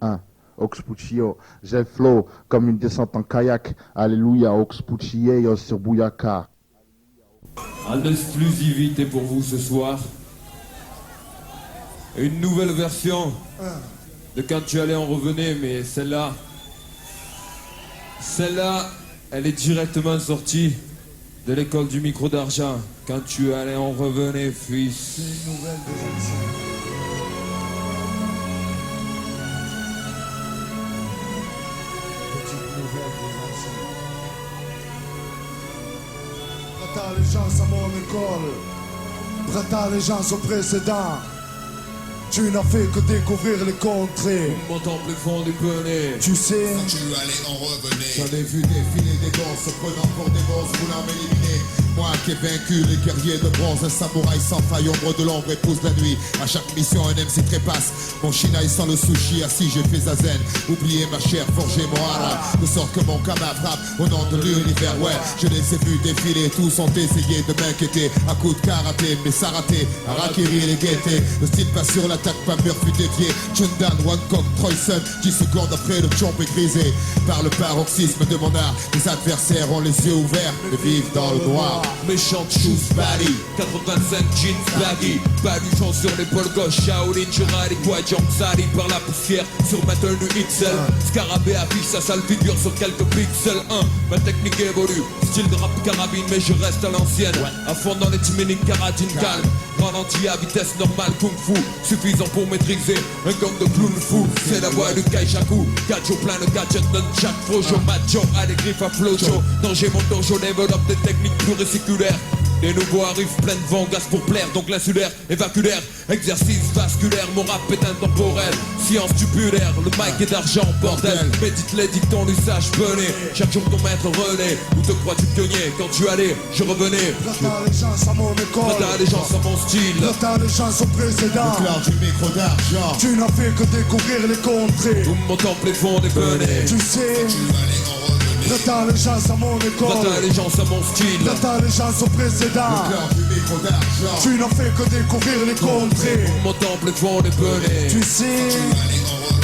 1. Oxpuccio, j'ai le flow comme une descente en kayak. Alléluia, Oxpuccio sur Bouyaka. En exclusivité pour vous ce soir, une nouvelle version de Quand tu allais en revenait, mais celle-là, elle est directement sortie de l'école du micro d'argent. Quand tu allais en revenait, fils. C'est une nouvelle des anciens. Petite nouvelle des anciens. Prête allégeance à mon école. Prête allégeance au précédent. Tu n'as fait que découvrir les contrées. Mon temple fond des penets. Tu sais, Quand tu allais en revenir. J'en ai vu défiler des gosses, se prenant pour des boss, voulant m'éliminer. Moi qui ai vaincu les guerriers de bronze, un samouraï sans faille, ombre de l'ombre épouse la nuit. À chaque mission un MC trépasse. Mon shinaï sans le sushi, assis j'ai fait zazen. Oubliez ma chair, forgé mon hara. De sorte que mon kama frappe au nom de l'univers. Ouais, je les ai vus défiler, tous ont essayé de m'inquiéter. À coups de karaté, mais ça raté. Harakiri les gaietés. Le style pas sur l'attaque, pas mur fut dévié. Chundan, Wangkok, Troyson, 10 secondes après le chomp est grisé. Par le paroxysme de mon art, les adversaires ont les yeux ouverts et vivent dans le noir. Méchante shoes body, 85 jeans baggy, baluchant sur l'épaule gauche, Shaolin, Jirari, Guajiang, Sari par la poussière sur ma tenue XL. Scarabée affiche sa sale figure sur quelques pixels. Ma technique évolue, style de rap carabine, mais je reste à l'ancienne. À fond dans les timiniques, caratine calme. Ralenti à vitesse normale, kung fu, suffisant pour maîtriser un gang de clowns fous. C'est la voix du Kaishaku, Gacho plein de gadgets, Nunchak, Frojo, Macho, à des griffes à flojo. Danger mon dojo, développe des techniques pluriséculaires. Les nouveaux arrivent plein de vent, gaz pour plaire, donc l'insulaire, évaculaire, exercice vasculaire, mon rap est intemporel, science tubulaire, le mic est d'argent, bordel, médite les dictons du sage bonnet, chaque jour ton maître relais, où te crois-tu pionnier, quand tu allais, je revenais, prête allégeance à mon école. prête allégeance à mon style, Prête allégeance au précédent. Le clan du micro d'argent. Tu n'as fait que découvrir les contrées. tout mon temple est fond des penets, Tu sais, Tu allais en revenir. prête allégeance à mon prête école. allégeance à mon style, Prête allégeance au précédent. Le clan du micro d'argent. Tu n'as fait que découvrir les contrées. mon temple est fond des penets, Tu sais, Tu allais en revenir.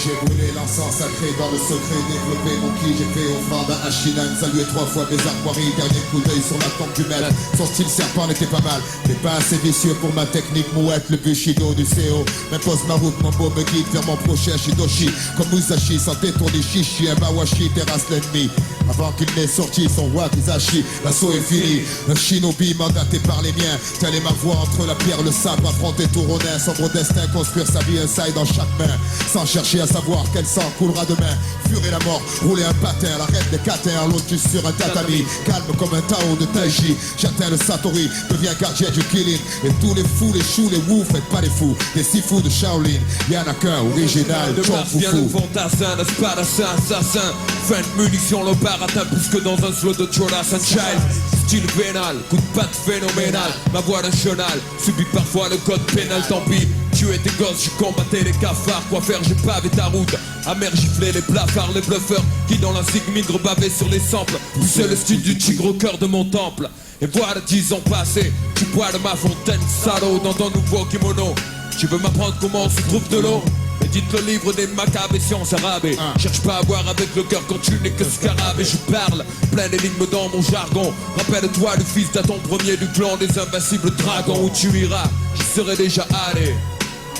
J'ai brûlé l'encens sacré dans le secret, développé mon ki, j'ai fait offrande à Ashinan, salué 3 fois mes armoiries, dernier coup d'œil sur la tombe du maître. Son style serpent n'était pas mal, mais pas assez vicieux pour ma technique mouette, le Bushido du CO. M'impose ma route, mon beau me guide vers mon prochain Shidoshi. Comme Musashi, sans détourner Shishi, un Mawashi terrasse l'ennemi. Avant qu'il n'ait sorti son Wakizashi, l'assaut est fini. Un shinobi mandaté par les miens, telle est ma voix entre la pierre, le sabre, affronter tout Ronin, sombre destin, construire sa vie inside dans chaque main, sans chercher à savoir quel sang coulera demain. Fuir et la mort, rouler un patin, la reine des catins, l'autre sur un tatami, calme comme un Tao de Taiji. J'atteins le Satori, deviens gardien du killing. Et tous les fous, les choux, les woux, faites pas les fous. Les 6 fous de Shaolin, y'en a qu'un original, de Chong Mars vient le Fu. fantassin, l'espadassin, assassin. Fin de munition, le baratin, plus que dans un slot de Chola Sunshine. Style vénal, coup de patte phénoménal. Ma voix d'un chenal, subit parfois le code pénal, tant pis. Tu étais gosse, je combattais les cafards. Quoi faire, j'ai pavé ta route. Amer gifler les blafards, les bluffeurs qui dans l'insigne migrent bavaient sur les samples. C'est le style du tigre au cœur de mon temple. Et voilà 10 ans passés, tu bois de ma fontaine, salaud, dans ton nouveau kimono. Tu veux m'apprendre comment on se trouve de l'eau? Médite le livre des macabres et sciences arabes. Cherche pas à voir avec le cœur quand tu n'es que scarabée. Je parle, plein d'énigmes dans mon jargon. Rappelle-toi le fils d'Adam premier du clan des invincibles dragons. Où tu iras, j'y serai déjà allé.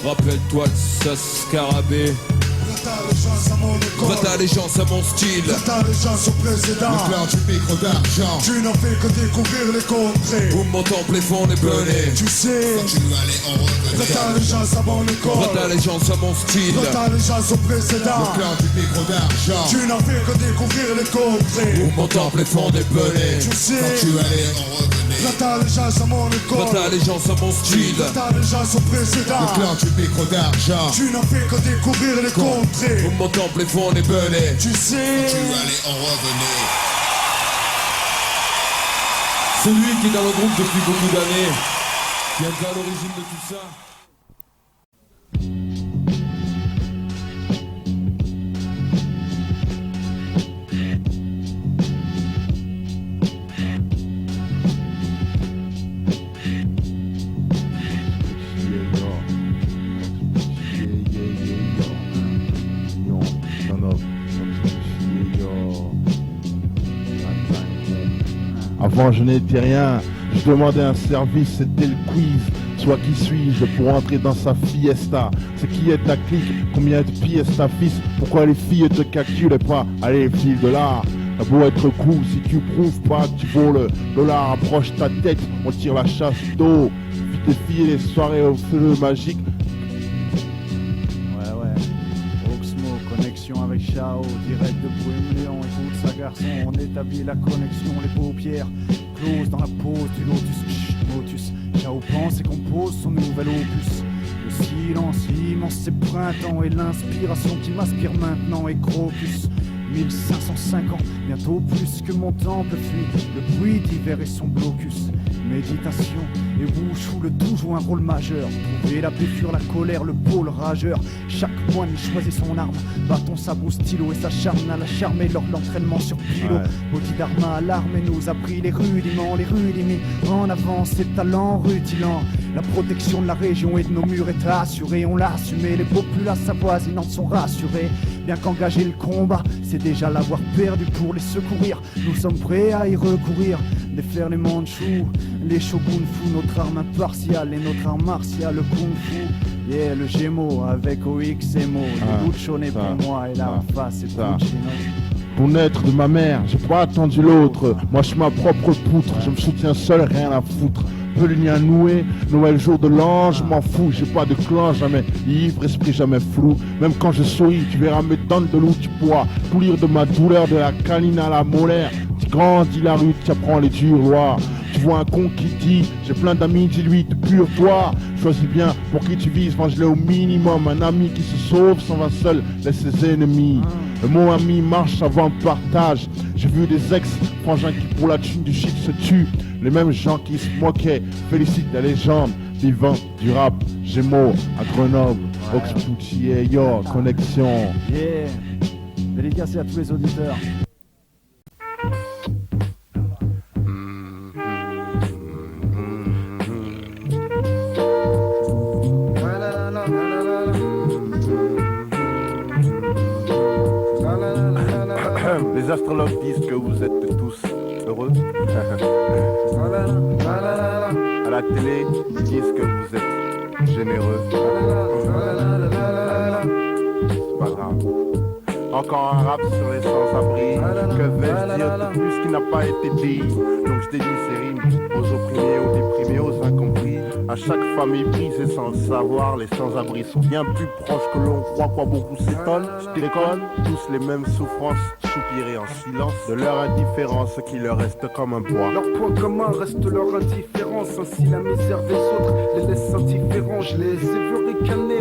Rappelle-toi le scarabée. prête allégeance à mon école. Prête allégeance à mon style. Prête allégeance au précédent. Le clan du micro d'argent. Tu n'as fait que découvrir les contrées. Où mon temple est fond des penets. Tu sais, Tu allais en revenir. prête allégeance à mon école. Prête allégeance à mon style. Prête allégeance au précédent. Le clan du micro d'argent. Tu n'as fait que découvrir les contrées. Où mon temple est fond des penets. Tu sais, Tu allais En revenir. prête allégeance à mon école. Prête allégeance à mon style. Prête allégeance au précédent. le clan du micro d'argent. Tu n'as fait que découvrir les contrées. Où mon temple est fond des penets. Tu sais, Tu allais en revenir. Celui qui est dans le groupe depuis beaucoup d'années, qui est à l'origine de tout ça. Avant je n'étais rien, je demandais un service, c'était le quiz. Soit qui suis-je pour entrer dans sa fiesta? C'est qui est ta clique? Combien de pièces ta fils? Pourquoi les filles te calculent pas? Allez, file de l'art. T'as beau être cool, si tu prouves pas que tu vaux le dollar, approche ta tête, on tire la chasse d'eau. Vite les filles, les soirées au feu magique. Ouais. Oxmo, connexion avec Chao, direct de Brume-Léon. Écoute ça garçon, on établit la connexion, les paupières closes dans la pose du lotus. Chut, motus, Chao pense et compose son nouvel opus. Le silence immense, c'est printemps et l'inspiration qui m'aspire maintenant est crocus. 1505 ans, bientôt plus que mon temple fuit le bruit d'hiver et son blocus. Méditation et Wushu, le tout joue un rôle majeur. Trouver la paix, fuir la colère, le pôle rageur. Chaque moine choisit son arme, bâton, sabre ou stylo, et s'acharne à la charmer lors de l'entraînement sur pilo. Bodhidharma à l'arme et nous a pris les rudiments, en avant ses talents rutilants. La protection de la région et de nos murs est assurée, on l'a assumé, les populaces avoisinantes sont rassurées. Bien qu'engager le combat, c'est déjà l'avoir perdu pour les secourir. Nous sommes prêts à y recourir, défaire les Mandchous, les shoguns fous, notre arme impartiale et notre arme martiale, le kung fu. Yeah, le Gémeaux avec OX et Mo, le Luchonné pour moi et là en face c'est Puccino. Pour naître de ma mère, j'ai pas attendu l'autre. Moi je suis ma propre poutre, je me soutiens seul, rien à foutre. Peu le lien noué, Noël jour de l'ange, je m'en fous, j'ai pas de clan, jamais ivre, esprit jamais flou. Même quand je souris, tu verras mes dents de loup, tu pourras tout lire de ma douleur, de la canine à la molaire. Tu grandis la rue, tu apprends les dures lois. Tu vois un con qui dit, j'ai plein d'amis, dis-lui, de pur toi. Choisis bien pour qui tu vises, venge-le au minimum. Un ami qui se sauve s'en va seul, laisse ses ennemis. Le mot ami marche avant le partage. J'ai vu des ex-frangins qui pour la thune du shit se tuent. Les mêmes gens qui se moquaient, félicitent la légende. Vivant du rap, Gémeaux à Grenoble, Oxpucci et Yo, connexion. Yeah, dédicacé à tous les auditeurs. Les astrologues disent que vous êtes tous heureux. À la télé, ils disent que vous êtes généreux. C'est pas grave. Encore un rap sur les sans-abri. Que vais-je dire de plus qui n'a pas été dit? Donc je dédie ces rimes aux opprimés, aux déprimés, aux incompris. À chaque famille brisée sans le savoir, les sans-abri sont bien plus proches que l'on croit, quoi beaucoup s'étonnent. Je déconne, tous les mêmes souffrances, soupirer en silence de leur indifférence qui leur reste comme un poids. Leur point commun reste leur indifférence, ainsi la misère des autres les laisse indifférents. Je les ai vus ricaner,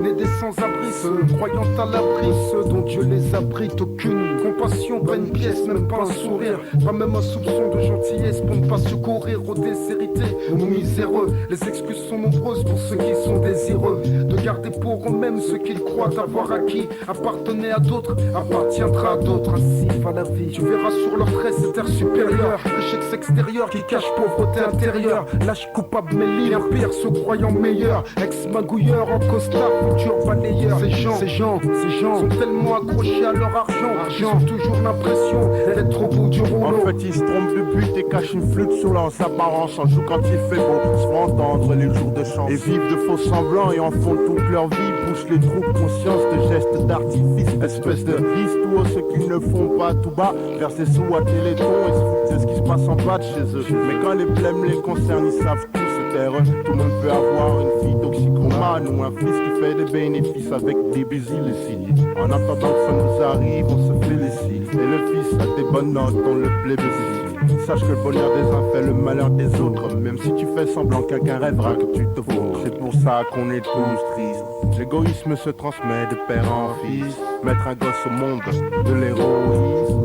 nés des sans-abri, ceux croyant à l'abri, ceux dont Dieu les abrite. Aucune compassion, pas une pièce, même pas un sourire, pas même un soupçon de gentillesse pour ne pas secourir aux déshérités, aux miséreux. Les excuses sont nombreuses pour ceux qui sont désireux de garder pour eux-mêmes ce qu'ils croient avoir acquis. Appartenait à d'autres, appartiendra à d'autres. Ainsi va la vie, tu verras sur leurs traits cet air supérieur, richesse extérieure qui cache pauvreté intérieure. Lâche coupable mais libre, pire se croyant meilleur, ex-magouilleur en costard, futur balayeur. Ces gens sont tellement accrochés à leur argent, ils ont toujours l'impression d'être au bout du rouleau. En fait ils se trompent de but et cachent une flûte sur leurs apparences. En joue quand il fait beau, se font entendre les jours de chance et vivent de faux semblants et en font toute leur vie. Poussent les trous de conscience de gestes d'artifice, espèce de vice tout haut, ceux qui ne font pas tout bas, verser sous à Téléthon et se foutent de ce qui se passe en bas de chez eux. Mais quand les blèmes les concernent, ils savent tous se taire. Tout le monde peut avoir une fille toxicomane ou un fils qui fait des bénéfices avec des baisers illicites. En attendant que ça nous arrive, on se félicite. Et le fils a des bonnes notes, on le plébiscite. Sache que le bonheur des uns fait le malheur des autres. Même si tu fais semblant, quelqu'un rêvera que tu te vautres. C'est pour ça qu'on est tous tristes. L'égoïsme se transmet de père en fils. Mettre un gosse au monde, de l'héroïsme.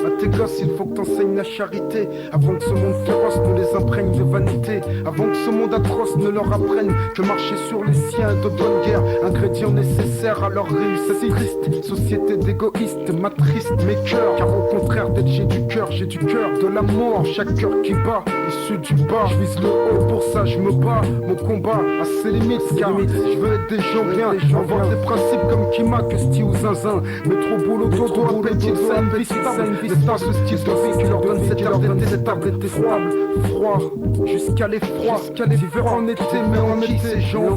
À tes gosses, il faut que t'enseignes la charité, avant que ce monde féroce ne les imprègne de vanité, avant que ce monde atroce ne leur apprenne que marcher sur les siens de bonne guerre, ingrédient nécessaire à leur réussite. Triste société d'égoïstes m'attriste mes cœurs, car au contraire d'être j'ai du cœur de l'amour. Chaque cœur qui bat issu du bas, je vise le haut, pour ça je me bats. Mon combat a ses limites, car je veux être des gens bien, avoir des principes comme Kima, que Sti ou Zinzin. Mais trop boulot, dodo, appétit, c'est invisible. C'est pas ce style de vie qui leur donne cette table était froid, jusqu'à l'effroi. L'hiver en été, mais en été, ces gens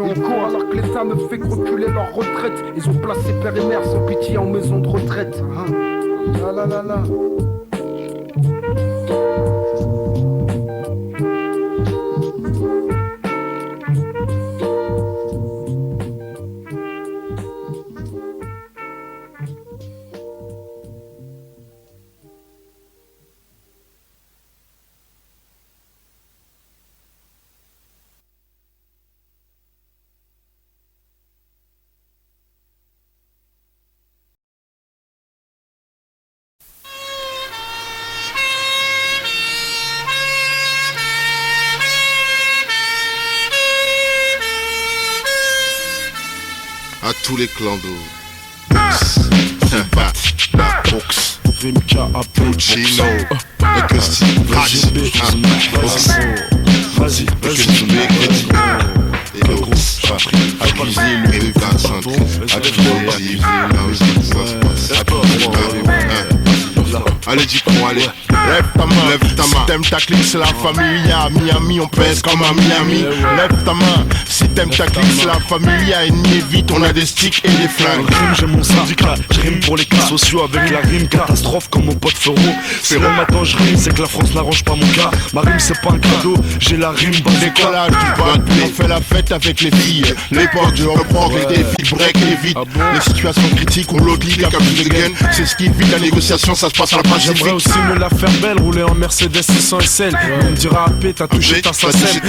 ils courent alors que l'État ne fait que reculer leur retraite. Ils ont placé père et mère sans pitié en maison de retraite. La la la la. À tous les clandos. Box, Rimka, Puccino, Augusti, Box, vas-y, et le groupe, accusé le allez, dis quoi, allez. Lève ta main, si t'aimes ta clique, c'est la famille. À Miami, on pèse comme à Miami. Lève ta main, si t'aimes ta clique, c'est la famille. À ennemi, vite, on a des sticks et des flingues. Rime, j'ai mon syndicat, je rime pour les cas sociaux avec la rime. Catastrophe comme mon pote Ferro. Si le matin je rime, c'est que la France n'arrange pas mon cas. Ma rime, c'est pas un cadeau, j'ai la rime. Décollage du bateau, on fait la fête avec les filles. L'époque du reprendre, les défis, break et vite. Les situations critiques où l'autre ligue a plus de gain. C'est ce qui vit la négociation, ça se passe à la page. J'aimerais aussi me la faire belle, rouler en Mercedes 600 SL. On me dira AP, t'as touché ta sacelle.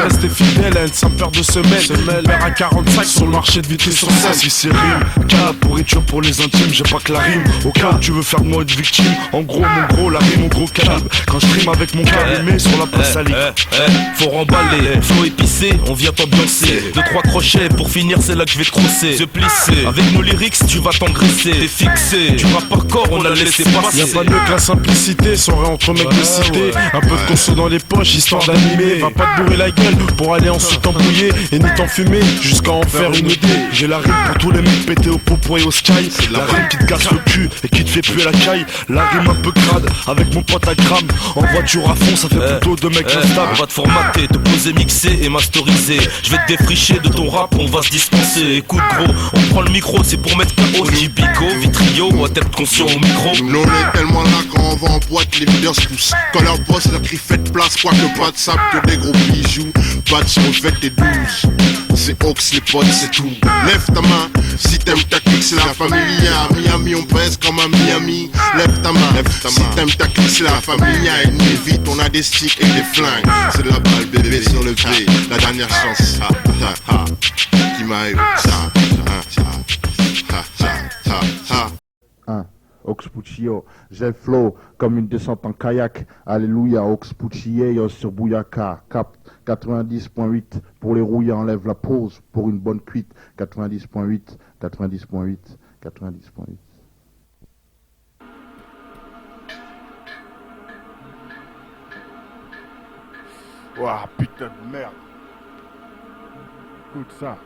Rester fidèle à une simple paire de semelles. Père à 45 sur le marché de vitesse sur scène. Si c'est rime, cas, pourriture pour les intimes, j'ai pas que la rime. Au cas où tu veux faire de moi une victime. En gros, mon gros, la rime au gros calibre. Quand je rime avec mon calumet sur la presse salive. Faut remballer, faut épicer, on vient t'ambiancer. 2-3 crochets, pour finir c'est là que je vais te crosser. Se plisser, avec nos lyrics tu vas t'engraisser. T'es fixé, du rap hardcore on a laissé passer. Y'a pas mieux que la simplicité, soirée entre mecs de cité. Un peu de conso dans les poches, histoire d'animer. Va pas te bourrer la gueule pour aller ensuite t'embrouiller et ni t'enfumer jusqu'à en faire une idée. J'ai la rime pour tous les mecs pétés au popo et au sky. La rime qui te casse le cul et qui te fait puer la caille. La rime un peu crade avec mon pote à gramme. En voiture à fond, ça fait plutôt deux mecs instables. On va te formater, te poser, mixer et masteriser. Je vais te défricher de ton rap, on va se dispenser. Écoute gros, on prend le micro, c'est pour mettre KO. Bico, Vitrio, ou à tête conscient au micro. Nous on est tellement là quand on va en boîte, les videurs se poussent. Quand leur boss leur crie faites place, quoi que pas de sable, que des gros bijoux. Pas de sur le fait des 12. C'est Ox les potes, c'est tout. Lève ta main, si t'aimes ta clique, c'est la famille. À Miami, on pèse comme à Miami. Lève ta main, si t'aimes ta clique, c'est la famille. À ennemi, vite, on a des sticks et des flingues. C'est de la balle, bébé, sur le V. La dernière chance. Qui m'a eu. Ox Puccino, j'ai flow comme une descente en kayak. Alléluia, Ox Puccino sur Bouyaka. Cap 90.8 pour les rouilles, enlève la pause pour une bonne cuite. 90.8, 90.8, 90.8. Ouah, putain de merde. Écoute ça.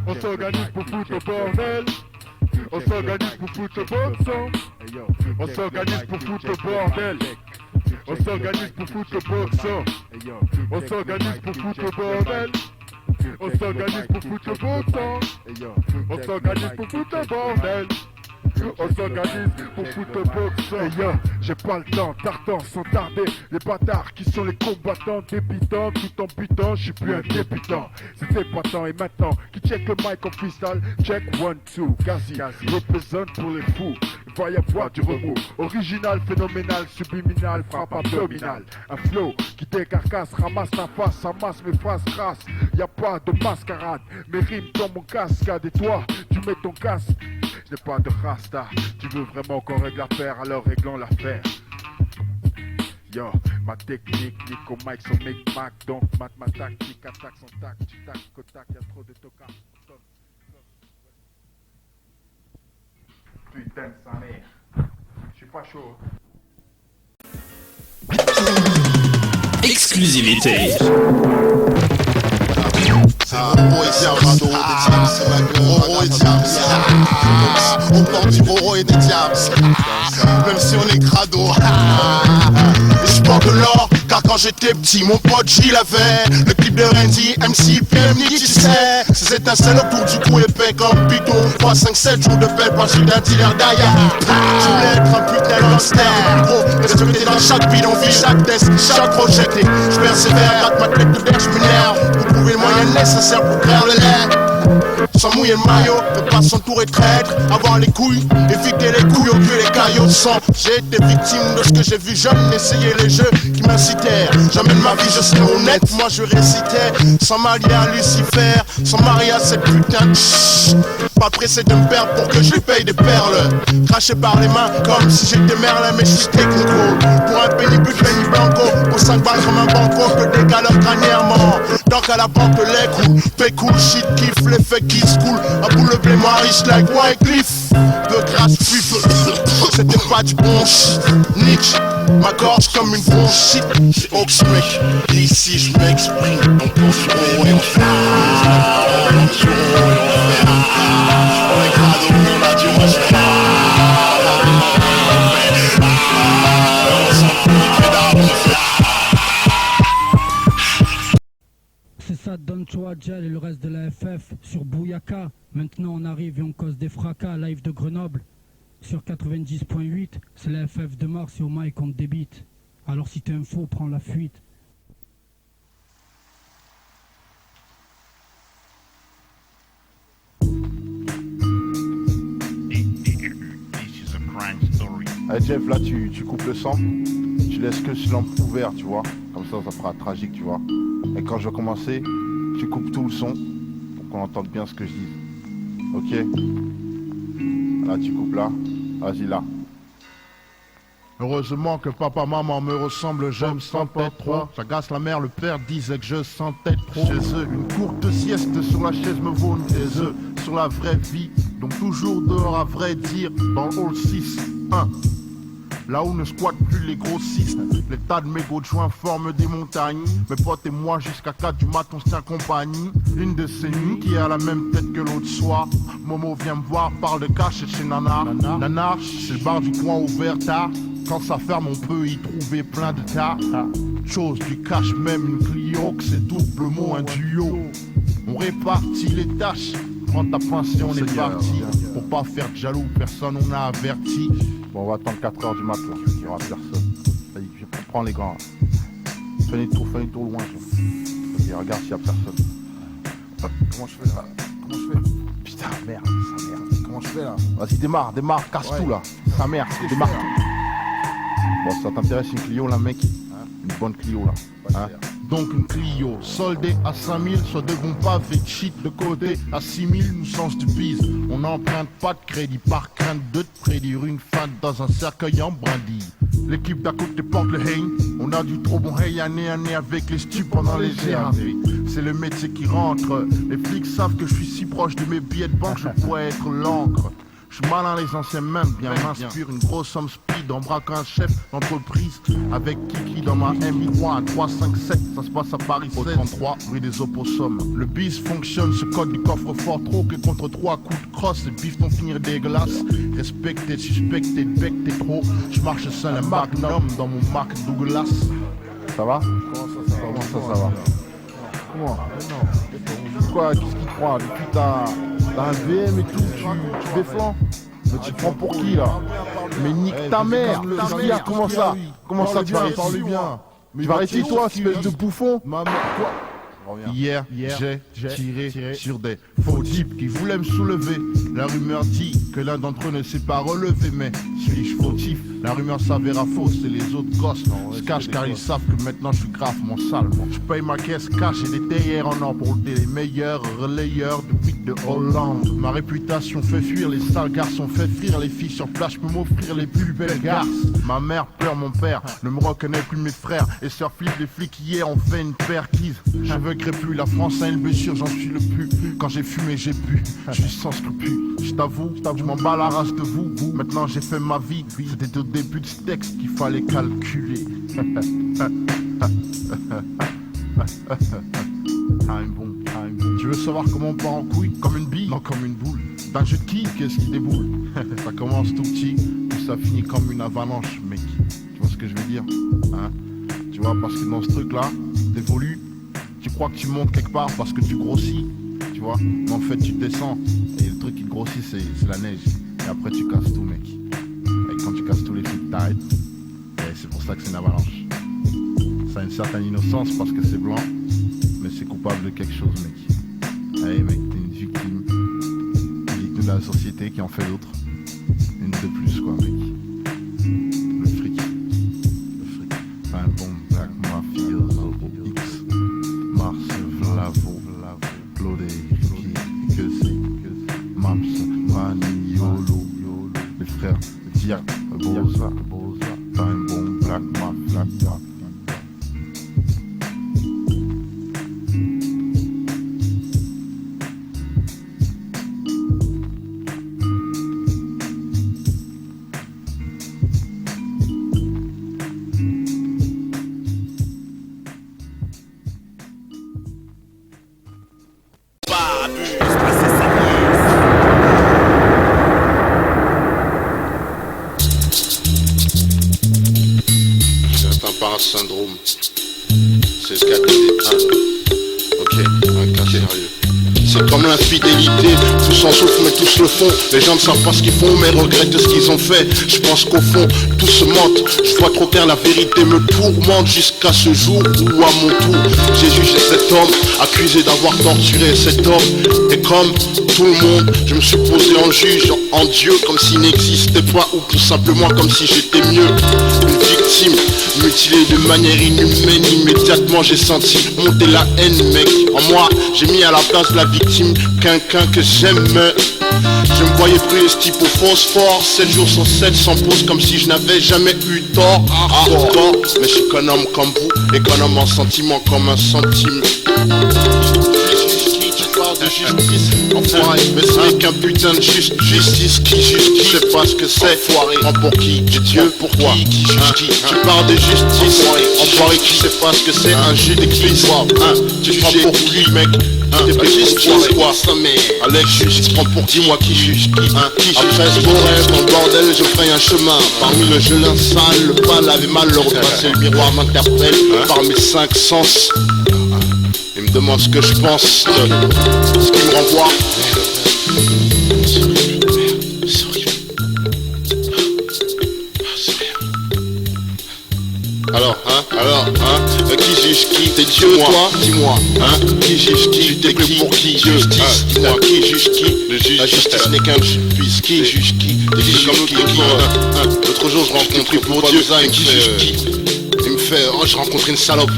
On s'organise pour foutre le bordel. On s'organise pour foutre le boxon. On s'organise pour foutre le bordel. On s'organise pour foutre le boxon. On s'organise pour foutre le bordel. On s'organise pour foutre le boxon. On s'organise pour foutre le bordel. On s'organise pour foutre le boxon. Yo, j'ai pas le temps, tartan sans tarder. Les bâtards qui sont les combattants débitants, tout en butant, je suis plus un débutant. C'était pas tant et maintenant, qui check le mic en freestyle, check 1, 2, Gazi, représente pour les fous. Il va y avoir du remous, original, phénoménal, subliminal, frappe abdominale. Un flow qui décarcasse, ramasse ta face, amasse mes phrases crasses. Y a pas de mascarade, mes rimes dans mon cascade. Et toi, tu mets ton casque. Je n'ai pas de rasta, tu veux vraiment qu'on règle l'affaire, alors réglons l'affaire. Yo, ma technique, nique au mic, son mic-mac, donc ma tactique, attaque son tac, tu tac, au tac, y'a trop de tocards. putain de sa mère. Je suis pas chaud. Exclusivité. Roro et Diams, Roro et Diams. On porte du Roro et des Diams. Même si on est crado. Et je porte de l'or, car quand j'étais petit, mon pote J l'avait. Le clip de Randy, MC, PMI, tu sais. Ces étincelles autour du cou épais comme bidon. 3, 5, 7 jours de belle partie d'un dealer d'ailleurs. Tu voulais être un putain de gangster. Gros, reste pété dans chaque bidonville, chaque test, chaque projet. Je persévère, rate ma tête de d'air, je m'énerve. Vous trouvez le moyen nécessaire pour clair le lait. Sans mouiller le maillot, ne pas s'entourer de traîtres. Avoir les couilles, éviter les couilles au que les caillots sans. J'ai été victime de ce que j'ai vu jeune, essayer les jeux qui m'incitèrent. Jamais de ma vie je serai honnête, moi je récitais. Sans m'allier à Lucifer, sans marier à cette putain de chut. Pas pressé de me perdre pour que je lui paye des perles. Craché par les mains comme si j'étais Merlin, mais je suis technico. Pour un penny but, penny blanco. Pour 5 balles comme un banco, que des galères crânièrement. Donc à la banque les coups, pay cool, shit, kiff, l'effet qui se coule. À bout le blé, moi riche like Wycliffe. De grâce, fif, c'était pas du bon shit. Niche, ma gorge comme une bronchite. C'est Oxmec, ici je m'exprime. On pense sur Roro et on fait. On sur Roro et on fait. On est crado, on a du respect. On s'en fout du crédit, on fait. C'est ça, Don Chouadjel et le reste de la FF sur Bouyaka. Maintenant on arrive et on cause des fracas, live de Grenoble. Sur 90.8, c'est la FF de Mars et au mic on te débite. Alors si t'es un faux, prends la fuite. Allez Jeff, là tu coupes le sang, tu laisses que ce lampe ouvert, tu vois. Comme ça fera tragique, tu vois. Et quand je vais commencer, tu coupes tout le son pour qu'on entende bien ce que je dis. Ok? Là tu coupes là, vas-y là. Heureusement que papa maman me ressemblent, je me sentais trop. J'agace la mère, le père disait que je sentais trop. Chez eux, une courte sieste sur la chaise me vaut une des œufs. Sur la vraie vie, donc toujours dehors à vrai dire. Dans le hall 6, 1. Là où ne squattent plus les grossistes, les tas de mégots de joints forment des montagnes. Mes potes et moi jusqu'à 4 du mat on se tient compagnie. Une de ces nuits qui a la même tête que l'autre soir. Momo vient me voir, parle de cash chez Nanar. Nanar, c'est le bar du coin ouvert tard. Quand ça ferme on peut y trouver plein de tas. Chose du cash, même une Clio, que c'est doublement un duo. On répartit les tâches, prends ta pince et on est parti. Pour pas faire de jaloux, personne on a averti. Bon, on va attendre 4h du mat là, il n'y aura personne. Je prends les grands. Fais les tours loin. Ok, regarde s'il n'y a personne. Comment je fais là? Comment je fais? Putain, merde, sa mère. Comment je fais là? Vas-y, démarre, casse tout là. Sa mère, démarre tout. Bon, ça t'intéresse une Clio là, mec? Une bonne Clio là. Hein? Donc une Clio soldée à 5000, soit devant pavé de shit de côté à 6000, nous change de bise. On n'emprunte pas de crédit par crainte de te prédire une fan dans un cercueil en brindille. L'équipe d'à côté porte le haine, on a du trop bon hey année avec les stupes pendant les GRV. C'est le métier qui rentre, les flics savent que je suis si proche de mes billets de banque, je pourrais être l'encre. Je suis malin, les anciens même bien m'inspire une grosse somme speed en braquant un chef d'entreprise avec Kiki dans ma MI3 à 357. Ça se passe à Paris au 33 rue des Opossums. Le bis fonctionne, ce code du coffre-fort trop que contre 3 coups de crosse, les bifs vont finir dégueulasse. Respecté, suspecté, bec t'es trop. Je marche seul un magnum dans mon Mac Douglas. Ça va? Comment ça va? Comment? Quoi? Qu'est-ce qu'il croit? Depuis t'as un VM et tout, tu déflancs. Mais tu prends pour qui là? Mais nique ta mère! Qu'est-ce qu'il y a? Comment ça? Comment ça tu vas réussir? Tu vas réussir toi, espèce de bouffon? Hier, j'ai tiré sur des faux types qui voulaient me soulever. La rumeur dit que l'un d'entre eux ne s'est pas relevé, mais suis-je fautif? La rumeur s'avéra fausse et les autres gosses se cachent car ils savent que maintenant je suis grave mon sale. Je paye ma caisse cash et des théières en or pour les meilleurs relayeurs de beat de Hollande. Ma réputation fait fuir les sales garçons, fait fuir les filles sur place, je peux m'offrir les plus belles garces. Ma mère pleure, mon père ne me reconnaît plus, mes frères et sœurs flippent, les flics hier ont fait une perquise. Cheveux crépus, la France a une blessure, j'en suis le plus. Quand j'ai fumé, j'ai bu, je suis sans scrupule. Je t'avoue, je m'en bats la race de vous. Maintenant j'ai fait ma vie, c'était au début de ce texte qu'il fallait calculer. Time bomb. Tu veux savoir comment on part en couille? Comme une bille? Non, comme une boule. D'un jeu de qui? Qu'est-ce qui déboule? Ça commence tout petit, puis ça finit comme une avalanche, mec. Tu vois ce que je veux dire? Hein? Tu vois, parce que dans ce truc-là, t'évolues, tu crois que tu montes quelque part parce que tu grossis, tu vois, mais en fait tu descends, et le truc qui te grossit c'est la neige, et après tu casses tout, mec. Et quand tu casses tous les trucs, t'arrêtes, et c'est pour ça que c'est une avalanche. Ça a une certaine innocence parce que c'est blanc, mais c'est coupable de quelque chose, mec. Allez, mec, t'es une victime de la société qui en fait d'autres. Une de plus, quoi, mec. Le fric. Un bon black mafia, X, Mars, Vlavo, Claudé, Ricky, que c'est, Maps, Mani, Yolo, les frères, Dia, Boza, un bon black mafia. Syndrome, c'est ce qu'a dit. Ok, un cas sérieux. C'est comme l'infidélité, tous en souffrent mais tous le font. Les gens ne savent pas ce qu'ils font mais regrettent ce qu'ils ont fait. Je pense qu'au fond, tous se mentent. Je vois trop clair, la vérité me tourmente jusqu'à ce jour où à mon tour j'ai jugé cet homme, accusé d'avoir torturé cet homme. Et comme tout le monde, je me suis posé en juge, en Dieu, comme s'il n'existait pas, ou tout simplement comme si j'étais mieux. Une victime, mutilée de manière inhumaine, immédiatement j'ai senti monter la haine, mec. En moi, j'ai mis à la place de la victime quelqu'un que j'aime. Je me voyais brûler ce type au phosphore 7 jours sur 7 sans pause, comme si je n'avais jamais eu tort. Mais je suis qu'un homme comme vous, et qu'un homme en sentiment comme un centime. De justice, enfoiré, mais ce n'est qu'un putain de justice. Qui juge qui, je sais pas ce que c'est. Enfoiré, prends pour qui? Dieu, pourquoi? Qui juge qui? Tu parles de justice, enfoiré, qui sait pas ce que c'est. Un juge d'église, tu prends pour qui, mec? T'es pas justice, quoi? Alex, juge, prends pour qui? Moi qui juge qui? Après ce beau rêve, dans le bordel, je ferai un chemin. Parmi le gelin sale, le pas lavé mal, le repasser, le miroir m'interpelle par mes 5 sens. Il me demande ce que je pense de ce qu'il me renvoie. Alors, qui juge qui? T'es Dieu, toi? Dis-moi, qui juge qui? T'es qui? Pour qui? Justice, dis-moi, qui juge qui? La justice n'est qu'un puisse. Qui juge qui? T'es comme qui? L'autre jour, je rencontre pour Dieu, qui juge qui? Il me fait, je rencontre une salope.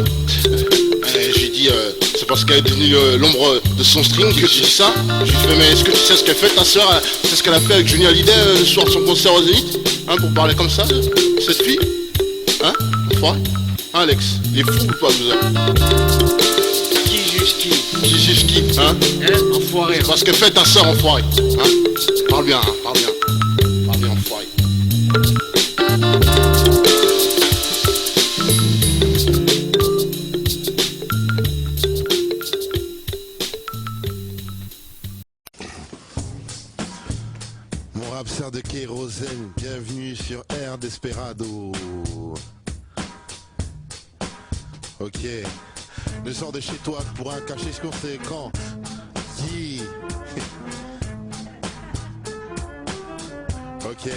J'ai dit, c'est parce qu'elle est devenue l'ombre de son string que tu dis ça. Je lui fais, mais est-ce que tu sais ce qu'elle fait, ta soeur? C'est ce qu'elle a fait avec Johnny Hallyday le soir de son concert au Zénith, pour parler comme ça, cette fille. Enfoiré. Alex, il est fou ou pas, vous? Qui juge qui? Qui juge qui? Enfoiré. C'est parce qu'elle fait ta soeur, enfoiré. Parle bien, parle bien, enfoiré. De kérosène, bienvenue sur Air Desperado. Ok, ne sors de chez toi pour un cacher ce qu'on sait quand. Si. Ok.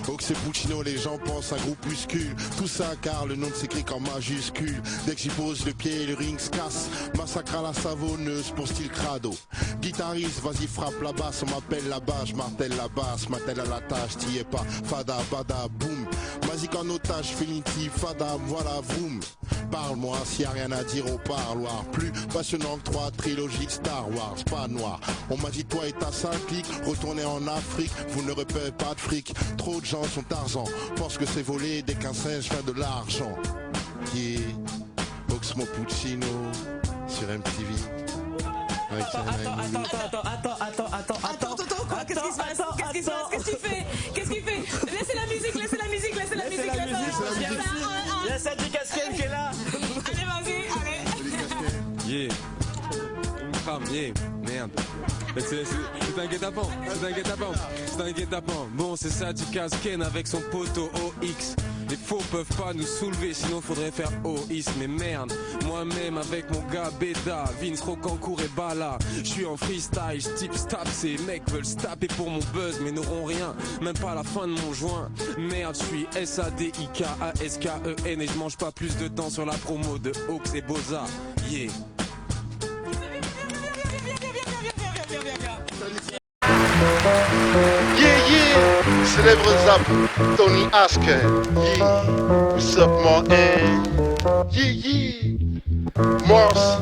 Ox et Puccino, les gens pensent à groupuscule. Tout ça car le nom s'écrit en majuscule. Dès que j'y pose le pied, le ring se casse. Massacre à la savonneuse pour style crado. Guitariste, vas-y frappe la basse. On m'appelle là-bas, je martèle la basse. M'attelle à la tâche, t'y es pas. Fada, bada, boum. Magique en otage, Finity, fada, voilà, vroom. Parle-moi s'il y a rien à dire au parloir. Plus passionnant que 3 trilogies Star Wars, pas noir. On m'a dit toi et ta 5 clics, retournez en Afrique, vous ne repérez pas de fric. Trop de gens sont Tarzan, pense que c'est volé dès qu'un singe fait de l'argent. Yeah, Oxmo Puccino sur MTV. Attends, quoi? Qu'est-ce qui se passe? Qu'est-ce qu'il fait? Laissez la musique. Il y a Sadi Casquette qui est là. Allez, vas-y. Yeah. Une femme, yeah. Merde. C'est un guet-apens. Bon, c'est Sadi Casquette avec son poteau OX. Les faux peuvent pas nous soulever, sinon faudrait faire OIS. Mais merde, moi-même avec mon gars Beda, Vince, Rocancourt et Bala. Je suis en freestyle, j'tip stap, ces mecs veulent se taper pour mon buzz, mais n'auront rien, même pas à la fin de mon joint. Merde, je suis SADIKASKEN et je mange pas plus de temps sur la promo de Ox et Boza. Yeah. Célèbre zap, Tony Asker. Yeah, what's up, mon yeah. Morse,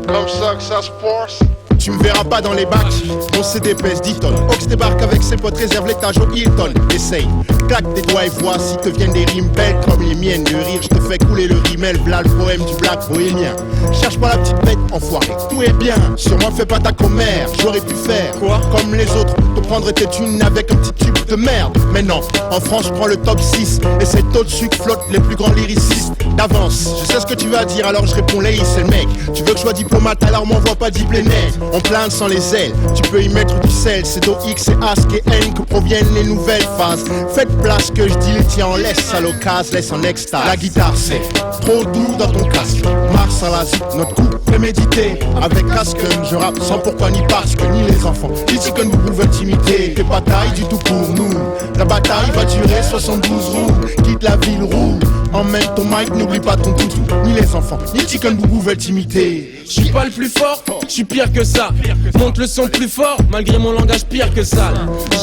comme ça que ça se passe. Tu me verras pas dans les bacs, mon CD pèse 10 tonnes. Ox débarque avec ses potes, réserve l'étage au Hilton. Essaye, claque tes doigts et vois si te viennent des rimes belles comme les miennes. De rire, je te fais couler le rimel, v'là le poème du black bohémien. Cherche pas la petite bête, enfoiré, tout est bien. Sur moi fais pas ta commère, j'aurais pu faire quoi comme les autres, te prendre tes thunes avec un petit tube de merde. Mais non, en France je prends le top 6 et c'est au-dessus que flottent les plus grands lyricistes d'avance. Je sais ce que tu vas dire alors je réponds Lay, c'est le mec. Tu veux que je sois diplomate alors m'envoie pas diplômé. On plane sans les ailes, tu peux y mettre du sel. C'est d'OX et Ask et N que proviennent les nouvelles phases. Faites place que je dis les tiens en laisse à l'occasion, laisse en extase. La guitare c'est trop doux dans ton casque. Mars à la zip, notre coup prémédité. Avec casque, je rappe sans pourquoi ni parce que ni les enfants. Les chicken vous pouvez intimider, t'es pas taille du tout pour nous. La bataille va durer 72 rounds. Quitte la ville roule, emmène ton mic, n'oublie pas ton toutou. Ni les enfants, ni chicken vous pouvez t'imiter. Je suis pas le plus fort, je suis pire que ça. Monte le son plus fort, malgré mon langage pire que ça.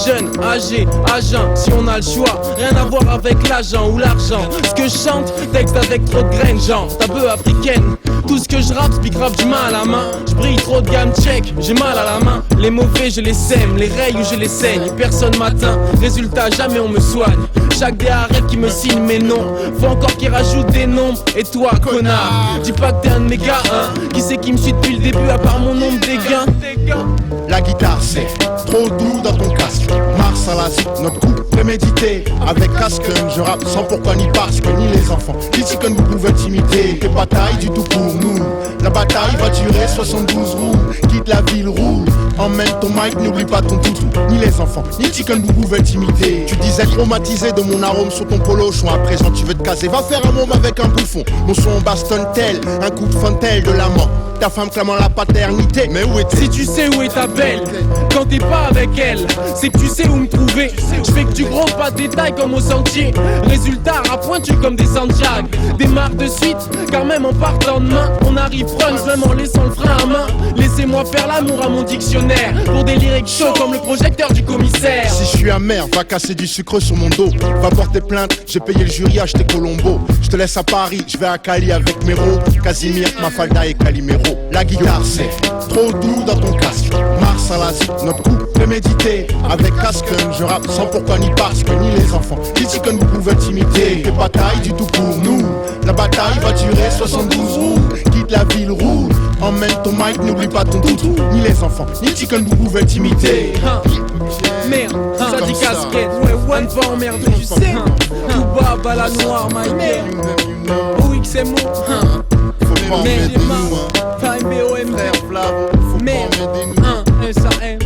Jeune, âgé, à jeun, si on a le choix. Rien à voir avec l'agent ou l'argent. Ce que je chante, texte avec trop de graines, genre ta bœuf africaine. Tout ce que je rappe, c'est grave du mal à la main. Je brille trop de gamme, check, j'ai mal à la main. Les mauvais, je les sème, les rayes ou je les saigne. Personne m'atteint, résultat, jamais on me soigne. Chaque DA rêve qui me signe mes noms. Faut encore qu'ils rajoutent des nombres. Et toi, connard, dis pas que t'es un de mes gars, hein. Qui c'est qui me suit depuis le début à part mon nombre des gains? La guitare c'est trop doux dans ton casque. Mars à la zip, notre coup prémédité. Avec casque, je rappe sans pourquoi ni parce que ni les enfants. Les chicken vous pouvez intimider, t'es pas taille du tout pour nous. La bataille va durer 72 rounds. Quitte la ville roule, emmène ton mic, n'oublie pas ton toutou. Ni les enfants, ni chicken vous pouvez intimider. Tu disais traumatisé de mon arôme sur ton polo chaud. À présent tu veux te caser, va faire un môme avec un bouffon. Mon son bastonne tel, un coup de fontaine de l'amant. Ta femme clamant la paternité, mais où est-elle? Si tu sais où est ta belle, quand t'es pas avec elle, c'est que tu sais où me trouver. Je fais que du gros, pas de détails comme au sentier. Résultat, à pointu comme des Santiago. Démarre de suite, car même en partant de main, on arrive front, même en laissant le frein à main. Laissez-moi faire l'amour à mon dictionnaire, pour des lyrics chauds comme le projecteur du commissaire. Si je suis amer, va casser du sucre sur mon dos. Va porter plainte, j'ai payé le jury, acheté Colombo. Je te laisse à Paris, je vais à Cali avec Mero, Casimir, Mafalda et Calimero. La guitare c'est trop doux dans ton casque. Mars à la zip, notre coup prémédité. Avec casque, je rappe sans pourquoi ni parce que ni les enfants. Les chicken vous pouvez intimider, t'es pas taille du tout pour nous. La bataille va durer 72 rounds. Quitte la ville roule, emmène ton mic, n'oublie pas ton toutou. Ni les enfants, ni chicken vous pouvez intimider. Merde, ça dit casquette, ouais, one pas emmerdé, tu sais. Tout bas, bala noire, my girl. OX et moi, mais j'ai marre, time BOM, merde, SAM,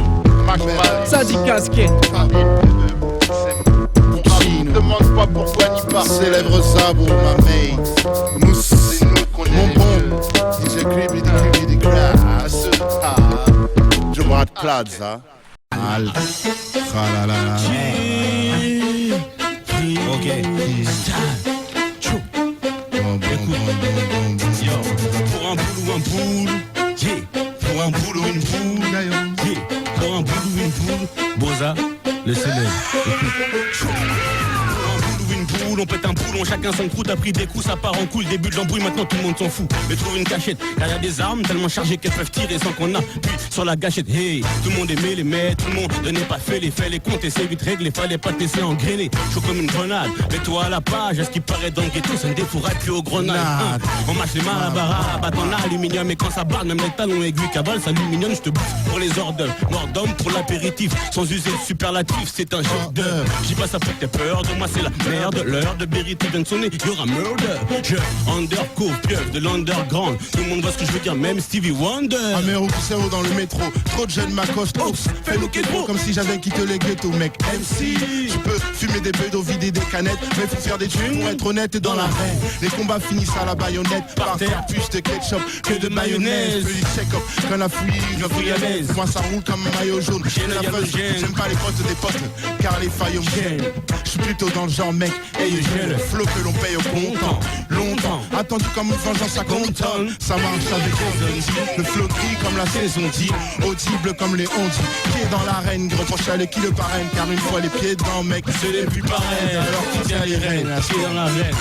ça dit casquette. Ne demande pas pourquoi ni par Célèbre Zabo, ma mate. Mousse, c'est nous qu'on est mon bon. DJ Creepy, Grass. Je vois de Plaza. Al. Ok. Pour un boule ou un boule, yeah. Pour un boule ou une boule, yeah. Pour un boule ou une boule, Boza, le célèbre. On pète un boulon, chacun son crew, t'as pris des coups, ça part en couille, début de l'embrouille, maintenant tout le monde s'en fout. Mais trouve une cachette, car y a des armes tellement chargées qu'elles peuvent tirer sans qu'on appuie sur la gâchette. Hey, tout le monde aimait les maîtres, tout le monde n'est pas fait les faits, les comptes et c'est vite réglé, fallait pas te laisser engrainer. Chaud comme une grenade, mets-toi à la page, à ce qui paraît dans le ghetto, ça ne défouraille plus aux grenades. On marche les malabara, battant l'aluminium, et quand ça barre, même les talons aigus cavale, ça aluminium, je te bouffe pour les hors d'œuvre. Mort d'homme pour l'apéritif, sans user le superlatif, c'est un chef d'œuvre. J'y passe après tes peurs, de moi c'est la merde, l'heure de vérité vient de sonner, y'aura murder. Je undercover, pieuvre de l'underground. Tout le monde voit ce que je veux dire, même Stevie Wonder. Amero Poussero dans le métro, trop de jeunes m'accostent. Oups, fais-nous qu'est-ce comme si j'avais quitté les ghettos, mec. MC, je peux fumer des bédos, vider des canettes, mais faut faire des trucs pour être honnête et dans l'arène. Les combats finissent à la baïonnette, par terre plus de ketchup que de mayonnaise. Plus check-up, quand la fouille, je fouille à l'aise. Moi ça roule comme un maillot jaune. J'aime pas les potes des potes, car les failles me gênent. Je suis plutôt dans le genre mec, et le flow que l'on paye au comptant. Longtemps, attendu comme une vengeance à comptant. Ça marche avec le flow gris comme la saison dit, audible comme les ondits. Pied dans l'arène, gros proche à qui le parraine. Car une fois les pieds dedans, mec, ce n'est plus pareil. Alors qui tient les rênes, pied dans l'arène.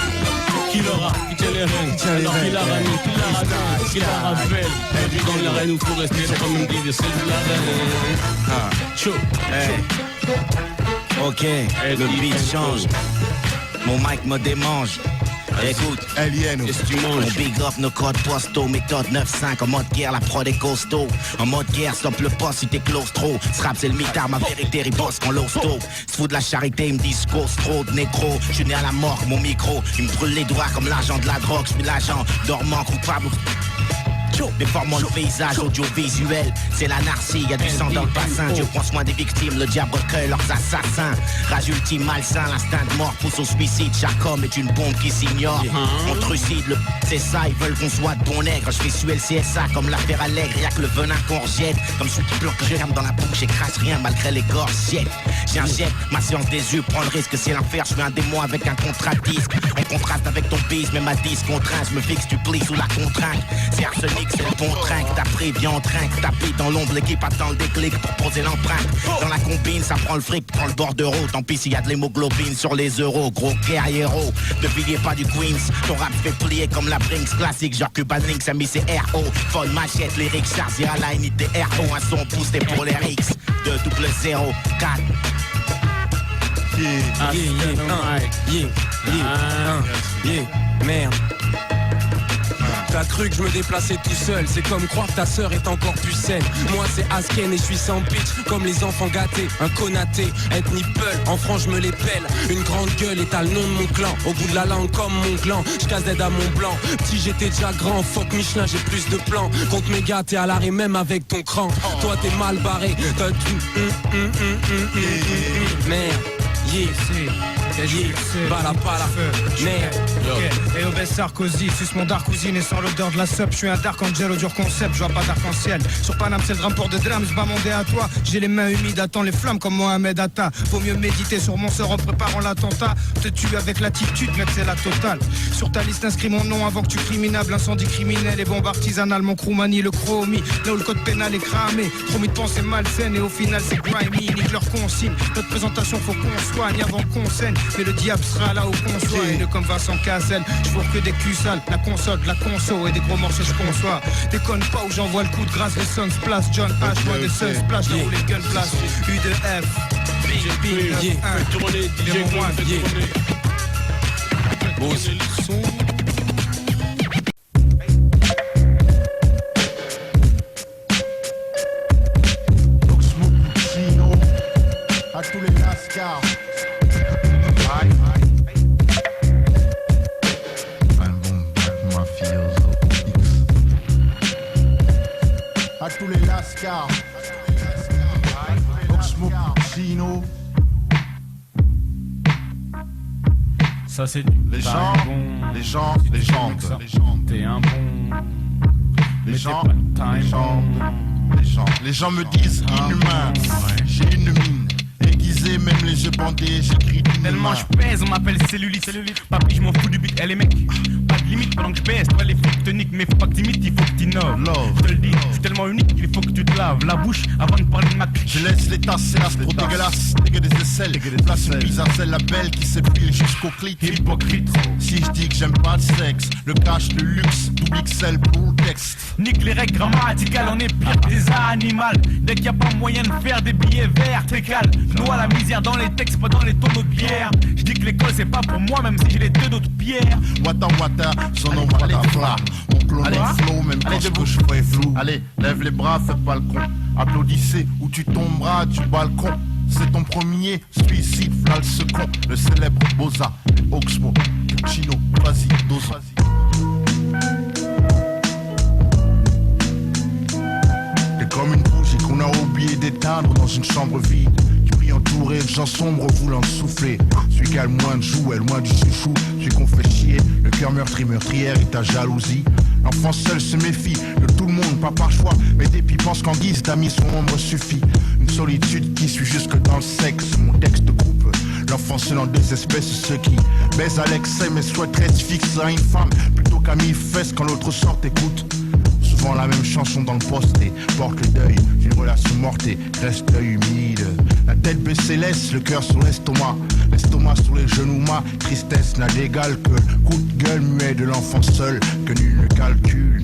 Qui l'aura, qui tient les rênes, alors qui la ramène, qui la ramène, qui la rappelle. Elle vit dans l'arène où faut rester, c'est comme une dive, c'est de l'arène. Chaud, ok, le beat change. Mon mic me démange. Écoute, qu'est-ce que tu manges? Mon big up nos codes postaux, méthode 9-5, en mode guerre, la prod est costaud. En mode guerre, stop le poste si t'es claustro. Ce rap c'est le mitard, ma vérité riposte quand l'hosto. Se fout de la charité, il me disent cause trop de négro. Je suis né à la mort, mon micro, il me brûle les doigts comme l'agent de la drogue. Je suis l'agent dormant, coupable. Déformant le paysage audiovisuel, c'est l'anarchie, y'a du sang dans le bassin. Dieu prend soin des victimes, le diable recueille leurs assassins. Rage ultime malsain, l'instinct de mort pousse au suicide. Chaque homme est une bombe qui s'ignore. On trucide, c'est ça, ils veulent qu'on soit de bon nègre. Je fais suer le CSA comme l'affaire Allègre. Y'a que le venin qu'on rejette, comme ceux qui pleurent germe dans la bouche. J'écrase rien malgré les gorgettes. J'injecte ma science des yeux, prends le risque, c'est l'enfer. Je suis un démon avec un contrat disque. On contraste avec ton bise, même à 10 contraints. Je me fixe, tu plies sous la contrainte. C'est arsenic, c'est le bon train que t'as pris, viens en train que tapis dans l'ombre, l'équipe attend le déclic pour poser l'empreinte. Dans la combine, ça prend le fric, prend le bordereau. Tant pis s'il y a de l'hémoglobine sur les euros, gros guerriero. De Villiers, pas du Queens, ton rap fait plier comme la Brinks classique. Genre Cuban Links, ça mis ses RO. Folle machette, lyrics chargés à la unité RO. Un son boosté pour les Rix. 2-0-4. Merde. T'as cru que je me déplaçais tout seul, c'est comme croire que ta sœur est encore plus saine. Moi c'est Asken et je suis sans pitch, comme les enfants gâtés. Un Konaté, être Nipple, en France je me les pèle. Une grande gueule et t'as le nom de mon clan. Au bout de la langue comme mon clan, je casse d'aide à mon blanc. Petit j'étais déjà grand, fuck Michelin, j'ai plus de plans. Contre mes gars t'es à l'arrêt même avec ton cran. Toi t'es mal barré, t'as du merde, Bala, merde. Et obèse Sarkozy, suce mon dark cousine et sans l'odeur de la sub. Je suis un dark angel au dur concept, je vois pas d'arc-en-ciel. Sur Paname c'est le drame pour de drame, je m'amendais à toi. J'ai les mains humides, attends les flammes comme Mohamed Atta. Vaut mieux méditer sur mon sort en préparant l'attentat. Te tuer avec l'attitude, mec c'est la totale. Sur ta liste inscris mon nom avant que tu criminable. Incendie criminel et bombe artisanale, mon crew manie le chromie. Là où le code pénal est cramé, trop mis de pensée malsaine et au final c'est grimy, nique leur consigne. Notre présentation faut qu'on soigne avant qu'on saigne. Mais le diable sera là où qu'on soit. Et ne comme Vincent Cassel, je fourre que des culs sales. La console, la conso et des gros morceaux je conçois. Déconne pas où j'envoie le coup de grâce. Les Sons Splash, John H, moi des Sons Splash. Là où les guns place, U de F, Big, 9-1. Fais tourner DJ Gwen, fais tourner. Bon c'est le son. À tous les Lascars. À tous les Lascars. Oxmo Puccino. Ça c'est les gens, bon. les gens. T'es un bon. Les gens me disent inhumain. J'ai une mine aiguisée hypnotisé, même les yeux bandés, j'écris du Tellement je pèse, on m'appelle cellulite. Papi, je m'en fous du but, elle est mec. Pas de limite pendant que je baisse, toi les flics te niquent, mais faut pas que t'imites, il faut que t'innoves. Je te le dis, je suis tellement unique qu'il faut que tu te laves la bouche avant de parler de ma clique. Je laisse les tasses, c'est trop dégueulasse. Dégueu des aisselles, place une bise à celle, la belle qui s'épile jusqu'au clit. Hypocrite. Si je dis que j'aime pas le sexe, le cash, le luxe, double XL pour le texte. Nique les règles grammaticales, on est pire que des animaux. Dès qu'il y a pas moyen de faire des billets verts, t'es calme. Noie la misère dans les textes, pas dans les tonneaux de bière. Je dis que l'école c'est pas pour moi, même si j'ai les deux d'autres pierres. Wata wata, son nom wata fla. Mon clone en flow, même quand ce que je fais flou. Allez, lève les bras, fais pas le con. Applaudissez ou tu tomberas du balcon. C'est ton premier suicide, v'là le second. Le célèbre Boza, Oxmo, Chino, vas-y, dose. T'es comme une bougie qu'on a oublié d'éteindre dans une chambre vide. Qui brille entouré de gens sombres voulant souffler. Celui qui a le moins de joues est loin du chouchou. Celui qu'on fait chier, le cœur meurtrière et ta jalousie. L'enfant seul se méfie de tout le monde, pas par choix, mais dépit pense qu'en guise d'amis son ombre suffit. Une solitude qui suit jusque dans le sexe, mon texte coupe. L'enfant seul en deux espèces, ceux qui baisent à l'excès mais souhaiteraient se fixer à une femme plutôt qu'à mille fesses quand l'autre sort écoute. Souvent la même chanson dans le poste et porte le deuil d'une relation morte et reste l'œil humide. La tête baissée laisse le cœur sur l'estomac, l'estomac sur les genoux, ma tristesse n'a d'égal que le coup de gueule muet de l'enfant seul que nul ne calcule.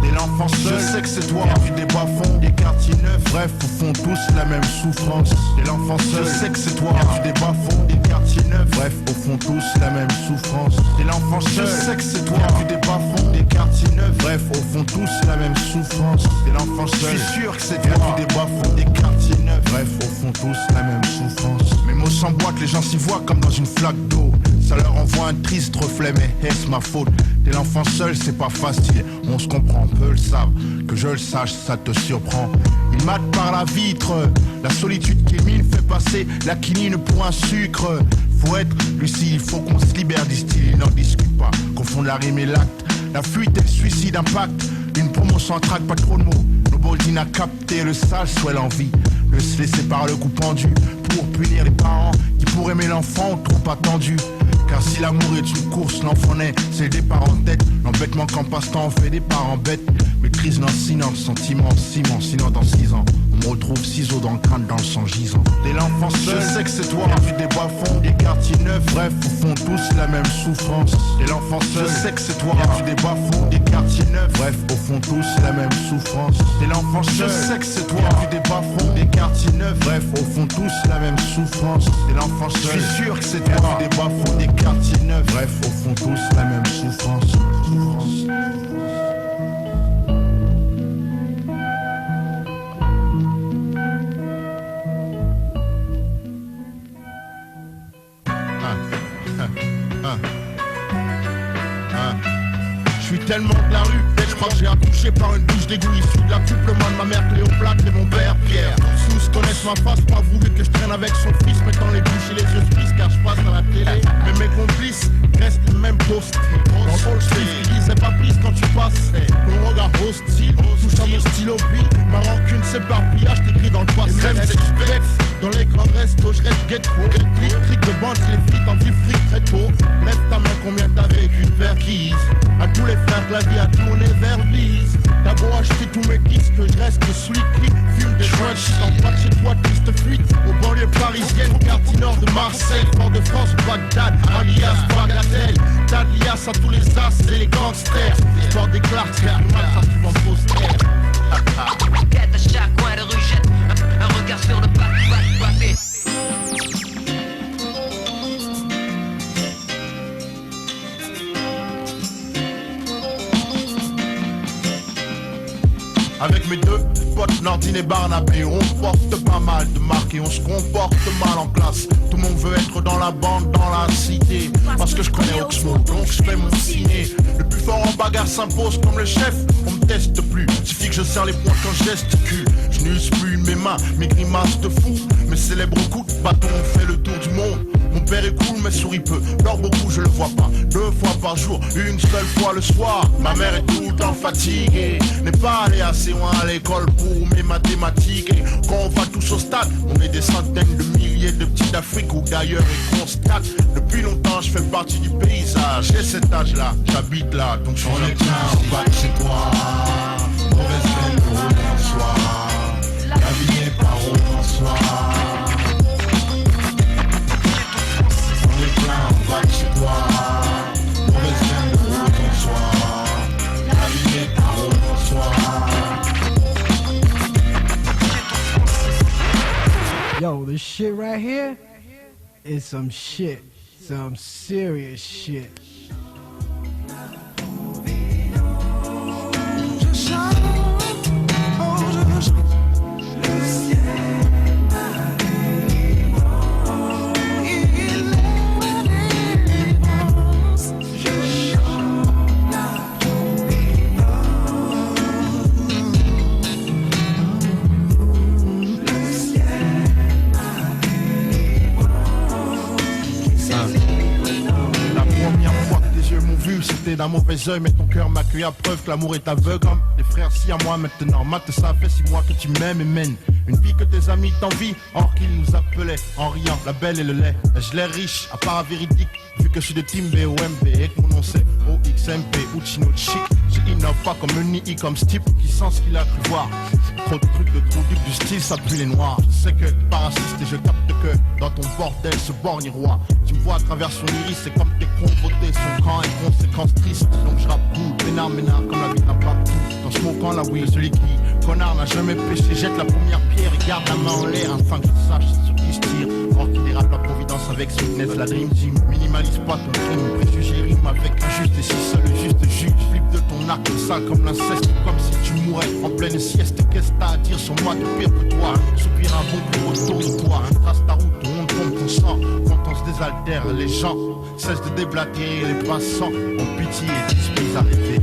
T'es l'enfant seul, je sais que c'est toi, perdu des bas-fonds, des quartiers neufs, bref, au fond tous la même souffrance. T'es l'enfant seul, je sais que c'est toi, perdu des bas-fonds, des quartiers neufs, bref, au fond tous la même souffrance. T'es l'enfant seul, je sais que c'est toi, perdu des bas-fonds, des quartiers neufs, bref, au fond tous la même souffrance. T'es l'enfant seul, je suis sûr que c'est toi, perdu des bas-fonds, des quartiers neufs, bref, au fond tous la même souffrance. Mes mots s'emboîtent, les gens s'y voient comme dans une flaque d'eau. Ça leur envoie un triste reflet, mais est-ce ma faute? T'es l'enfant seul, c'est pas facile, on se comprend, peu le savent. Que je le sache, ça te surprend. Il mate par la vitre, la solitude qui mine fait passer la quinine pour un sucre. Faut être lucide, il faut qu'on se libère, disent-ils, ils n'en discutent pas. Confondent la rime et l'acte, la fuite et le suicide impact. Une promo sans trac, pas trop de mots. Nobody n'a capté le sale, soit l'envie de se laisser par le coup pendu pour punir les parents qui pour aimer l'enfant trop attendu. Car si l'amour est une course, l'enfant naît, c'est le départ en tête. L'embêtement qu'en passe-temps on fait des parents bêtes. Maîtrise lancinante, sentiment, ciment, sinon dans 6 ans on me retrouve ciseaux dans le crâne, dans le sang gisant. Dès l'enfant seul, je sais que c'est toi, perdu des bas-fonds, des quartiers neufs, bref, au fond tous la même souffrance. Dès l'enfant seul, je sais que c'est toi, perdu des bas-fonds, des quartiers neufs, bref, au fond tous la même souffrance. Dès l'enfant seul, je sais que c'est toi, perdu des bas-fonds, des quartiers neufs, bref, au fond tous la même souffrance. Dès l'enfant seul, je suis sûr que c'est toi, perdu des bas-fonds, des quartiers neufs, bref, au fond tous la même souffrance. Je suis tellement de la rue, je crois que j'ai accouché par une douche d'égout issue de l'accouplement de ma mère Cléopâtre et mon père Pierre. Tous connaissent ma face, pas voulu que je traîne avec son fils, mettant les bouches et les yeux tristes car je passe à la télé. Mais mes complices restent le même poste. Dans le style, ils disaient pas prise quand tu passes. Mon regard hostile, touche à mon stylo vide. Ma rancune s'éparpille, je t'écris dans le passé. Crème s'expecte, dans les grands restos, je reste ghetto. Trick de bande, les frites en vie frites très tôt. Lève ta main, combien t'as vécu de perquise. À tous les frères de la vie, à tourner vers l'ise. T'as beau acheter tous mes disques, je reste sous les clics. Fume des joints, je t'en pas de chez toi, triste fuite. Aux banlieues parisiennes, au quartier nord de Marseille, Fort-de-France, Bagdad, alias Bagatelle. T'as lias à tous les as et les gangsters. Histoire des clarks, mal ça tu m'en poster. Quête à chaque coin de rue, jette un regard sur le pavé. Avec mes deux potes, Nordine et Barnabé, on porte pas mal de marques et on se comporte mal en classe. Tout le monde veut être dans la bande, dans la cité. Parce que je connais Oxmo, donc je fais mon ciné. Le plus fort en bagarre s'impose comme le chef, on me teste plus. Suffit que je serre les poings quand je gesticule. Je n'use plus mes mains, mes grimaces de fou. Mes célèbres coups de bâton ont fait le tour du monde. Mon père est cool mais sourit peu, dort beaucoup je le vois pas. 2 fois par jour, une seule fois le soir. Ma mère est tout le temps fatiguée, n'est pas allée assez loin à l'école pour mes mathématiques. Et quand on va tous au stade, on est des centaines de milliers de petits d'Afrique ou d'ailleurs et constate. Depuis longtemps je fais partie du paysage. J'ai cet âge là, j'habite là, donc je suis un plein en bas de chez toi. Mauvaise graine pour rouler en soi. La vie n'est pas rose en soi. On est plein en bas de chez toi. Mauvaise graine pour rouler en soi. La vie n'est pas rose en soi. Yo, this shit right here is some shit. Some serious shit. C'était d'un mauvais oeil, mais ton cœur m'accueille à preuve que l'amour est aveugle. Tes frères si à moi maintenant, Matt, ça fait 6 mois que tu m'aimes et mènes une vie que tes amis t'envient, or qu'ils nous appelaient en riant la belle et le lait. Je l'ai riche, à part véridique, vu que je suis de team BOMB et que mon nom c'est OXMP ou Chino Chic. J'innove pas comme un nid, comme Steve qui sent ce qu'il a cru voir. Trop de trucs de trop du style, ça pue les noirs. Je sais que t'es parasiste et je capte que dans ton bordel ce borgne roi. Tu me vois à travers son iris, c'est comme tes convotés, son camp et conséquences tristes. Donc je rappe tout, ménard, comme la vie n'a pas tout. Dans ce moment là, oui, celui qui, connard, n'a jamais péché, jette la première pierre et garde la main en l'air afin que je sache sur qui je tire. Or qui dérape la providence avec sweetness, la dream team. Minimalise pas ton crime, préjugé rime avec injuste. Et si seul le juste juge, flippe de ton acte sale comme l'inceste, comme si tu mourais en pleine sieste. Qu'est-ce que t'as à dire sur moi de pire que toi? Soupire un bon plus retourne-toi, trace ta route, on tombe ton sang. Quand on se désaltère, les gens cessent de déblatérer, les passants ont pitié et disent qu'ils arrêtez.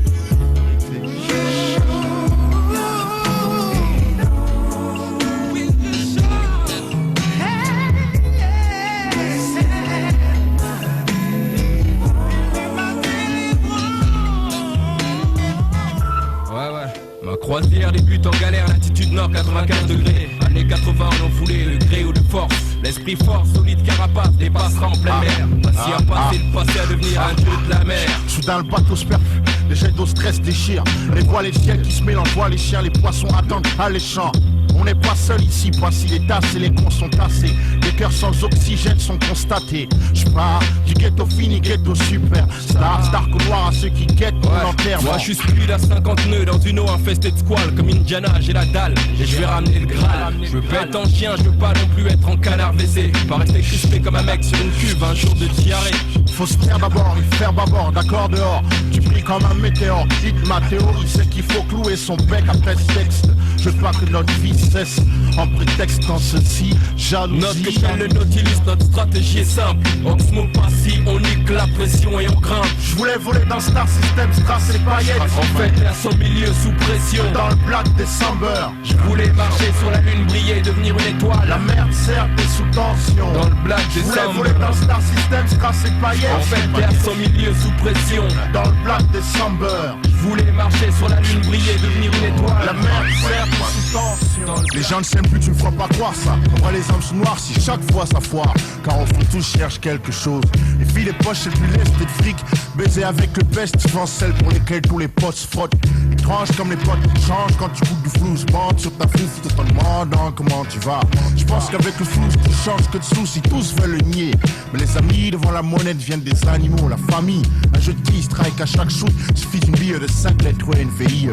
Ma croisière débute en galère, latitude nord 95 degrés. Années 80 on en foulée, le gré ou de force. L'esprit fort, solide carapace, dépassera en pleine mer. Voici un passé, le passé à devenir un dieu de la mer. Soudain le bateau se perfuse, les jets d'eau stress déchirent. Les voiles, les ciels qui se mélangent, voient les chiens, les poissons attendent alléchants. On n'est pas seul ici, voici les tasses et les cons sont tassés. Les cœurs sans oxygène sont constatés. J'pars du ghetto fini, ghetto super. Star au noir à ceux qui guettent mon enterrement. Moi je suis speed à 50 nœuds dans une eau infestée de squales. Comme Indiana, j'ai la dalle et je vais ramener le Graal. Je veux pas être en chien, je veux pas non plus être en canard baissé. Pas rester crispé comme un mec sur une cuve un jour de diarrhée. Faut se faire d'abord, il faire bâbord, d'accord dehors. Tu brilles comme un météore. Hit ma théorie, c'est qu'il faut clouer son bec après ce texte. Je veux pas que notre vie cesse en prétextant ceci, jalousie. Note que tel le Nautilus, notre stratégie est simple. Oxmo passi, on nique la pression et on grimpe. Je voulais voler dans Star System, Strass et paillettes. En fait, à son milieu sous pression. Dans le Black December, je voulais marcher sur la lune, briller, devenir une étoile. La merde sert et sous tension. Dans le Black December, je voulais voler dans Star System, Strass et paillettes. En fait, à son milieu sous pression. Dans le Black December, je voulais marcher sur la lune, briller, devenir une étoile. La merde sert et sous tension. Les gens ne s'aiment plus, tu me feras pas croire ça. On voit les hommes sous noir si chaque fois ça foire. Car au fond tous cherchent quelque chose. Les filles, les poches, c'est plus lest et de fric. Baiser avec le best, souvent celles pour lesquelles tous les potes se frottent. Étrange comme les potes changent quand tu goûtes du flou. Se bande sur ta fouf, te demandant comment tu vas. Je pense qu'avec le flou, tout change que de soucis, tous veulent le nier. Mais les amis devant la monnaie deviennent des animaux. La famille, un jeu de qui strike à chaque shoot. Suffit d'une bille de 5 lettres et une VIE.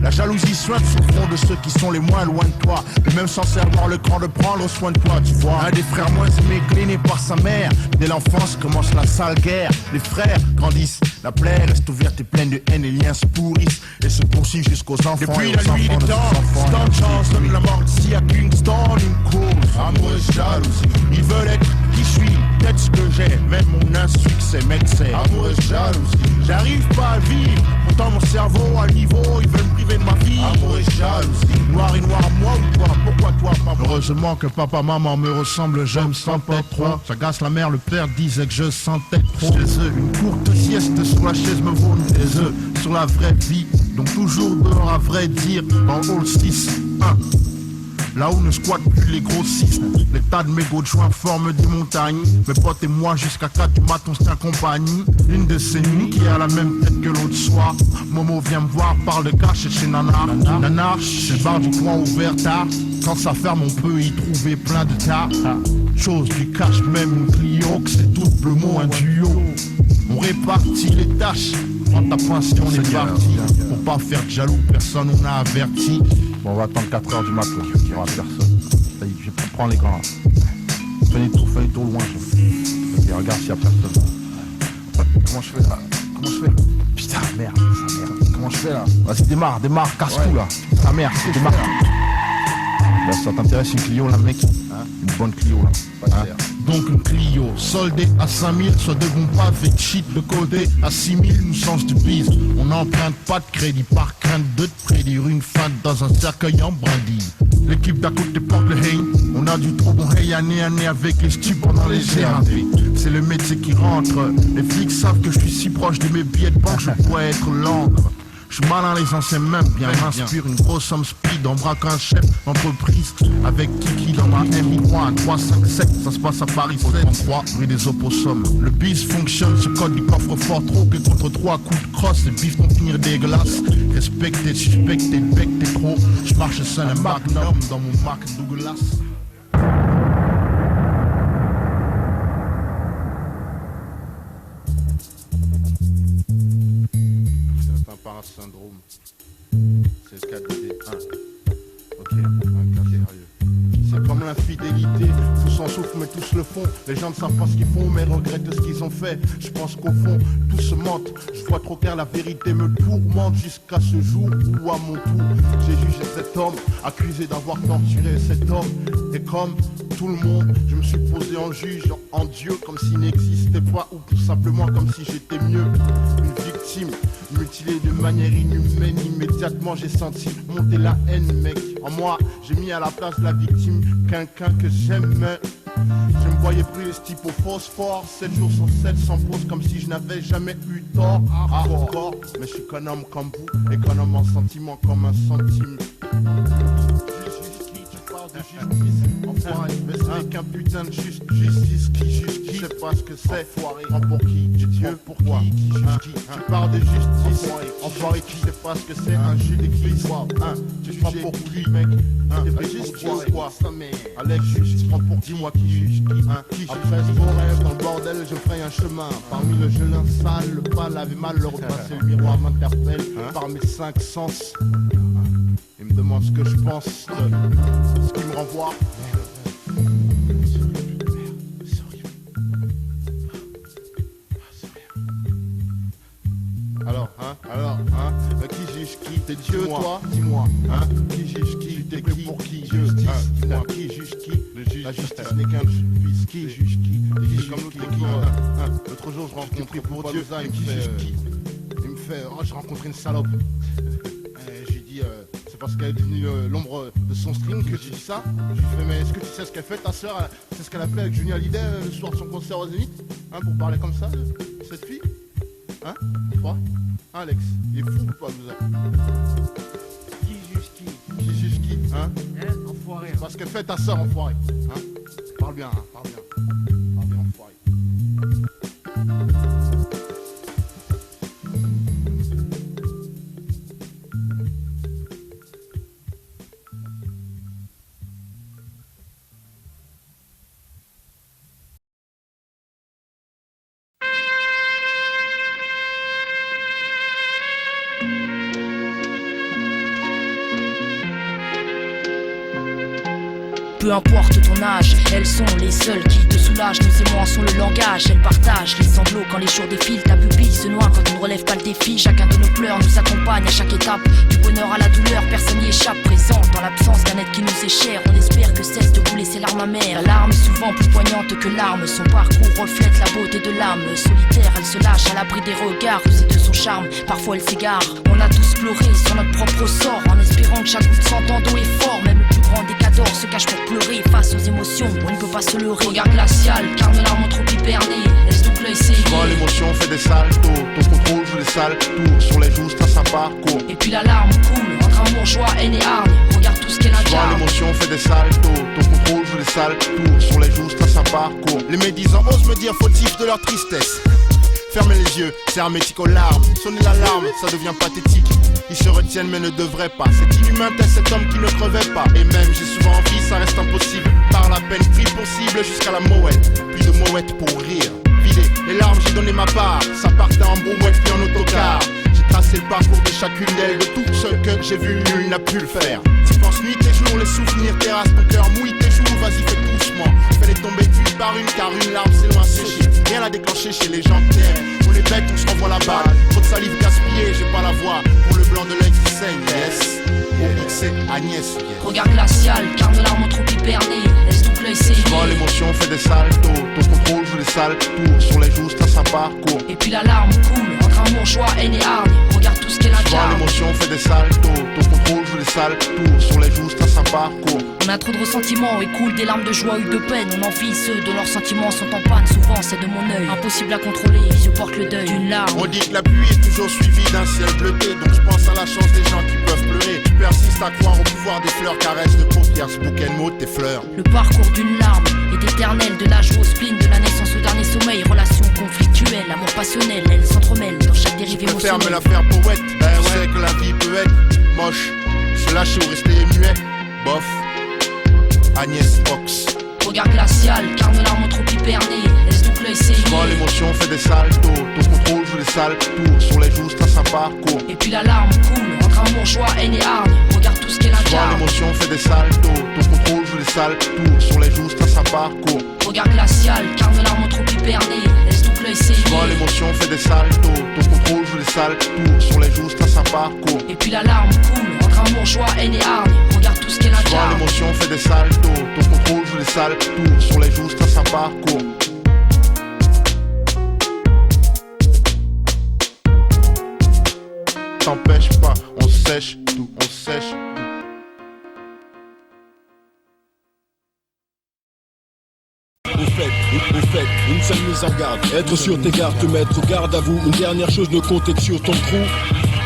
La jalousie soigne sur le front de ceux qui sont les moins loin de toi. Et même sans avoir le cran de prendre soin de toi, tu vois. Un des frères moins aimés, cléné par sa mère. Dès l'enfance commence la sale guerre. Les frères grandissent, la plaie reste ouverte et pleine de haine. Les liens se pourrissent et se poursuivent jusqu'aux enfants. Depuis la nuit des temps, tant de chance, donne la mort d'ici à Kingston, une cause. Amour et jalousie, ils veulent être qui je suis, peut-être ce que j'ai. Même mon insuccès m'excède. Amour et jalousie, j'arrive pas à vivre. Pourtant mon cerveau à niveau, ils veulent me priver de ma vie. Amour et jalousie, noir et noir moi ou toi? Pourquoi toi pas moi? Heureusement que papa maman me ressemble, je me sentais trop. J'agace la mère, le père disait que je sentais trop. Chez eux, une courte sieste sur la chaise me vaut des œufs. Sur la vraie vie, donc toujours dehors à vrai dire. Dans Hall 6, 1. Là où ne squattent plus les grossistes. Les tas de mégots de joints forment des montagnes. Mes potes et moi jusqu'à 4 du matin on se tient compagnie. Une de ces nuits qui a la même tête que l'autre soir. Momo vient me voir, parle de cash chez Nanar. Nanar, c'est le bar du coin ouvert tard. Quand ça ferme on peut y trouver plein de tas. Chose du cash, même une Clio, que c'est tout le mot un duo. On répartit les tâches. Prends ta pince et on est parti. Pour pas faire de jaloux, personne on a averti. Bon, on va attendre 4h du matin, il y aura personne. Ça y est, je vais prendre l'écran. Fais les tours loin. Ok, regarde s'il y a personne. Comment je fais là? Putain, merde, ça merde. Comment je fais là? Vas-y, démarre, casse tout là. Ça merde, démarre tout. Là, ça t'intéresse une Clio là, mec? Une bonne Clio là. Hein? Donc une Clio, soldée à 5000, soit de bons pas avec shit de côté à 6000, nous change de bise. On n'emprunte pas de crédit par crainte de te prédire une feinte dans un cercueil en brindille. L'équipe d'à côté porte le haine, on a du trop bon hey année avec les stupes pendant les GRD. C'est le métier qui rentre, les flics savent que je suis si proche de mes billets de banque, je pourrais être l'encre. Je suis malin, les anciens m'aiment bien, m'inspire une grosse somme speed, en braque un chef d'entreprise avec Kiki dans ma MI3, 357, ça se passe à Paris 33, rue des opossums. Le bis fonctionne, ce code du coffre fort trop que contre 3 coups de crosse, les bifs vont finir dégueulasses. Respecté, suspecté, bec t'es trop, je marche seul un magnum dans mon Mac Douglas. Syndrome, c'est ce qu'a dit. Ok, un cas sérieux. C'est comme l'infidélité, tous en souffrent mais tous le font. Les gens ne savent pas ce qu'ils font mais regrettent ce qu'ils ont fait. Je pense qu'au fond, tous se mentent. Je vois trop clair, la vérité me tourmente jusqu'à ce jour où à mon tour, j'ai jugé cet homme, accusé d'avoir torturé cet homme. Et comme tout le monde, je me suis posé en juge, en Dieu, comme s'il n'existait pas, ou tout simplement comme si j'étais mieux. Une victime, mutilée de manière inhumaine, immédiatement j'ai senti monter la haine, mec. En moi, j'ai mis à la place de la victime quelqu'un que j'aimais. Je me voyais brûler ce type au phosphore, 7 jours sur 7 sans pause, comme si je n'avais jamais eu tort. Encore, mais je suis qu'un homme comme vous, et qu'un homme en sentiment comme un centime. Enfoiré, mais ce n'est qu'un putain de justice qui juge qui, je sais pas ce que c'est. Enfoiré, prends pour qui? Dieu pour qui? Qui juge qui? Tu parles de justice, enfoiré, qui sait pas ce que c'est un juge d'église. Tu prends pour qui, mec? La justice, quoi? Alex, juge, prends pour qui? Moi qui juge qui? Après ce beau rêve dans le bordel, je ferai un chemin. Parmi le gelin sale, le pas lavé mal, le repasser, le miroir m'interpelle par mes 5 sens. Il me demande ce que je pense de ce qui me renvoie. Qui juge qui? T'es Dieu, toi? Dis-moi, qui juge qui? T'es qui pour qui? Justice, dis-moi, qui juge qui? La justice n'est qu'un justice. Qui juge qui? T'es comme l'autre qui? L'autre jour, je rencontre pour Dieu, il me fait, oh, j'ai rencontré une salope. J'ai dit, c'est parce qu'elle est devenue l'ombre de son string que tu dis ça. Je lui fais, mais est-ce que tu sais ce qu'elle fait, ta soeur? C'est ce qu'elle a fait avec Junior Hallyday le soir de son concert au Zénith, pour parler comme ça, cette fille? Quoi? Alex, il est fou ou pas, vous êtes? Qui juge qui? Qui juge qui? Enfoiré. C'est parce qu'elle fait ta soeur, enfoiré. Parle bien, parle bien. Parle bien, enfoiré. peu importe ton âge. Elles sont les seules qui te soulagent. Nos émois sont le langage. Elles partagent les sanglots quand les jours défilent. Ta pupille se noie quand on ne relève pas le défi. Chacun de nos pleurs nous accompagne à chaque étape. Du bonheur à la douleur, personne n'y échappe. Présente dans l'absence d'un être qui nous est cher. On espère que cesse de couler ses larmes amères. La larme est souvent plus poignante que l'arme. Son parcours reflète la beauté de l'âme. Solitaire, elle se lâche à l'abri des regards. Usée de son charme, parfois elle s'égare. On a tous pleuré sur notre propre sort, en espérant que chaque goutte s'entende haut et fort. Même le plus grand des cadors se cache pour pleurer. Face aux émotions, on ne peut pas se leurrer. Regard glacial, car nos larmes ont trop hiberné. Laisse donc l'œil s'éveiller. Quand l'émotion fait des saltos, ton contrôle joue les sales tours. Sur les joues, trace un parcours. Et puis la larme coule, entre amour, joie, haine et hargne. Regarde tout ce qu'elle incarne. Quand l'émotion fait des saltos, ton contrôle joue les sales tours. Sur les joues, trace un parcours. Les médisants osent me dire fautifs de leur tristesse. Fermez les yeux, c'est hermétique aux larmes. Sonnez l'alarme, ça devient pathétique. Ils se retiennent mais ne devraient pas. C'est inhumain tel cet homme qui ne crevait pas. Et même j'ai souvent envie, ça reste impossible. Par la peine pris possible jusqu'à la mouette. Puis de mouette pour rire. Vider les larmes, j'ai donné ma part. Ça partait en brouette puis en autocar. J'ai tracé le parcours de chacune d'elles. De tout ce que j'ai vu, nul n'a pu le faire. Tu penses nuit tes jours, les souvenirs terrassent ton cœur. Mouille tes joues, vas-y fais doucement. Fais-les tomber une par une car une larme c'est loin séché. Rien à déclencher chez les gens qui t'aiment. On est bêtes, on se renvoie la balle. Trop de salive gaspillée, j'ai pas la voix. Pour le blanc de l'œil qui saigne, yes. c'est Agnès. Yeah. Regard glacial, car nos larmes ont trop hiberné. Laisse donc l'œil s'éveiller. Quand l'émotion fait des saltos, ton contrôle joue les sales tours. Sur les joues, c'est un parcours. Et puis la larme coule, entre amour, joie, haine et hargne. Regarde tout ce qu'elle incarne. Quand l'émotion fait des saltos, ton contrôle joue les sales tours. Sur les joues, c'est un parcours. On a trop de ressentiments et coule des larmes de joie ou de peine. On envie ceux dont leurs sentiments sont en panne. Souvent c'est de mon œil, impossible à contrôler. Je porte le deuil d'une larme. On dit que la pluie est toujours suivie d'un ciel bleuté. Donc je pense à la chance des gens qui peuvent pleurer. Je persiste à croire au pouvoir des fleurs. Caresse de paupières, ce bouquet de mots de tes fleurs. Le parcours d'une larme est éternel. De l'âge au spleen, de la naissance au dernier sommeil. Relations conflictuelles, amour passionnel. Elles s'entremêlent dans chaque dérive émotionnelle. Je me la faire poète. On sait que la vie peut être moche. Se lâcher ou rester muet. Bof. Agnès Fox. Regard glacial, car nos larmes ont trop hiberné. Laisse donc l'œil s'éveiller. Quand l'émotion fait des saltos, ton contrôle joue les sales tours. Sur les joues, c'est un parcours. Et puis la larme coule, entre amour, joie, haine et hargne. Regarde tout ce qu'elle incarne. Quand l'émotion fait des saltos, ton contrôle joue les sales tours. Sur les joues, c'est un parcours. Regard glacial, car nos larmes ont trop hiberné. Laisse donc l'œil s'éveiller. Quand l'émotion fait des saltos, ton contrôle joue les sales tours. Sur les joues, c'est un parcours. Et puis la larme coule, entre amour, joie, haine et hargne. Regarde tout ce qu'elle incarne. Quand l'émotion fait des saltos, ton contrôle joue les sales tours. Sur les joues, c'est un parcours. T'empêche pas, on sèche tout, on sèche tout. Au fait, une seule mise en garde. Être sur tes gardes, te mettre garde à vous. Une dernière chose, ne compter que sur ton trou.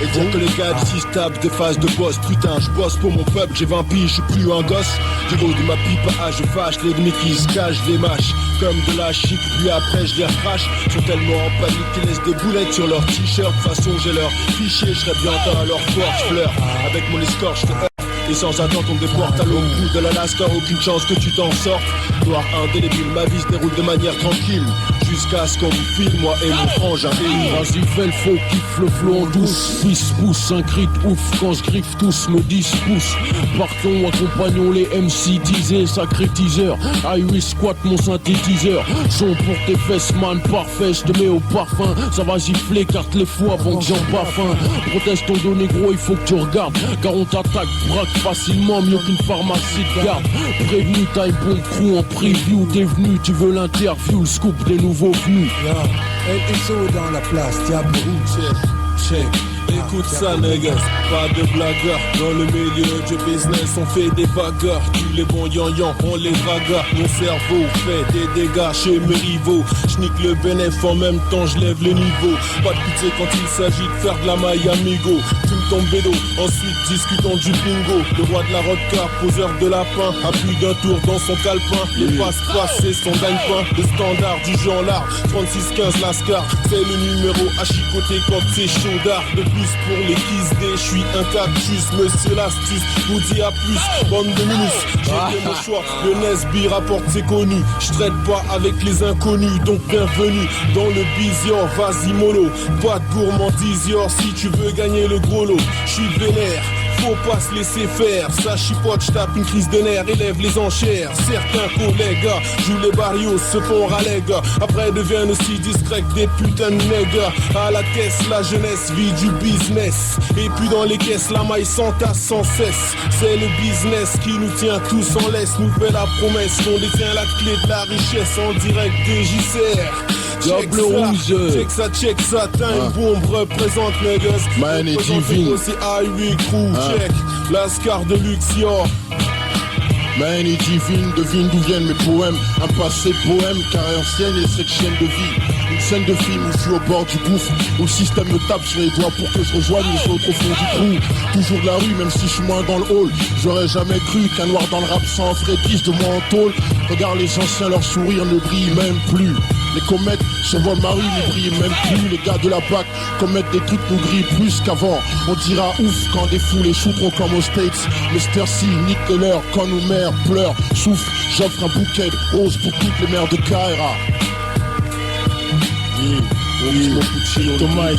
Et dire que les gars d'ici se tapent des phases de boss. Putain, je bosse pour mon peuple, j'ai 20 piges, je suis plus un gosse. Je roule de ma pipe à je fâche, les ennemis qui se cachent, je les mâche comme de la chic, puis après je les recrache. Sont tellement en panique qu'ils laissent des boulettes sur leur t-shirt. De toute façon j'ai leur fichier, je serai bien temps à leur force. Fleur, avec mon escorte, je te heurte. Et sans attendre on me déporte à l'autre bout de l'Alaska. Aucune chance que tu t'en sortes. Noir indélébile, ma vie se déroule de manière tranquille. Jusqu'à ce qu'on me filme, moi et mon frangin. Vas-y fais le faux, kiffe le flow en douce. Fils pousse, un cri de ouf quand je griffe tous me dispousse. Partons, accompagnons les MC teasés, sacré teaser. I squat mon synthétiseur. Son pour tes fesses, man, parfait, je te mets au parfum. Ça va gifler, carte les fous avant que j'en pas faim. Proteste ton dos négro, il faut que tu regardes. Car on t'attaque, braque facilement, mieux qu'une pharmacie de garde. Prévenu, t'as une bombe crew en preview. T'es venu, tu veux l'interview, le scoop des nouveaux venus. LSO dans la place, Diable Rouge. Check. Écoute ça, niggas, pas de blagueur. Dans le milieu du business, on fait des bagarres. Tous les bons yan-yan, on les draga. Mon cerveau fait des dégâts chez mes rivaux. J'nique le bénéf en même temps, je lève le niveau. Pas de pitié quand il s'agit de faire de la maille amigo. Tu me tombes bédo, ensuite discutons du bingo. Le roi de la rodka, poseur de lapin. À plus d'un tour dans son calepin. Les passe-passe, c'est son gagne-pain. Le standard du jeu en lard, 36-15 Lascar. C'est le numéro à chicoter quand c'est chaudard. De plus pour les kiss D, je suis un cactus, monsieur l'astuce, vous dis à plus, bande de minus, j'ai fait mon choix, le Nesby rapporte c'est connu, je traite pas avec les inconnus, donc bienvenue dans le Bizior, vas-y mollo, pas de gourmandise, si tu veux gagner le gros lot, je suis vénère, faut pas se laisser faire. Ça chipote, j'tape une crise de nerfs, élève les enchères. Certains collègues jouent les barrios, se font ralègue. Après deviennent aussi discrets que des putains de nègres. À la caisse, la jeunesse vit du business. Et puis dans les caisses, la maille s'entasse sans cesse. C'est le business qui nous tient tous en laisse. Nous fait la promesse qu'on détient la clé de la richesse en direct de JCR. Check ça, time bomb représente niggas. Man et divine. C'est Highway Crew, check. Lascar de Luxior. Man et divine, devine d'où viennent mes poèmes. Un passé poème, carré ancienne et cette chaîne de vie. Une scène de film où je suis au bord du gouffre, où le système me tape sur les doigts pour que je rejoigne les autres au fond du trou. Toujours de la rue, même si je suis moins dans le hall. J'aurais jamais cru qu'un noir dans le rap sans frétisse de moi en tôle. Regarde les anciens, leur sourire ne brille même plus. Les comètes survolent ma rue, ne brillent même plus. Les gars de la PAC commettent des trucs nous grillent plus qu'avant. On dira ouf quand des fous les shooteront comme aux States. Mr. C, nique l'heure quand nos mères pleurent, souffrent. J'offre un bouquet de roses pour toutes les mères de Kaira. Thomas,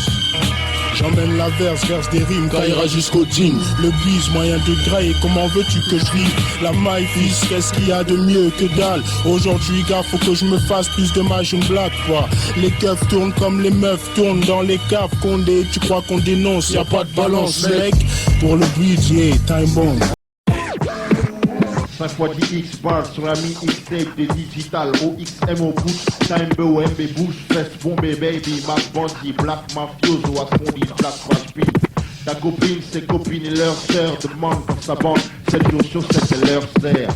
j'emmène la verse des rimes, Kaira jusqu'au jean. Le bise, moyen de graille, comment veux-tu que je vive? La maille, fils, qu'est-ce qu'il y a de mieux que dalle? Aujourd'hui, gars, faut que je me fasse plus de mage, une blague, quoi. Les keufs tournent comme les meufs tournent dans les caves. Condé, tu crois qu'on dénonce, y a pas de balance, mec. Pour le budget, time bomb. 5 fois 10X bars sur la mixtape des digital OXMO Boots, Time BOMB Bush, Fest Bombay Baby, Mac Bondi, Black Mafioso, Ascondi, Black Crash Beat. Ta copine, ses copines et leurs sœurs demandent dans sa bande 7 jours sur 7 et leur sert.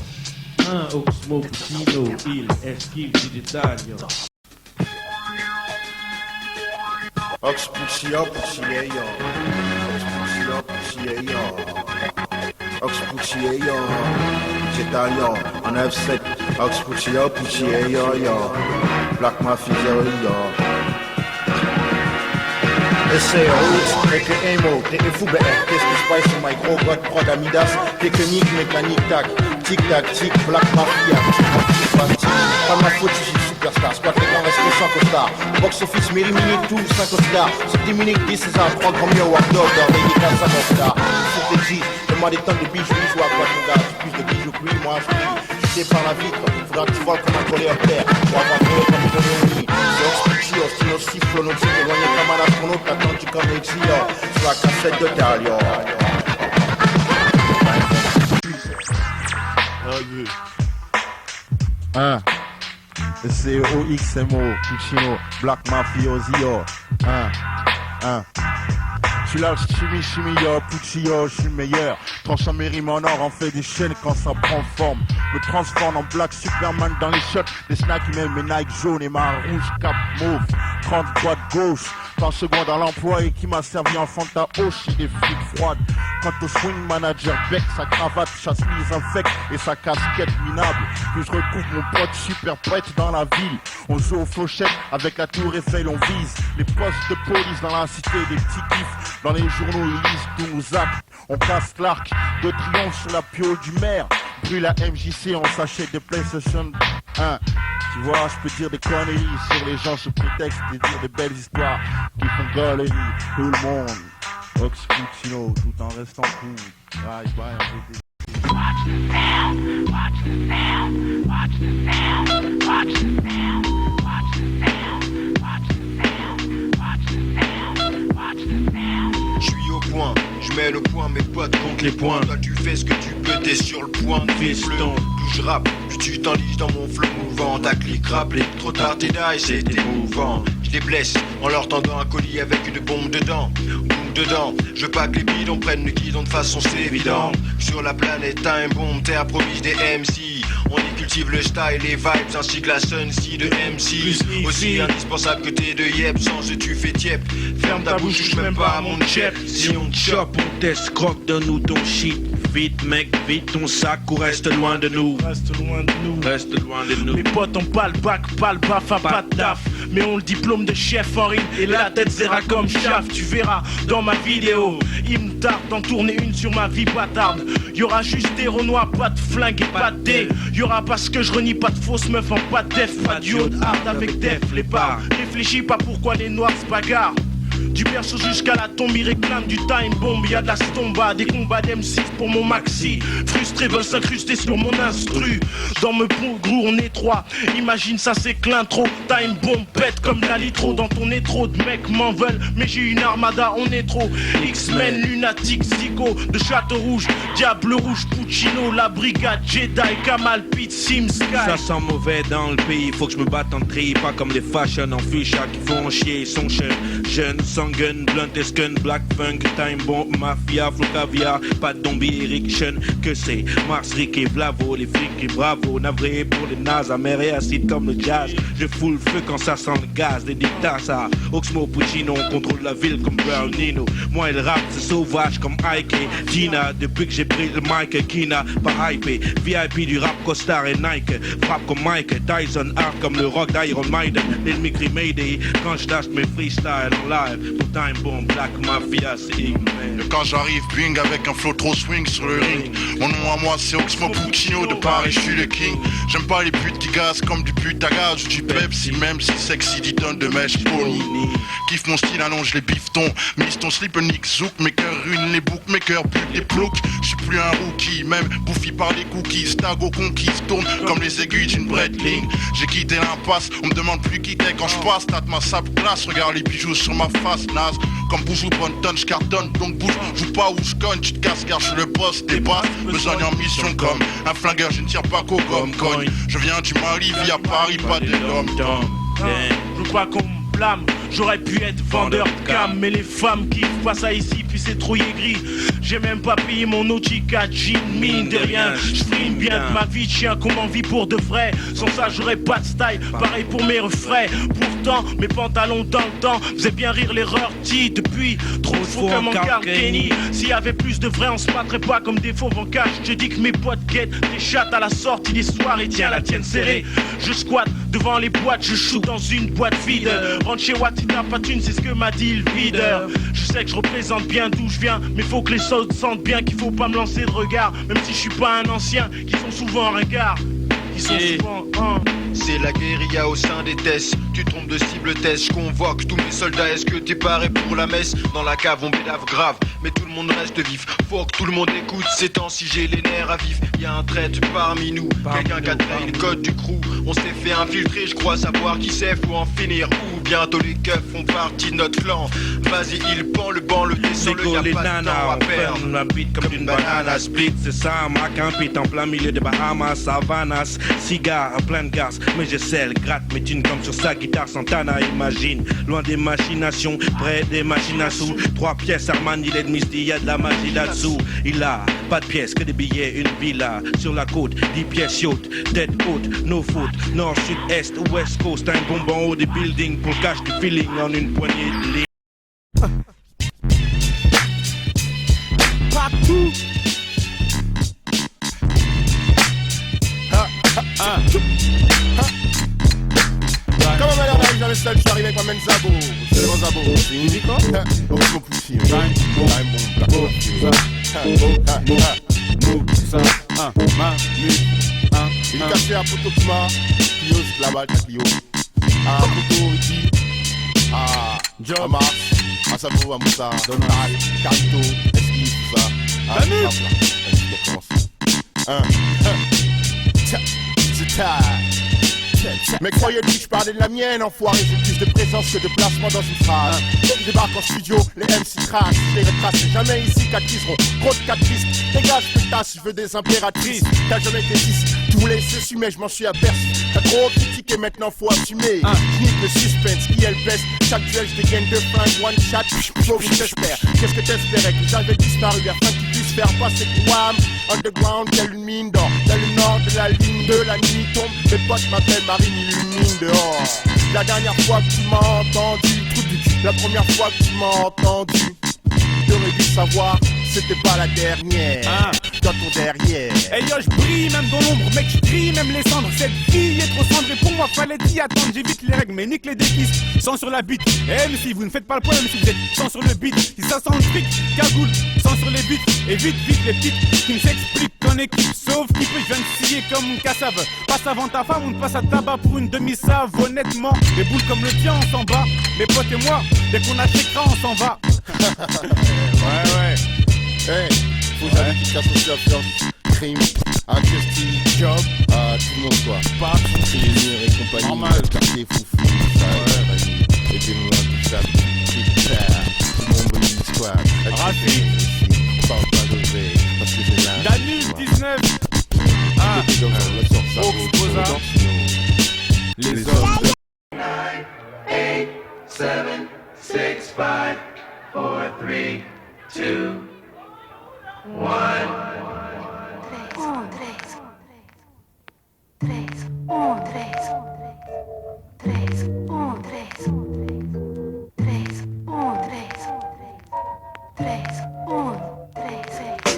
Un Oxmo Puccino, il esquive digital. Ox Puccino, Puccino, Ox Puccino, Puccino. Ox Puccino, Italien, en F7, Ox Puccino, Puccino, Black Mafia, Essay, Roots, aka Emo, t'es fou, qu'est-ce qui se passe sur my gros god, prod Amidas, technique, mécanique, tac, tic-tac, tic, Black Mafia, pas ma faute, je suis superstar, squat les grands restés sans costard, box office, minutes, tout, 5 Oscars, c'est 10 minutes, 10 César, 3 Grammy Award d'or, dédicace à mon star, faut que t'existes, donne-moi des tonnes de bijoux, ou à quoi ton gars, plus de bijoux que lui, moi je suis jeté par la vitre, faudra que tu voles comme un coléoptère, pour avoir volé comme une colonie, c'est Oxpuccio, style siffle, notre site, éloigné comme un astronaute, attendu comme Exilor, sur la cassette de Talio. C'est OXMO, Puccino, Black Mafioso, je suis là, chimie, Puccino, je suis meilleur. Transforme mes rimes en or, en fait des chaînes quand ça prend forme. Me transforme en Black Superman dans les shots. Des snacks, même mes Nike jaunes et ma rouge cap mauve. 30 droite gauche, 30 secondes à l'emploi et qui m'a servi en Fanta Oshi des flics froides. Quant au swing manager bec, sa cravate chasse les infects et sa casquette minable. Puis je retrouve mon pote super prêtre dans la ville. On joue aux fléchettes avec la tour Eiffel, on vise les postes de police dans la cité des petits kiffs. Dans les journaux, ils lisent tous nos actes. On passe l'arc de triomphe sur la piole du maire. Brûle la MJC, on s'achète des PlayStation 1. Tu vois, je peux dire des conneries sur les gens sous prétexte de dire des belles histoires qui font galerie tout le monde. Ox Puccino, tout en restant cool. Bye bye, Watch the sound, watch the sound, watch the sound, watch the sound, watch the sound, watch the sound, watch the sound, watch the sound. Je suis au point, je mets le point, mes potes comptent les points. Toi tu fais ce que tu peux, t'es sur le point de fiston. D'où je rappe, puis tu t'enlises dans mon flow mouvant. Ta clique rappelée, trop tard t'es là et c'est émouvant. Je les blesse en leur tendant un colis avec une bombe dedans. Boum dedans, je veux pas que les bidons prennent le guidon de façon c'est évident. Sur la planète Time Bomb, terre promise des MC. On y cultive le style, les vibes ainsi que la Sun-C de MC. Aussi indispensable que t'es de Yep, sans eux tu fais tiep. Ferme ta bouche, touche même pas à mon chep. Si on te chope, on teste, croque, donne-nous ton shit. Vite mec, vite ton sac ou reste loin de nous. Reste loin de nous. Reste loin de nous. Mes potes ont pas le bac, pas le baf, pas de taf. Mais on le diplôme de chef en rime et la tête zéra comme chaf. Tu verras dans ma vidéo, il me tarde d'en tourner une sur ma vie bâtarde. Y'aura juste des renois, pas de flingue et pas de dé. Y'aura parce que je renie pas de fausses meufs en pas de def. Pas de duo de hard avec def, les bars. Réfléchis pas pourquoi les noirs se bagarrent. Du berceau jusqu'à la tombe, ils réclament du time bomb. Y'a de la stomba, des combats d'M6 pour mon maxi. Frustrés veulent s'incruster sur mon instru. Dans me grou, on est trois. Imagine ça, c'est que l'intro. Time bomb pète comme la litro. Dans ton étro, de mecs m'en veulent. Mais j'ai une armada, on est trop. X-Men, lunatique, Zico, de Château Rouge, Diable Rouge, Puccino, la brigade, Jedi, Kamal, Pete, Sim, Sky. Ça sent mauvais dans le pays, faut que je me batte en tri. Pas comme les fashion en fuchsia qui font en chier. Ils sont jeunes, sans gun, blunt, escun, black funk, time bomb, mafia, flow caviar. Pas de Dombi, Eric Sean, que c'est Mars, Rick et Vlavo, les flics et bravo. Navré pour les nazes, amer et acide comme le jazz. Je fous le feu quand ça sent le gaz, des dictats ça. Oxmo, Puccino, on contrôle la ville comme Bernino. Moi, il rappe, c'est sauvage comme Ike et Gina. Depuis que j'ai pris le mic, Kina, pas hypé. VIP du rap, Costar et Nike. Frappe comme Mike Tyson, hard comme le rock d'Iron Maiden. L'ennemi crie Mayday quand je lâche mes freestyles en live. Pour Time Bomb, Black Mafia, c'est Igman. Quand j'arrive, bing, avec un flow trop swing sur le ring. Mon nom à moi, c'est Oxmo Puccino, de Paris, je suis le king. J'aime pas les putes qui gazent comme du putagaz ou du Pepsi, même si sexy, 10 tonnes de mèche poli. Kiffe mon style, allonge les biftons. Mise ton slip, nick, zouk, mes cœurs ruinent les bookmakers, pute des ploucs. J'suis plus un rookie, même bouffi par des cookies. Stago conquise, tourne comme les aiguilles d'une Breitling. J'ai quitté l'impasse, on me demande plus qui t'es quand je passe. Tâte ma sape glace, regarde les bijoux sur ma face, naze. Comme Boujou Bonton, j'cartonne, donc bouge, joue pas où j'cogne, tu te casses car j'suis le boss des basses. Besogne en mission comme un flingueur, je ne tire pas qu'au comme cogne. Je viens du Mali, via Paris, pas des dom-tom. Je veux pas qu'on me blâme, j'aurais pu être vendeur de cam. Mais les femmes kiffent pas ça ici, puis c'est trop aigri. J'ai même pas payé mon Nautica jean, mine de rien. J'frime bien de ma vie de chien, qu'on m'en vit pour de vrai. Sans ça j'aurais pas de style, pareil pour mes refrains. Pourtant mes pantalons dans le temps faisaient bien rire l'erreur dit. Depuis trop faut qu'un manque Kenny. S'il y avait plus de vrai on se battrait pas comme des faux en cash. Je te dis que mes potes guettent des chattes à la sortie des soirées. Tiens la tienne serrée. Je squatte devant les boîtes, je shoot dans une boîte vide. Rentre chez Watt, il n'a pas thune, c'est ce que m'a dit le videur. Je sais que je représente bien d'où je viens, mais faut que les sauts sentent bien qu'il faut pas me lancer de regard. Même si je suis pas un ancien, qui sont souvent ringards. Qui sont souvent C'est la guérilla au sein des tests. Tu trompes de cible test, je convoque tous mes soldats. Est-ce que t'es paré pour la messe? Dans la cave on bédave grave, mais tout le monde reste vif. Faut que tout le monde écoute, ces temps-ci j'ai les nerfs à vif. Y'a un traître parmi nous, quelqu'un qui a trahi le code du crew. On s'est fait infiltrer, je crois savoir qui c'est, faut en finir. Ou bientôt les keufs font partie de notre clan. Vas-y il pend le banc, le descend, le y'a pas de temps à perdre. On beat comme une banana split, c'est ça, ma campite en plein milieu de Bahamas, Savanas. Cigare, plein de gaz, mais je scelle, gratte mes thunes comme sur sa guitare Santana, imagine. Loin des machinations, près des machines à sous. 3 pièces, Armani, l'ennemi, il y a de la magie là-dessous. Il a pas de pièces, que des billets, une villa. Sur la côte, 10 pièces yacht, tête haute, no faute. Nord, sud, est, west coast, un bonbon en haut des buildings. Pour cache du feeling en une poignée de lignes. Partout. Comment madame, j'avais seul, je suis arrivé avec ma main Zabo. C'est le grand Zabo. C'est une musique, quoi? Oxmo Puccino. Il est caché à Poto Kuma, Clio, là-bas, Clio. À Poto, Ricky, à Mars, à Sabo, à Moussa, Donald, Carito, Esquisse, tout ça. À c'est tard. Mais croyez-vous que je parlais de la mienne, enfoiré? J'ai plus de présence que de placement dans une phrase. Je débarque en studio, les MC tracent, je les retrace. C'est jamais ici qu'acquiseront trop de caprices. Dégage, pétasse, je veux des impératrices. T'as jamais été 10, tu voulais ceci, mais je m'en suis aperçu. T'as trop critiqué, maintenant faut assumer. J'nique le suspense, qui est le best. Chaque duel, je dégaine 2 flingues, one shot. Faut que j'espère. Qu'est-ce que t'espérais? Que j'avais disparu afin que tu puisses faire passer Wham. Underground, telle une mine d'or. Dans le nord de la ligne de la nuit tombe. Mes potes m'appellent Marine illumine dehors. La dernière fois que tu m'as entendu, la première fois que tu m'as entendu, t'aurais dû savoir, c'était pas la dernière. Dans ton derrière. Hey yo, je brille même dans l'ombre, mec, je grille même les cendres. Cette fille est trop cendrée, pour moi fallait y attendre. J'évite les règles, mais nique les déguises. Sans sur la bite. Eh, mais si vous ne faites pas le point, mais si vous êtes sans sur le beat. Si ça sent le fric, cagoule, sans sur les buts. Et vite, les petites qui ne s'expliquent qu'en équipe. Sauf qui peut, je viens de scier comme une cassave. Passe avant ta femme, on te passe à tabac pour une demi-save. Honnêtement, des boules comme le tien, on s'en bat. Mes potes et moi, dès qu'on a l'écran, on s'en va. Ouais. Hey, faut jamais qu'il casse aussi la fiance. Crime, à Kirsty, job, à tout le monde quoi. Pas prévenir et compagnie. Normal. Quartier foufou, ça, vas-y. Aidez-moi tout ça. Super. Tout le monde veut une histoire. Rafi. On parle pas de vrai. Parce que j'ai là. Danube 19. Ah. Oxposa. Les hommes. 9, 8, 7, 6, 5, 4, 3, 2, 1.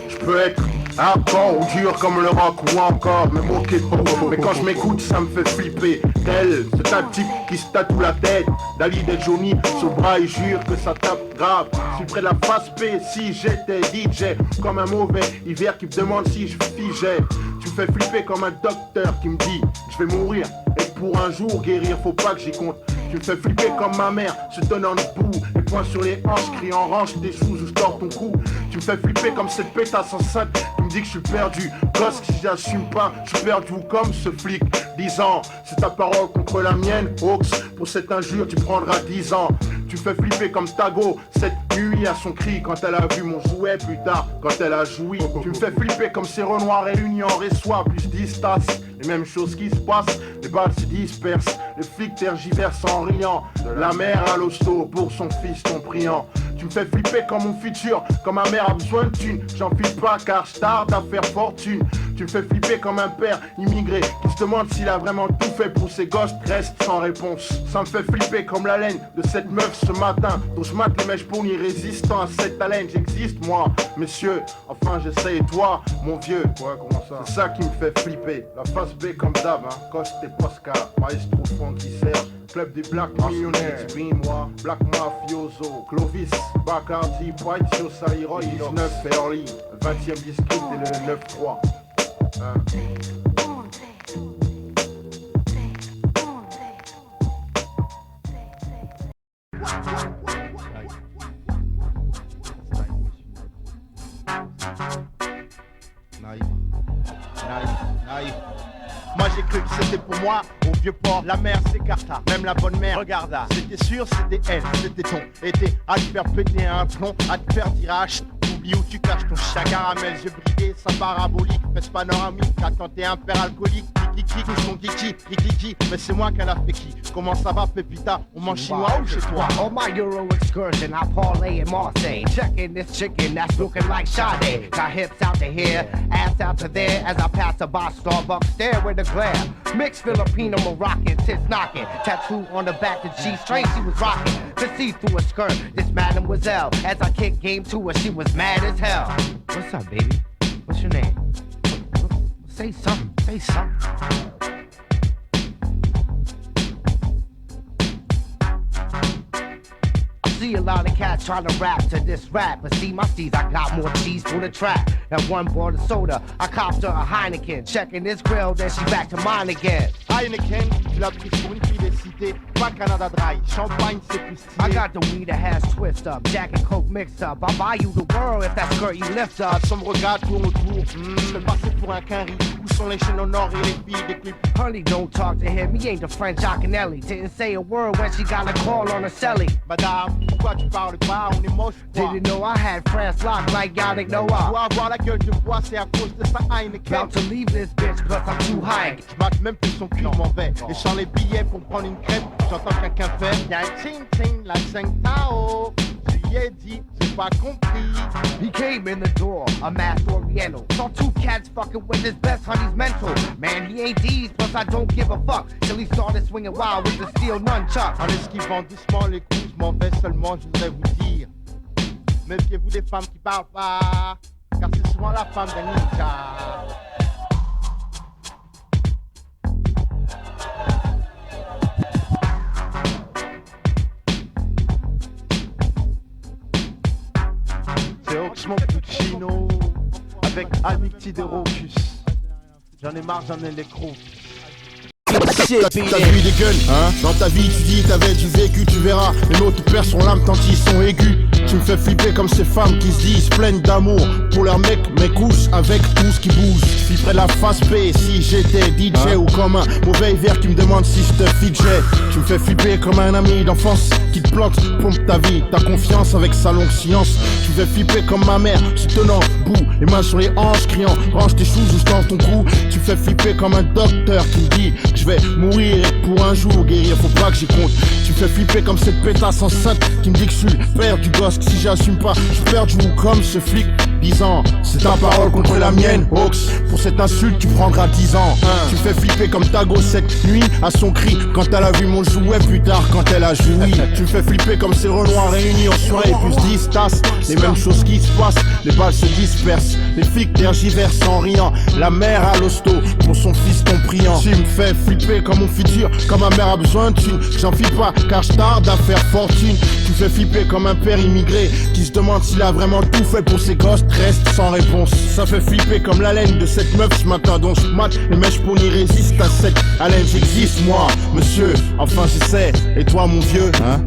Je peux être hardcore ou dur comme le rock ou encore me moquer de beaucoup. Mais quand je m'écoute ça me fait flipper. Tel, c'est un type qui se tatoue la tête d'Ali de Johnny sur le bras et jure que ça tape grave. Je suis près de la face P si j'étais DJ. Comme un mauvais hiver qui me demande si je figeais. Tu me fais flipper comme un docteur qui me dit je vais mourir et pour un jour guérir faut pas que j'y compte. Tu me fais flipper comme ma mère, se donnant debout, les poings sur les hanches, criant range tes sous ou je tords ton cou. Tu me fais flipper comme cette pétasse enceinte qui me dit que je suis perdu. Gosse, si j'assume pas, je suis perdu comme ce flic. 10 ans, c'est ta parole contre la mienne, Ox. Pour cette injure, tu prendras 10 ans. Tu me fais flipper comme Tago, cette nuit à son cri quand elle a vu mon jouet plus tard, quand elle a joui. Tu me fais flipper comme ces renoirs réunis en réçois, plus 10 tasses. Les mêmes choses qui se passent, les balles se dispersent, les flics tergiversent en riant. La mère à l'hosto pour son fils ton priant. Tu me fais flipper comme mon futur, comme ma mère a besoin de thunes. J'en file pas car je tarde à faire fortune. Tu me fais flipper comme un père immigré qui se demande s'il a vraiment tout fait pour ses gosses, reste sans réponse. Ça me fait flipper comme la laine de cette meuf ce matin, dont je mate les mèches pour résistant à cette haleine. J'existe moi, messieurs, enfin j'essaie et toi, mon vieux. Ouais, comment ça? C'est ça qui me fait flipper. La face B comme d'hab, hein. Coste et Posca, Maestro Francky Serge, Club des Black Millionnaires, Exprime-moi, Black Mafioso, Clovis, Bacardi, White Sosa, Roy, 19 Early, 20e district et le 9-3. Naïf. Moi j'ai cru que c'était pour moi, au vieux port, la mer s'écarta, même la bonne mère regarda. C'était sûr, c'était elle, c'était ton été, à te faire péter un plomb, à te faire dire H. Oublie où tu caches ton chat caramel, yeux bridés, sa parabolique, fesse panoramique, quand t'es un père alcoolique, kiki, touche ton kiki, mais c'est moi qu'elle a fait qui? Comment ça va Pépita? On mange chinois ou chez toi? On my Euro excursion, I parlay in Marseille, checking this chicken that's looking like Sade. Got hips out to here, ass out to there, as I pass a bar Starbucks, stare with a glare. Mixed Filipino Moroccan, tits knocking, tattoo on the back that G-string she was rocking. Could see through a skirt, this mademoiselle, as I kicked game to her, she was mad as hell. What's up, baby? What's your name? Say something, say something. See a lot of cats trying to rap to this rap, but see my steez, I got more cheese for the trap. That one bought a soda, I copped her a Heineken. Checking this grill, then she back to mine again. Heineken, tu l'as pris pour une fille des cités, pas Canada Dry, champagne c'est plus stylé. I got the weed that has twist up, Jack and Coke mixed up. I'll buy you the world if that skirt you lift up. Son regard tourne autour, je me passais pour un quinri. Où sont les chaînes au nord et les filles des clips? Honey, don't talk to him, he ain't the French Akinelli. Didn't say a word when she got a call on her celly. Madame, pourquoi tu parles pas? On est moche quoi? Didn't know I had France locked like Yannick Noah. Tu dois avoir la gueule de bois, c'est à cause de sa Heineken. About to leave this bitch cause I'm too high. Je mate même plus son cul, m'en vais. Et sans les billets pour prendre une crêpe, j'entends quelqu'un faire y'a un ting-ting, la 5 Tao. Je lui ai dit, j'ai pas compris. He came in the door, a masked oriental. Saw two cats fucking with his best honey's mental. Man, he ain't these, plus I don't give a fuck. Till he started swinging wild with the steel nunchuck. En esquivant doucement les coups, je m'en vais seulement, je voudrais vous dire. Méfiez-vous des femmes qui parlent pas, car c'est souvent la femme d'un ninja. C'est Oxmo Puccino avec Amicti de Rocus. J'en ai marre, j'en ai l'écrou. T'as vu des guns, hein? Dans ta vie tu dis t'avais du vécu, tu verras. Les mots te perdent son l'âme tant ils sont aigus. Tu me fais flipper comme ces femmes qui se disent pleines d'amour pour leurs mecs, mais couchent avec tout ce qui bouge. Je ferais la face P si j'étais DJ ou comme un mauvais hiver qui me demande si je te fidget. Tu me fais flipper comme un ami d'enfance qui te plante, pompe ta vie, ta confiance avec sa longue science. Tu me fais flipper comme ma mère, soutenant bout, les mains sur les hanches, criant range tes choses ou je tends ton cou. Tu me fais flipper comme un docteur qui me dit je vais mourir et pour un jour guérir, faut pas que j'y compte. Tu me fais flipper comme cette pétasse enceinte qui me dit que je suis le père du gosse, que si j'assume pas, je suis perdu comme ce flic. 10 ans, c'est ta parole contre la mienne, Ox. Pour cette insulte, tu prendras 10 ans. Tu me fais flipper comme Tago cette nuit à son cri quand elle a vu mon jouet plus tard quand elle a joui. Tu me fais flipper comme ces renois réunis en soirée puis se disent tasse. Les mêmes choses qui se passent, les balles se dispersent, les flics tergiversent en riant. La mère à l'hosto pour son fils ton priant. Tu me fais flipper comme mon futur, comme ma mère a besoin de thunes. J'en file pas car je tarde à faire fortune. Tu me fais flipper comme un père immigré qui se demande s'il a vraiment tout fait pour ses gosses. Reste sans réponse. Ça fait flipper comme l'haleine de cette meuf ce matin dont je mate les mèches pour n'y résiste à cette haleine. J'existe moi, monsieur, enfin je sais. Et toi mon vieux, hein?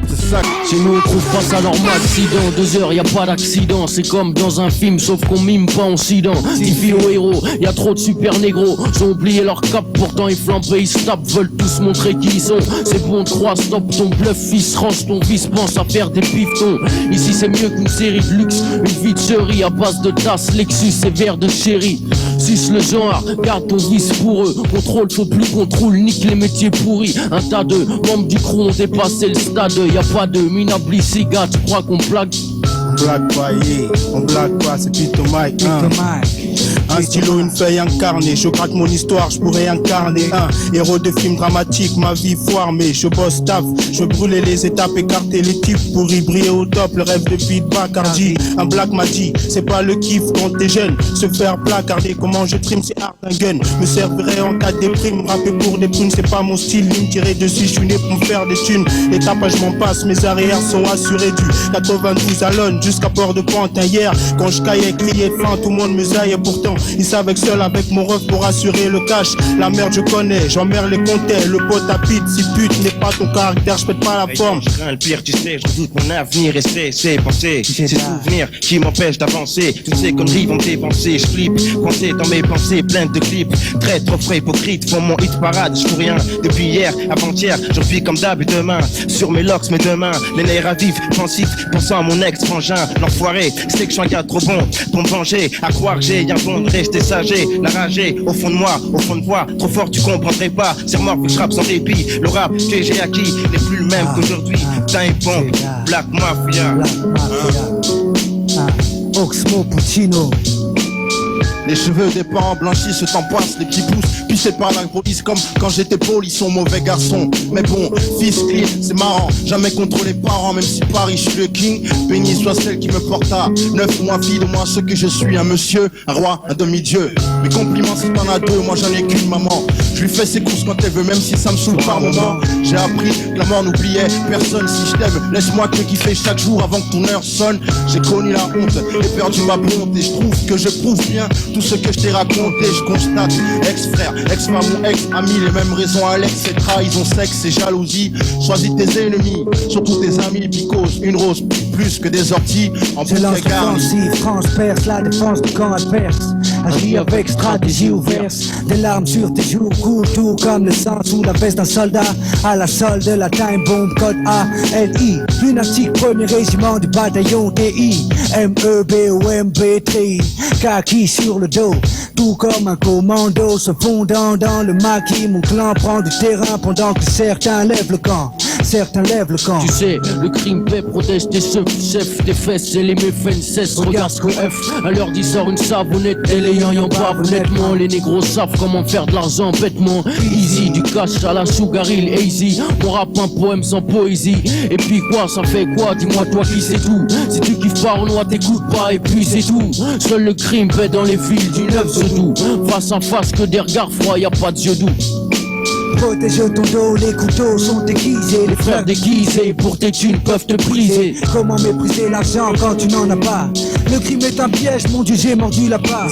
C'est ça. Chez nous on trouve pas ça normal. Si dans 2 heures y a pas d'accident, c'est comme dans un film sauf qu'on mime pas en sidant. Diffie aux héros, y a trop de super négros. Ils ont oublié leur cap, pourtant ils flambent et ils se tapent. Veulent tous montrer qui ils sont. C'est bon 3, stop ton bluff, fils, range ton vice, pense à faire des piftons. Ici c'est mieux qu'une série de luxe, une vie de chérie à base de tasses, Lexus et verre de chéri. Suce le genre, garde ton vice pour eux. Contrôle, faut plus contrôle, nique les métiers pourris. Un tas de membres du crew ont dépassé le stade. Y'a pas de minable ici, gars, tu crois qu'on blague? On blague pas, yeah, on blague pas, c'est Pito Mike, hein. Un stylo, une feuille, un carnet, je craque mon histoire, je pourrais incarner un héros de film dramatique, ma vie foire, mais je bosse taf, je brûler les étapes, écarter les types pour y briller au top, le rêve de Pete Bacardi, un black m'a dit, c'est pas le kiff quand t'es jeune, se faire placarder, comment je trime, c'est hard un gun, me servirait en cas de déprime, rapper pour des prunes, c'est pas mon style, me tirer dessus, je suis né pour me faire des thunes, les tapes je m'en passe, mes arrières sont assurés du 92 à Londres jusqu'à Port-de-Pantin, hier, quand je caillais, criais fin, tout le monde me zaillait, pourtant, ils savent que seul avec mon ref pour assurer le cash. La merde je connais, j'emmerde les comptais. Le pote à pite, si pute n'est pas ton caractère, je pète pas la forme. Je crains le pire, tu sais, je doute mon avenir et c'est penser, ces souvenirs qui m'empêchent d'avancer. Toutes ces conneries vont me dépenser, je flippe, coincé dans mes pensées pleines de clips. Très trop frais, hypocrite, font mon hit parade, je fous rien. Depuis hier, avant-hier, je vis comme d'hab et demain. Sur mes locks, mes deux mains, les nerfs à vif, pensif, pensant à mon ex-frangin. L'enfoiré, c'est que je suis un gars trop bon pour me venger. À croire que j'ai un bon rester sage, la rage au fond de moi, au fond de moi, trop fort tu comprendrais pas, c'est mort que je rappe sans dépit, le rap que j'ai acquis n'est plus le même qu'aujourd'hui, time bomb, Black Mafia, Oxmo Puccino. Les cheveux des parents blanchis, ce temps passe, les petits pouces pissés par la police comme quand j'étais poli, ils sont mauvais garçons. Mais bon, fils clean, c'est marrant, jamais contre les parents, même si Paris je suis le king. Béni soit celle qui me porte à 9 mois, fille de moi ce que je suis, un monsieur, un roi, un demi-dieu. Mes compliments si t'en as deux, moi j'en ai qu'une maman. Je lui fais ses courses quand elle veut, même si ça me saoule par moment. J'ai appris que la mort n'oubliait personne. Si je t'aime, laisse-moi te kiffer chaque jour avant que ton heure sonne. J'ai connu la honte et perdu ma bonté. Je trouve que je prouve bien tout ce que je t'ai raconté. Je constate, ex-frère, ex-femme ou ex-ami, les mêmes raisons, Alex, c'est trahison, sexe et jalousie. Choisis tes ennemis, surtout tes amis, picose, une rose plus que des orties. En violence offensive, France perce la défense du camp adverse. Agis avec stratégie ou verse. Des larmes sur tes joues, coule tout comme le sang sous la veste d'un soldat. À la solde de la time bomb, code A-L-I. Lunatique, premier régiment du bataillon TI. M-E-B-O-M-B-T. Kaki sur le dos, tout comme un commando. Se fondant dans le maquis, mon clan prend du terrain pendant que certains lèvent le camp. Certains lèvent le camp. Tu sais, le crime paix protège tes chefs, tes fesses et les méfaits ne cessent. Regarde ce qu'on F, à l'heure d'y sort une savonnette. Et les yans bavent honnêtement. Les négros savent comment faire de l'argent bêtement. Easy, du cash à la Sugar Hill, easy. Mon rap un poème sans poésie. Et puis quoi, ça fait quoi? Dis-moi toi qui sais tout. Si tu kiffes pas Renoir, t'écoutes pas et puis c'est tout. Seul le crime paix dans les villes du 9 Zedou. Face à face que des regards froids, y'a pas de yeux doux. Protège ton dos, les couteaux sont déguisés. Les frères déguisés pour tes thunes peuvent te briser. Comment mépriser l'argent quand tu n'en as pas? Le crime est un piège, mon Dieu, j'ai mordu la part.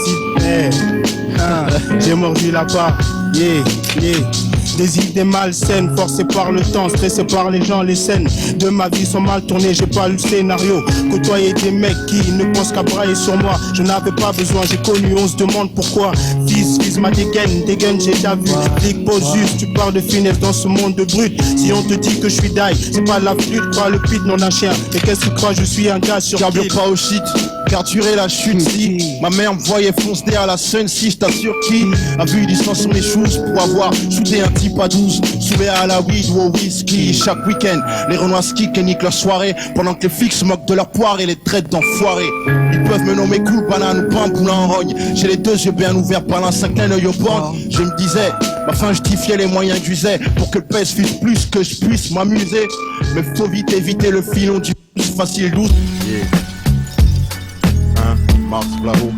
J'ai mordu la part, Des idées malsaines, forcées par le temps, stressées par les gens, les scènes de ma vie sont mal tournées, j'ai pas lu le scénario. Côtoyer des mecs qui ne pensent qu'à brailler sur moi, je n'avais pas besoin, j'ai connu, on se demande pourquoi. Fils ma dégaine, j'ai déjà vu. Flic pose juste, tu parles de finesse dans ce monde de brut. Si on te dit que je suis die, c'est pas la flûte, crois le pit, non un chien. Et qu'est-ce que tu crois, je suis un gars sur Carbure pas au shit, carturer la chute si ma mère me voyait foncer derrière la scène, si je t'assure qui a vu du sang sur mes choses pour avoir soudé un type à 12, soulé à la weed ou au whisky. Chaque week-end, les Renois ski qui niquent leur soirée pendant que les flics se moquent de leur poire et les traitent d'enfoirés. Ils peuvent me nommer cool, banane ou pain, boulin en rogne. J'ai les deux yeux bien ouverts, pas l'un cinq clin d'œil au bornes. Je me disais, ma fin justifiait les moyens que j'usais pour que le PS fût plus que je puisse m'amuser. Mais faut vite éviter le filon du facile douce. Mars Blavo.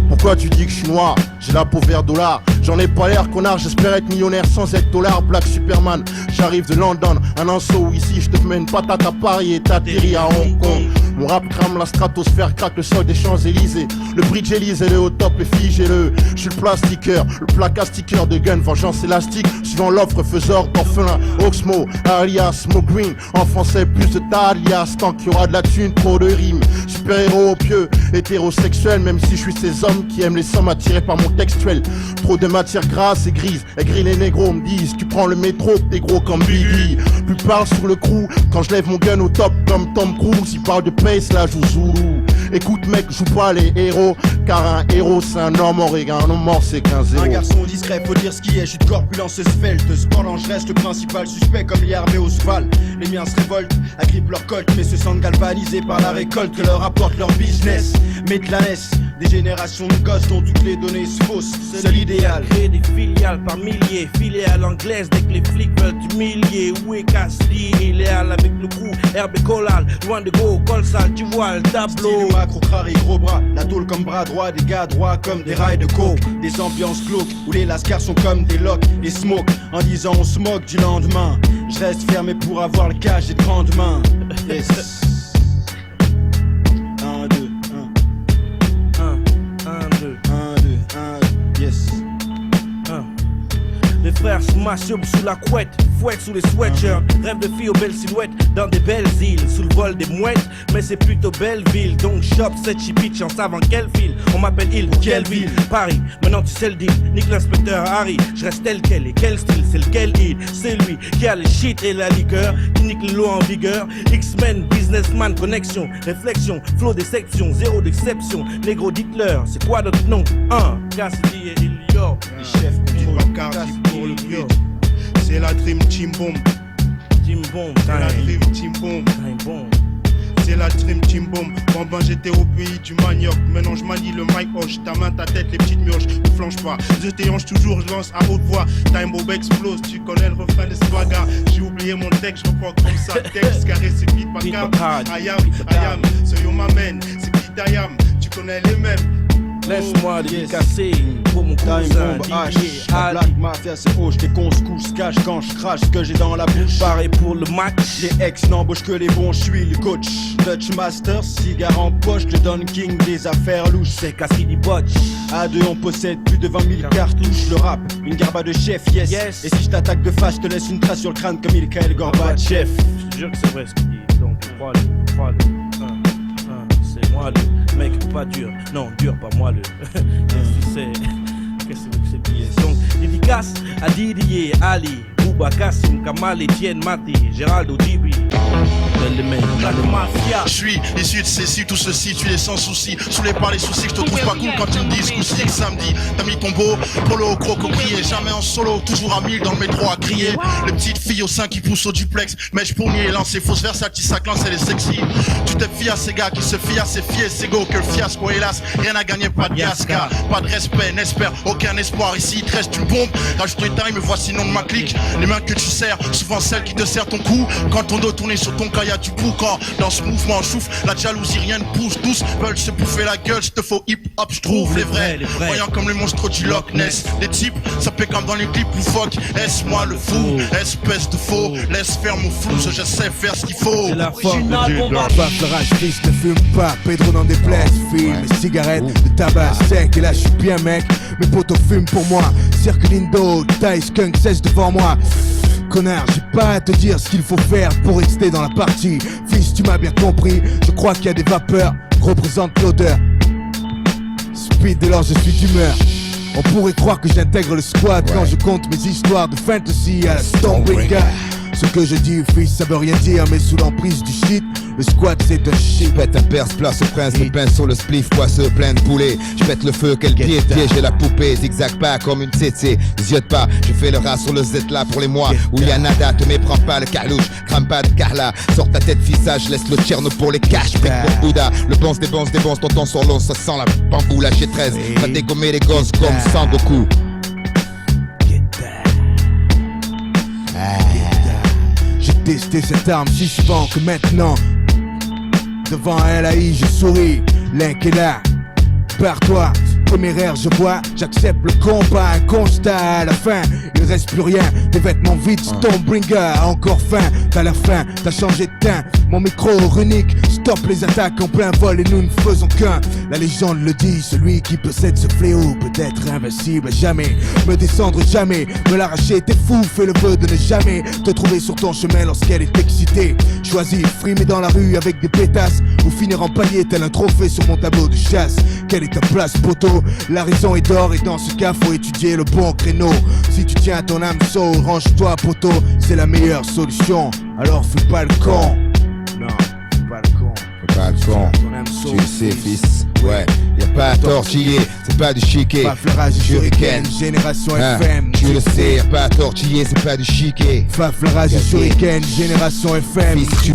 Pourquoi tu dis que je suis noir? J'ai la peau vert dollar. J'en ai pas l'air connard, j'espère être millionnaire sans être dollar. Black Superman, j'arrive de London. Un anceau ici, je te mets une patate à Paris et t'atterris à Hong Kong. Mon rap crame la stratosphère, craque le sol des Champs-Élysées. Le bridge Élysée, au top et figez-le. Je suis le plastiqueur, le placastiqueur de gun, vengeance élastique. Suivant l'offre, faiseur d'orphelin. Oxmo, alias Mo Green. En français, plus de alias. Tant qu'il y aura de la thune, trop de rimes. Super-héros pieux, hétérosexuel. Même si je suis ces hommes qui aiment les sommes attirés par mon textuel. Trop de matière grasse et grise. Et gris les négros me disent, tu prends le métro, t'es gros comme Biggie. Plus parle sur le crew, quand je lève mon gun au top comme Tom Cruise. Il parle de pace, là joue Zulu. Écoute mec, joue pas les héros, car un héros c'est un homme mort et un homme mort c'est qu'un zéro. Un garçon discret, faut dire ce qui est, je suis de corpulence svelte. Cependant je reste le principal suspect comme lié au cheval. Les miens se révoltent, agrippent leur colte, mais se sentent galvanisés par la récolte que leur apporte leur business. Mais de la laisse, des générations de gosses dont toutes les données se faussent, c'est l'idéal. Créer des filiales par milliers, filiales anglaises dès que les flics veulent d'humilier. Où est Casly, il est avec le crew, Herbe et Collal, loin de go, col sale, tu vois le tableau. Macro crari, gros bras, la tôle comme bras droit, des gars droits comme des rails de coke. Des ambiances glauques où les lascars sont comme des locks et smoke. En disant on se moque du lendemain, je reste fermé pour avoir le cash et de grandes mains. Yes. 1, 2, 1. 1, 2, 1, yes. Les frères smash sous la couette, fouette sous les sweatshirts. Rêve de filles aux belles silhouettes dans des belles îles. Sous le vol des mouettes, mais c'est plutôt Belleville. Donc shop cette chipitch en savant quelle ville. On m'appelle Île, quelle ville? Paris, maintenant tu sais le deal. Nique l'inspecteur Harry, je reste tel quel. Et quel style, c'est lequel il? C'est lui qui a les shit et la liqueur, qui nique les lois en vigueur. X-Men, businessman, connexion, réflexion, flow des sections, zéro d'exception. Négro, dites-leur, c'est quoi notre nom? Cassidy et Ilio. Les chefs Bacardi pour le beat. C'est la Dream Team Bomb. Team Bomb, c'est la Dream Team Bomb. C'est la Dream Team Bomb. Bon j'étais au pays du manioc. Maintenant je manie le mic hoche. Ta main, ta tête, les petites mioches. Ne flanche pas. Je déhanche toujours, je lance à haute voix. Time Bomb explose. Tu connais le refrain des swagas. J'ai oublié mon texte, je reprends comme ça. Texte carré, c'est beat Bacardi. I am, so you m'amène. C'est beat I am. Tu connais les mêmes. Laisse-moi dédicacer pour mon cousin Didier Ali. Black Mafia c'est haut, j'étais con, se cache quand je crache ce que j'ai dans la bouche. Pareil pour le match. Les ex n'embauchent que les bons, je suis le coach. Dutch Master, cigare en poche, le Don King des affaires louches. C'est Cassidy Botch. À deux on possède plus de 20 000 cartouches. Le rap, une garba de chef, yes. Et si je t'attaque de face, je te laisse une trace sur le crâne comme Mikhail Gorbatchev. Je te jure que c'est vrai ce qu'il dit, donc crois-le. C'est moi le mec pas dur, non dur pas moi le. Qu'est-ce que c'est bien. Donc dédicace à Didier, Ali, Bouba, Kassim, Kamal, Etienne, Mati, Gérald, Odibi. La mafia. Je suis issu de Cécile, tout se situe et sans souci. Soulé par les soucis, je te trouve pas cool quand tu me dis ce que samedi. T'as mis ton beau polo au croco crié, jamais en solo, toujours à 1000 dans le métro à crier. Les petites filles au sein qui poussent au duplex, mèche pour nier, lancer fausse versatile, ça lance, elle est sexy. Tu te fies à ces gars qui se fient à ces filles et c'est go que le fiasco, hélas, rien à gagner, pas de gasca, pas de respect, n'espère aucun espoir. Ici, il te reste une bombe, rajoute une taille, me voici nom de ma clique. Les mains que tu serres, souvent celles qui te serrent ton cou, quand ton dos tourné sur ton kayak. y'a du boucan. Dans ce mouvement, j'ouffe la jalousie, rien ne bouge. Tous veulent se bouffer la gueule, j'te faux hip-hop, j'trouve les vrais. Voyant comme les monstres du Loch Ness. Les types, ça fait comme dans les clips loufoques. Est-ce moi le fou, espèce de faux. Laisse faire mon flou, je sais faire ce qu'il faut. C'est la Paf le rage, fils, ne fume pas. Pedro n'en déplaise, filme les cigarettes, le tabac sec. Et là, je suis bien mec, mes potos fument pour moi. Cirque Lindo, taille, skunk, cesse devant moi. Connard, j'ai pas à te dire ce qu'il faut faire pour rester dans la partie. Fils, tu m'as bien compris, je crois qu'il y a des vapeurs qui représentent l'odeur. Speed, dès lors je suis d'humeur. On pourrait croire que j'intègre le squad quand je compte mes histoires de fantasy à la Stormbringer. Ce que je dis, fils, ça veut rien dire, mais sous l'emprise du shit, le squat c'est un shit. J'pète un perce, place au prince, le pain sur le spliff, poisseux plein de poulet. J'pète le feu, quel pied, j'ai la poupée, zigzag pas comme une tsetse. Ziote pas, je fais le rat sur le Z là pour les mois où y'a nada, te méprends pas le carlouche, crame pas de Carla. Sors ta tête fissage, laisse le tcherno pour les cash, brique pour Bouddha. Le bonze des bonzes, tonton sur l'on, ça sent la bambou, la G13. Va dégommer les gosses comme Sangoku. J'ai testé cette arme si souvent que maintenant devant LAI je souris. Link est là, pars-toi. Première air je vois, j'accepte le combat. Un constat à la fin, il reste plus rien. Des vêtements vides, Stormbringer a encore faim. T'as la faim, t'as changé de teint. Mon micro runique, stop les attaques en plein vol et nous ne faisons qu'un. La légende le dit, celui qui possède ce fléau peut être invincible. Jamais me descendre, jamais me l'arracher. T'es fou, fais le vœu de ne jamais te trouver sur ton chemin lorsqu'elle est excitée. Choisis, frimer dans la rue avec des pétasses ou finir en palier tel un trophée sur mon tableau de chasse. Quelle est ta place, poteau? La raison est d'or et dans ce cas faut étudier le bon créneau. Si tu tiens ton hameçon, range-toi, poteau, c'est la meilleure solution. Alors fais pas le con. Non, fais pas le con. Fais pas le con, tu le sais fils. Ouais, y'a pas à tortiller, c'est pas du chiquet. Paf le rage Shuriken, génération FM. Tu le sais, y'a pas à tortiller, c'est pas du chiquet. Paf le rage Shuriken, génération FM. Fils, tu...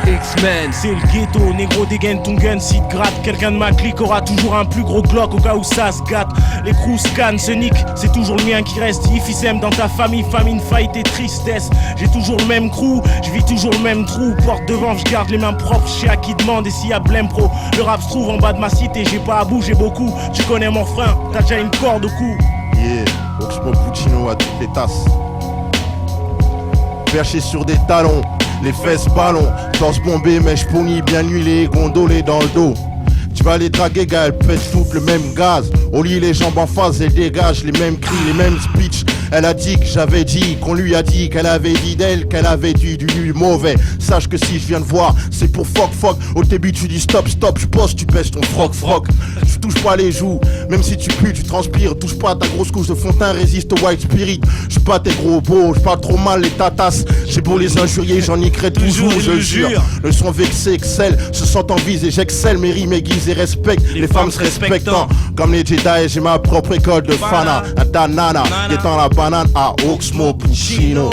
X-Men, c'est le ghetto, négro dégaine ton gun si te gratte. Quelqu'un de ma clique aura toujours un plus gros Glock au cas où ça se gâte. Les crews scannent, se niquent, c'est toujours le mien qui reste. Ifisem dans ta famille, famine, faillite et tristesse. J'ai toujours le même crew, je vis toujours le même trou. Porte devant, je garde les mains propres, je sais à qui demande et s'il y a blême pro. Le rap se trouve en bas de ma cité, j'ai pas à bouger beaucoup. Tu connais mon frein, t'as déjà une corde au cou. Yeah, Oxmo Puccino à toutes les tasses. Perché sur des talons, les fesses ballons, torse bombé, mèche pognie, bien huilée, gondolée dans le dos. Tu vas les draguer, gars, elles pètent toutes le même gaz. Au lit, les jambes en face, elles dégagent les mêmes cris, les mêmes speeches. Elle a dit que j'avais dit, qu'on lui a dit, qu'elle avait dit d'elle, qu'elle avait dit du mauvais. Sache que si je viens de voir, c'est pour fuck. Au début, tu dis stop, je bosse, tu pêches ton froc. Tu touches pas les joues, même si tu pues, tu transpires. Touche pas ta grosse couche de fond de teint, résiste au white spirit. J'suis pas tes gros beaux, j'parle trop mal les tatas. J'ai beau les injurier, j'en niquerai toujours, je le jure. Le son vexé, excelle, se sent en vise et j'excelle. Mes rimes aiguisent et respecte, les femmes se respectant. Comme les Jedi, j'ai ma propre école de fana. Un danana, étant la banane à Oxmo Puccino.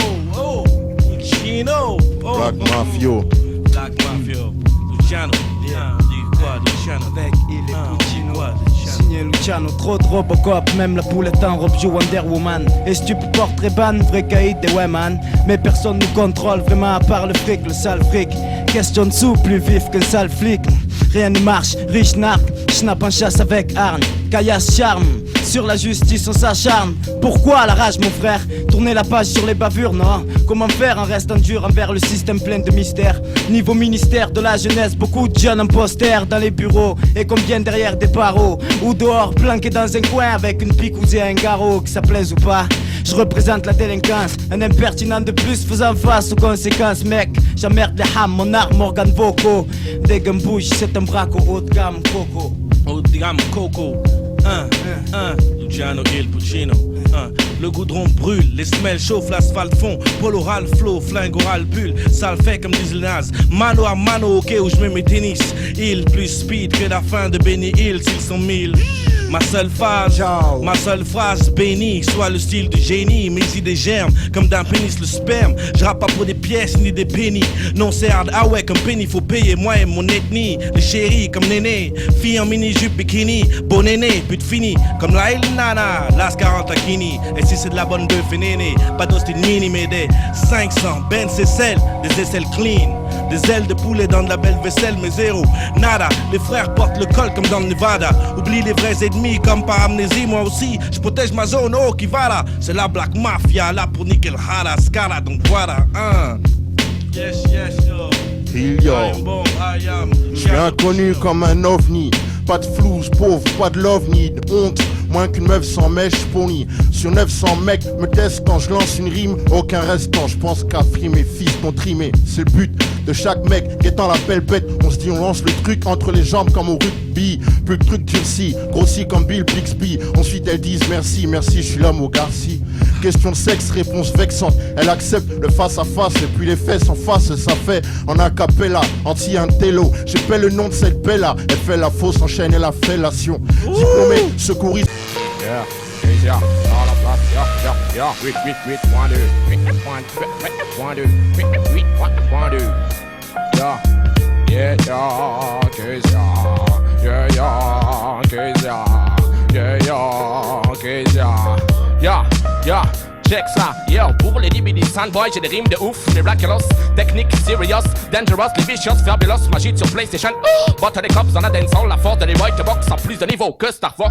Black Mafio. Luciano, dis quoi, Luciano? Avec il est Puccino. Signé Luciano, trop de Robocop, même la poulette en robe joue Wonder Woman. Et stupide portrait ban, vrai caïd et ouais man. Mais personne nous contrôle vraiment à part le fric, le sale fric. Question de sous, plus vif qu'un sale flic. Rien ne marche, riche narc, schnapp en chasse avec arme. Caillasse charme, sur la justice on s'acharne. Pourquoi la rage mon frère? Tourner la page sur les bavures, non? Comment faire en restant dur envers le système plein de mystères? Niveau ministère de la jeunesse, beaucoup de jeunes imposteurs dans les bureaux. Et combien derrière des barreaux? Ou dehors, planqués dans un coin avec une picouse et un garrot. Que ça plaise ou pas, je représente la délinquance. Un impertinent de plus faisant face aux conséquences. Mec, j'emmerde les hams, mon arme, organe vocaux. Des gambouches, c'est un braco haut de gamme, coco. Haut de gamme, coco. Luciano il Puccino. Le goudron brûle, les semelles chauffent, l'asphalte fond. Polo oral flow, flingue oral pull. Ça le fait comme disent les nazes. Mano à mano, ok, où je mets mes tennis. Il plus speed que la fin de Benny Hill, s'ils sont mille. Ma seule phrase bénie, soit le style de génie. Mes idées germent comme d'un pénis le sperme. Je rappe pas pour des pièces ni des pennies. Non c'est hard, ah ouais comme penny faut payer. Moi et mon ethnie, les chéris comme néné. Fille en mini-jupe bikini, bon néné, pute fini. Comme la Nana, Las 40 à Kini. Et si c'est de la bonne bœuf et néné, pas d'hostie mini mais des 500 Ben c'est celle, des aisselles clean. Des ailes de poulet dans de la belle vaisselle mais zéro, nada. Les frères portent le col comme dans le Nevada. Oublie les vrais ennemis comme par amnésie. Moi aussi, je protège ma zone, oh qui va là. C'est la Black Mafia, là pour niquer le Hara Scala. Donc voilà, Yes, yo. Je suis inconnu comme un ovni. Pas de flouze, pauvre, pas de love ni de honte. Moins qu'une meuf sans mèche pournie. Sur 900 mecs me testent quand je lance une rime. Aucun restant, je pense qu'à frimer fils qu'on trimé. C'est le but de chaque mec guettant la belle bête. On se dit on lance le truc entre les jambes comme au rugby. Plus de trucs durcis, grossis comme Bill Bixby. Ensuite elles disent merci, merci, je suis l'homme au Garci. Question de sexe, réponse vexante. Elle accepte le face à face et puis les fesses en face. Ça fait en acapella, anti-intello. J'ai pas le nom de cette bella. Elle fait la fausse, enchaîne et la fellation. Diplômé, secouriste. Yeah, all of us, yeah, wait, 1, 2, 1, 2, yeah. Check ça, yo, pour les DBD Sandboy, j'ai des rimes de ouf, les Black Loss, technique, serious, dangerous, les vicious, fabulous, magie sur PlayStation, Bottle des cops dans la dancehall, la force de les white box en plus de niveau que Star Fox,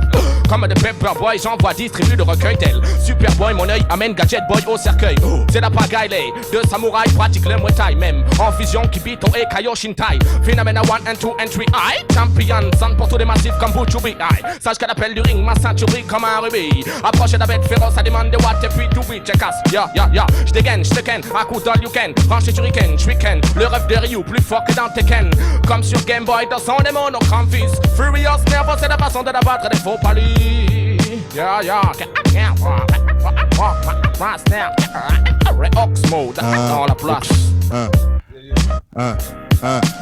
comme de Paperboy, j'envoie distribue le recueil tel, Superboy, mon œil amène Gadget Boy au cercueil, c'est la pagaille, deux samouraïs pratiquent le Muay Thai même, en fusion Kibito et Kaioshintai, phénomène à 1 and 2 and 3, champion, son pour tous les massifs comme Butchubi, sache qu'elle appelle du ring, ma ceinture comme un rubis, approche de la bête féroce, à demande de what et puis tout. Jackass, ya, je dégaine, je te ken, à coup d'all you can, branché sur Riken, Shuriken, le rêve de Ryu, plus fort que dans Tekken, comme sur Game Boy, dans son démon, au grand fils, Furious, nerveux, c'est la façon de l'abattre des faux palis, Ox mode, dans la place.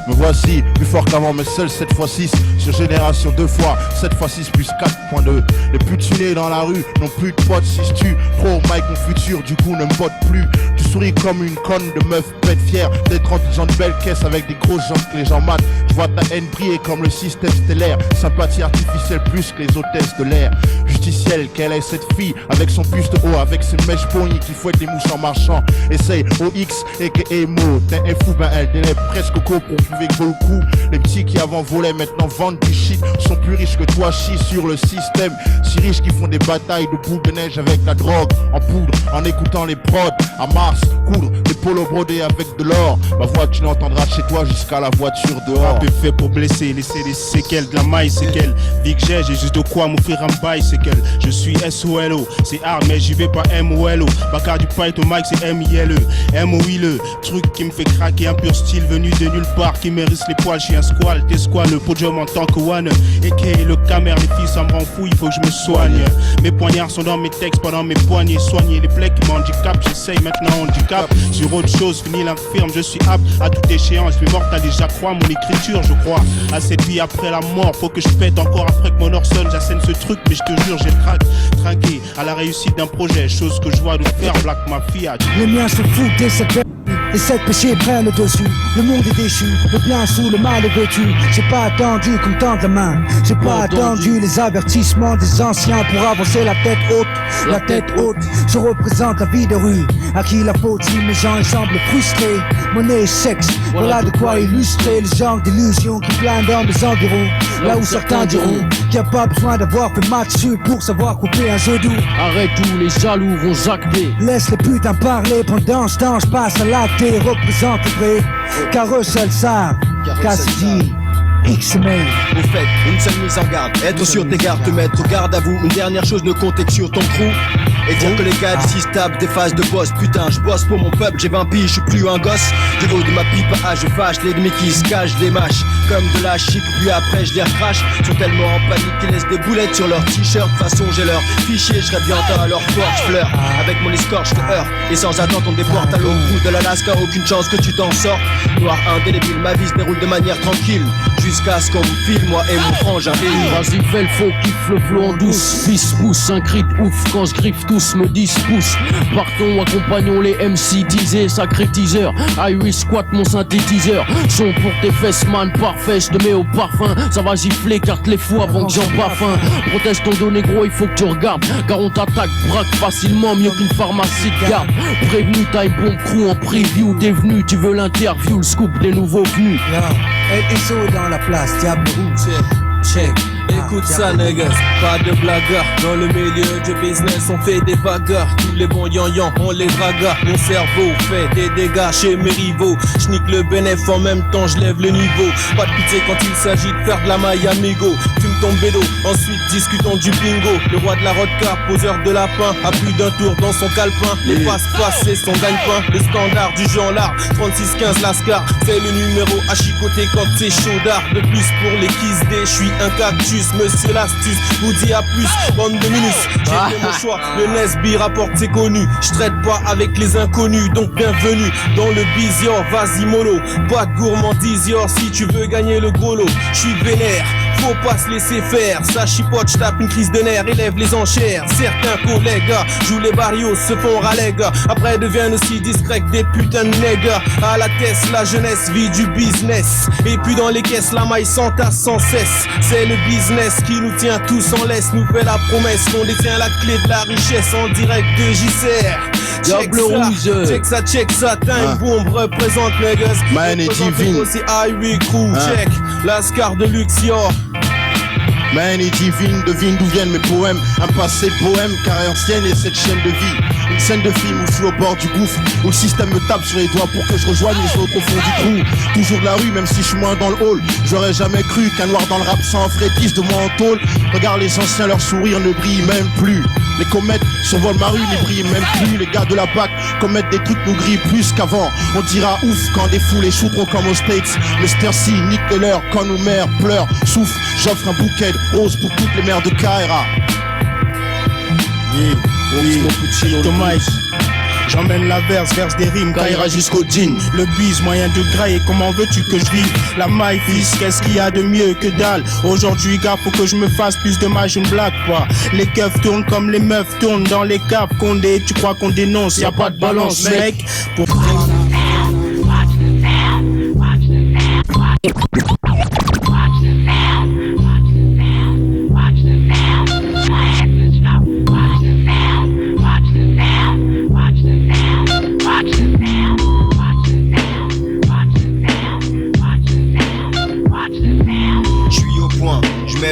Me voici, plus fort qu'avant, mais seul cette fois-ci. Sur génération 2 fois, 7 fois 6 plus 4.2. Les putes tunés dans la rue n'ont plus de potes. Si je tue, pro Mike mon futur, du coup ne me botte plus. Tu souris comme une conne de meuf bête fière d'être en de belles caisses avec des grosses jambes que les gens matent. Je vois ta haine briller comme le système stellaire. Sympathie artificielle plus que les hôtesses de l'air. Justicielle, quelle est cette fille avec son buste haut, avec ses mèches pognées qui fouettent les mouches en marchant. Essaye OX et que Emo, t'es un fou, ben elle délève presque au pour prouver gros le coup. Les petits qui avant volaient maintenant vendent du shit. Sont plus riches que toi, chie sur le système. Si riches qui font des batailles de boules de neige avec la drogue en poudre, en écoutant les prods à Mars, coudre des polos brodés avec de l'or. Ma voix tu l'entendras chez toi jusqu'à la voiture dehors. Rap est fait pour blesser, laisser des séquelles, de la maille séquelles. Vie que j'ai juste de quoi m'offrir un bail séquelles. Je suis SOLO, c'est hard mais j'y vais pas MOLO. Bacard du pipe au mic c'est MILE, MOILE. Truc qui me fait craquer, un pur style venu de nulle part qui mérite les poils. J'suis un squal, t'es squal, le podium en tant que one. Et le camer, les filles ça me rend fou, il faut que je me soigne. Mes poignards sont dans mes textes, pas dans mes poignets. Soigner les plaies qui m'handicapent, j'essaye maintenant handicap. Sur autre chose, fini l'infirme, je suis apte à toute échéance. Je suis mort, t'as déjà crois mon écriture, je crois. À cette vie après la mort, faut que je pète encore après que mon heure sonne. J'assène ce truc, mais je te jure, j'ai le crack. Trinqué à la réussite d'un projet, chose que je vois nous faire, Black Mafia. Les miens se foutent des secrets. Les 7 péchés prennent le dessus, le monde est déchu, le bien sous le mal est vêtu. J'ai pas attendu qu'on tende la main, j'ai pas attendu les avertissements des anciens pour avancer la tête haute, la tête haute. Je représente la vie de rue, à qui la faute si mes gens ils semblent frustrés. Monnaie et sexe, voilà de quoi illustrer le genre d'illusion qui plane dans mes environs. Là où certains diront qu'il n'y a pas besoin d'avoir fait match dessus pour savoir couper un jeu doux. Arrête où les jaloux vont jacter. Laisse les putains parler pendant ce temps je passe à l'acte. Représente vrai, car eux seuls savent, Cassidy, X-Men. Au fait, une seule mise en garde, être sur tes gardes, te mettre au garde à vous. Une dernière chose, ne comptez que sur ton trou. Et dire que les gars d'ici tapent des phases de boss. Putain, je bosse pour mon peuple, j'ai 20 piges, je suis plus un gosse. Du haut de ma pipe à je fâche, l'ennemi qui se cache, je les mâche comme de la chic, puis après je les recrache. Sont tellement en panique qu'ils laissent des boulettes sur leur t-shirt. De toute façon j'ai leur fichier, je serai bientôt à leur porte. Je pleure, avec mon escorte je te heurte. Et sans attendre on me déporte à l'autre bout de l'Alaska. Aucune chance que tu t'en sortes. Noir indélébile, ma vie se déroule de manière tranquille. Jusqu'à ce qu'on me file, moi et mon frangin. Vas-y fais le faux, kiffe le flow en douce. Fils pousse, un cri de ouf quand je griffe tous me dispousse. Partons, accompagnons les MC teasés, sacré teaser. I squat mon synthétiseur. Son pour tes fesses man, parfait, je te mets au parfum. Ça va gifler, carte les fous avant que j'en baffe faim. Proteste ton dos négro, il faut que tu regardes. Car on t'attaque, braque facilement, mieux qu'une pharmacie de garde. Prévenu, time bomb crew en preview. T'es venu, tu veux l'interview, le scoop des nouveaux venus. LSO dans la place, Diable Rouge. Check. Écoute ça niggas, pas de blagueur. Dans le milieu du business on fait des bagarres. Tous les bons yan on les draga. Mon cerveau fait des dégâts chez mes rivaux. J'nique le bénéf en même temps j'lève le niveau. Pas de pitié quand il s'agit de faire de la maille amigo. Fume ton bédo, ensuite discutons du bingo. Le roi de la rodka, poseur de lapin, a plus d'un tour dans son calepin. Les passe-passe c'est son gagne-pain. Le standard du genre là, 36-15 Lascar. C'est le numéro à chicoter quand c'est chaudard. De plus pour les kiss D, j'suis un cactus. Monsieur l'astuce, vous dit à plus, bande de minus. J'ai fait mon choix, le Nesby rapporte c'est connu. Je traite pas avec les inconnus, donc bienvenue dans le Bizior, vas-y mollo. Pas de gourmandise, yor, si tu veux gagner le gros lot. J'suis vénère, faut pas se laisser faire. Ça chipote, j'tape une crise de nerfs, élève les enchères. Certains collègues jouent les barrios, se font ralègue. Après deviennent aussi discrets que des putains de nègres. À la tête, la jeunesse vit du business. Et puis dans les caisses, la maille s'entasse sans cesse. C'est le business qui nous tient tous en laisse, nous fait la promesse qu'on détient la clé de la richesse en direct de JCR. Diable Rouge, check ça, time bomb représente niggas. Man et divine. Aussi Highway Crew, check, Lascar de Luxior. Man et divine, devine d'où viennent mes poèmes. Un passé poème, carré ancienne et cette chaîne de vie. Une scène de film où je suis au bord du gouffre, où le système me tape sur les doigts pour que je rejoigne les autres au fond du trou. Toujours de la rue, même si je suis moins dans le hall. J'aurais jamais cru qu'un noir dans le rap sans frétisse de moi en tôle. Regarde les anciens, leur sourire ne brille même plus. Les comètes survolent ma rue, n'y brillent même plus. Les gars de la BAC commettent des trucs nous grillent plus qu'avant. On dira ouf quand des foules échoueront comme aux States. Mr. C, nique de l'heure quand nos mères pleurent. Souffle, j'offre un bouquet de roses pour toutes les mères de Kaira. Mike. J'emmène la verse des rimes, Kaira jusqu'au jean. Le bise, moyen de grailler, comment veux-tu que je vive? La maille, fils, qu'est-ce qu'il y a de mieux que dalle? Aujourd'hui, gars, faut que je me fasse plus de mal, je ne blague pas. Les keufs tournent comme les meufs tournent dans les caves. Condé, tu crois qu'on dénonce, y a pas de balance, mec. Pour...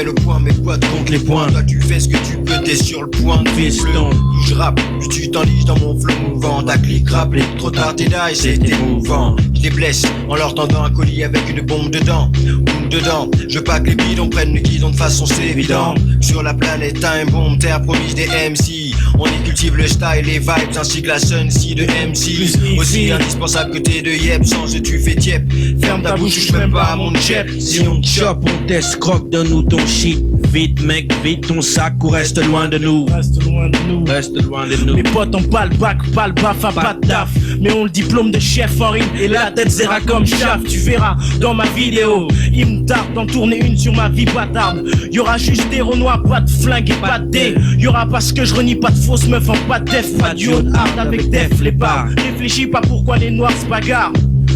Le point, mes poids contre les points. Toi tu fais ce que tu peux, t'es sur le point de veston. Je rappe, tu t'enliges dans mon flow mouvant. Ta clique rappelé, trop tard t'es là et c'est émouvant. Je les blesse en leur tendant un colis avec une bombe dedans. Boum dedans, je veux pas que les bidons prennent le guidon de façon c'est évident. Sur la planète time bomb, terre promise des MC. On y cultive le style, les vibes ainsi que la sun si de MC. Aussi indispensable que t'es de yep, sans eux tu fais tiep. Ferme ta bouche, touche même pas à mon chep. Si on te chope, on t'escroque, donne-nous ton shit. Vite mec, vite ton sac ou reste loin de nous. Reste loin de nous. Reste loin de nous. Mes potes ont pas le bac, pas le baf, pas de taf. Mais on le diplôme de chef en rime et la tête zéra comme chaf. Tu verras dans ma vidéo, il me tarde d'en tourner une sur ma vie bâtarde. Y'aura juste des renois, pas de flingue et pas de dé. Y'aura parce que je renie pas de fausses meufs en pas de def. Pas du haut hard avec def les bars. Réfléchis pas pourquoi les noirs se bagarrent.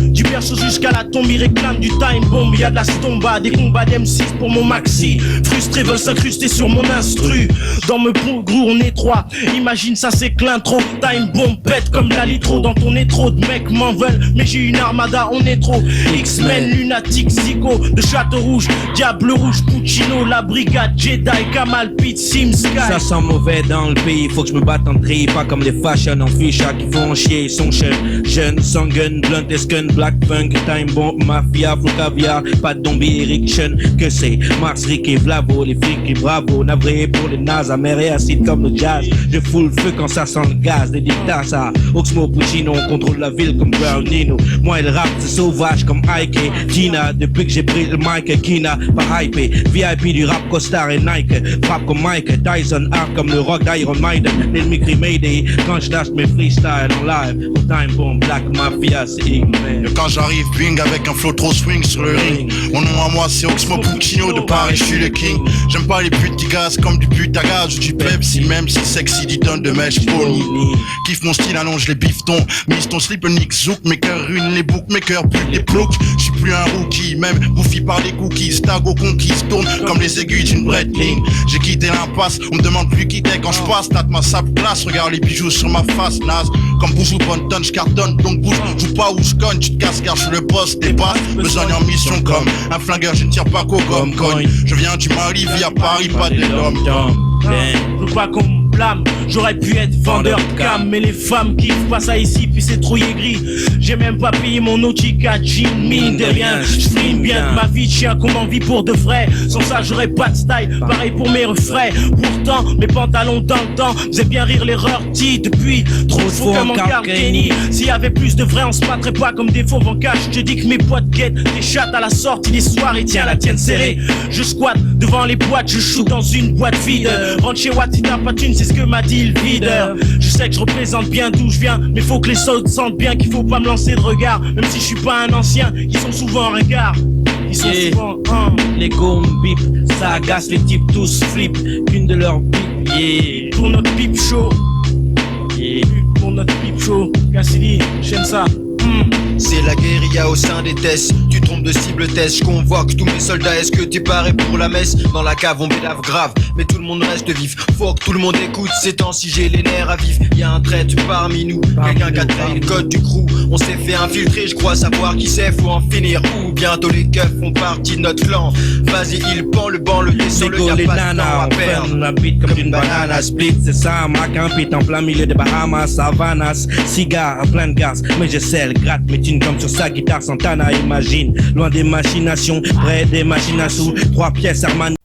Du perso jusqu'à la tombe, ils réclament du time bomb. Y'a de la stomba, des combats d'M6 pour mon maxi. Frustrés veulent s'incruster sur mon instru. Dans me grou, on est trois. Imagine ça, c'est clin trop. Time bomb pète comme la litro. Dans ton étro, de mecs m'en veulent. Mais j'ai une armada, on est trop. X-Men, lunatique, Zico, de Château Rouge, Diable Rouge, Puccino, la brigade, Jedi, Kamal, Pete, Sim, Sky. Ça sent mauvais dans le pays, faut que je me batte en tri. Pas comme les fashion en ficha qui font chier. Ils sont jeunes, sans gun, blunt et scun. black funk, time bomb, mafia, flow caviar, pas de Dombi, Eric Chen, que c'est Mars, Rick et Vlavo, les flics et bravo, navré pour les nazes, amer et acide comme le jazz. Je fous le feu quand ça sent le gaz, des dictats ça. Oxmo Puccino, on contrôle la ville comme Brown Nino. Moi et le rap c'est sauvage comme Ike et Gina. Depuis que j'ai pris le mic, Kina, pas hypé. VIP du rap Costar et Nike. Frappe comme Mike Tyson, art comme le rock d'Iron Maiden. L'ennemi crie Mayday quand je lâche mes freestyles en live. Au time bomb, Black Mafia, c'est Igman. Quand j'arrive, bing, avec un flow trop swing sur le ring. Mon nom à moi c'est Oxmo Puccino, de Paris je suis le king. J'aime pas les petits gaz comme du putagaz ou du Pepsi, même si sexy du tonne de mèche pony. Kiffe mon style, allonge les biftons. Mise ton slip, nick zouk, mes cœurs ruinent les boucs, mes cœurs butent les ploucs. J'suis plus un rookie, même bouffi par les cookies. Tago conquise, tourne comme les aiguilles d'une breadling. J'ai quitté l'impasse, on me demande plus qui t'es quand j'passe. Tâte ma sable glace, regarde les bijoux sur ma face, naze. Comme Bouzou Bonton, j'cartonne, donc bouge, joue pas où j'conne. Tu te casses car j'suis le boss, t'es pas besoin en mission comme un flingueur, je ne tire pas qu'au gomme cogne. Je viens du Mali, via Paris, pas de l'homme. Je veux pas qu'on me blâme, j'aurais pu être vendeur de cam. Mais les femmes kiffent pas ça ici, puis c'est trop aigri. J'ai même pas payé mon Nautica jean, mine de rien. J'flime bien de ma vie de chien, comme en vie pour de vrai. Sans ça j'aurais pas de style, pareil pour mes refrains. Pourtant, mes pantalons dans le temps faisaient bien rire l'erreur dit depuis. Trop de faux comme en Kenny. S'il y avait plus de vrai, on se battrait pas comme des fauves en cash. Je te dis que mes potes guettent des chattes à la sortie des soirées. Tiens la tienne serrée. Je squatte devant les boîtes, je shoot dans une boîte vide. Rentre chez Watt, si t'as pas de thune, c'est ce que m'a dit le videur. Je sais que je représente bien d'où je viens, mais faut que les autres sentent bien qu'il faut pas me lancer de regard. Même si je suis pas un ancien, ils sont souvent en regard. Ils sont souvent les gommes bip, ça agace les types tous flip. Qu'une de leurs bip, yeah. Pour notre bip show, yeah. Pour notre bip show, Cassidy, j'aime ça. C'est la guérilla au sein des tests. Tu trompes de cible test, je convoque tous mes soldats. Est-ce que t'es paré pour la messe? Dans la cave on bélave grave, mais tout le monde reste vif. Faut que tout le monde écoute, ces temps si j'ai les nerfs à vif. Y'a un traître parmi nous, quelqu'un qui a trahi le code du crew. On s'est fait infiltrer, je crois savoir qui c'est, faut en finir. Ou bientôt les keufs font partie de notre clan. Vas-y il pend le banc, le solo, y'a pas de temps à perdre. La bite comme une banane, split c'est ça. Ma campite en plein milieu de Bahamas, Savanas. Cigare à plein de gaz, mais je sais le gratte mes thunes comme sur sa guitare Santana. Imagine, loin des machinations, près des machines à sous. 3 pièces Armani.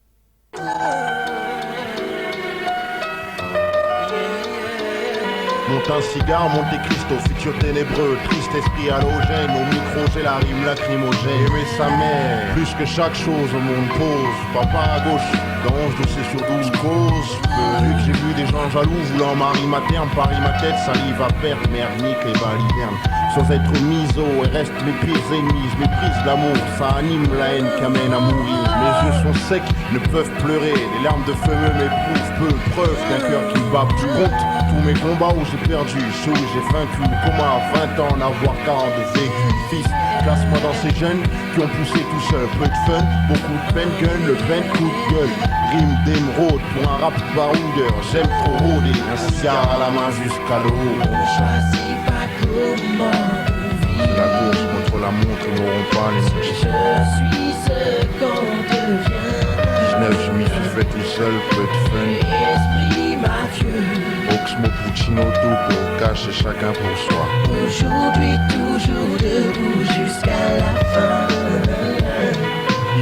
Monte un cigare, Monte Cristo, futur ténébreux, triste esprit halogène, au micro j'ai la rime lacrymogène. Aimer sa mère, plus que chaque chose au monde pose. Papa à gauche, dange de c'est sur 12 causes. Vu que j'ai vu des gens jaloux voulant mari ma terme, Paris ma tête, salive à perte, merde nique les balivernes. Sans être miso, et reste mes pires ennemis, je méprise l'amour, ça anime la haine qui amène à mourir. Mes yeux sont secs, ne peuvent pleurer, les larmes de feu m'éprouvent peu, preuve d'un cœur qui bat. Tu comptes tous mes combats où j'ai perdu, ceux où j'ai vaincu, comment à 20 ans en avoir 40 de vécu. Fils, classe-moi dans ces jeunes qui ont poussé tout seul, peu de fun, beaucoup de peine, gun, le peine, coup de gueule. Rime d'émeraude pour un rap baroudeur, j'aime trop rôder, un cigare à la main jusqu'à l'eau. C'est la course contre la montre, ils n'auront pas les mots. Je suis ce qu'on devient. 19, je m'y suis fait tout seul, peu de fun. Esprit mafieux. Oxmo Puccino, tout pour cacher chacun pour soi. Aujourd'hui, toujours debout jusqu'à la fin.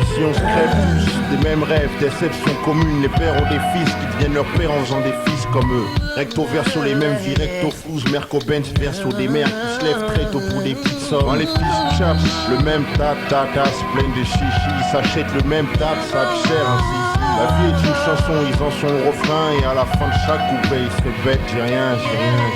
Ici on se crève tous des mêmes rêves, déceptions communes. Les pères ont des fils qui deviennent leurs pères en faisant des fils comme eux. Recto verso les mêmes vies, recto flouze, merco bench verso des mères qui se lèvent très tôt pour des petites sommes. Quand les fils chaps, le même ta se plaignent de chichi, s'achètent le même ça cher ainsi. La vie est une chanson, ils en sont au refrain. Et à la fin de chaque couplet, ils se répètent j'ai rien.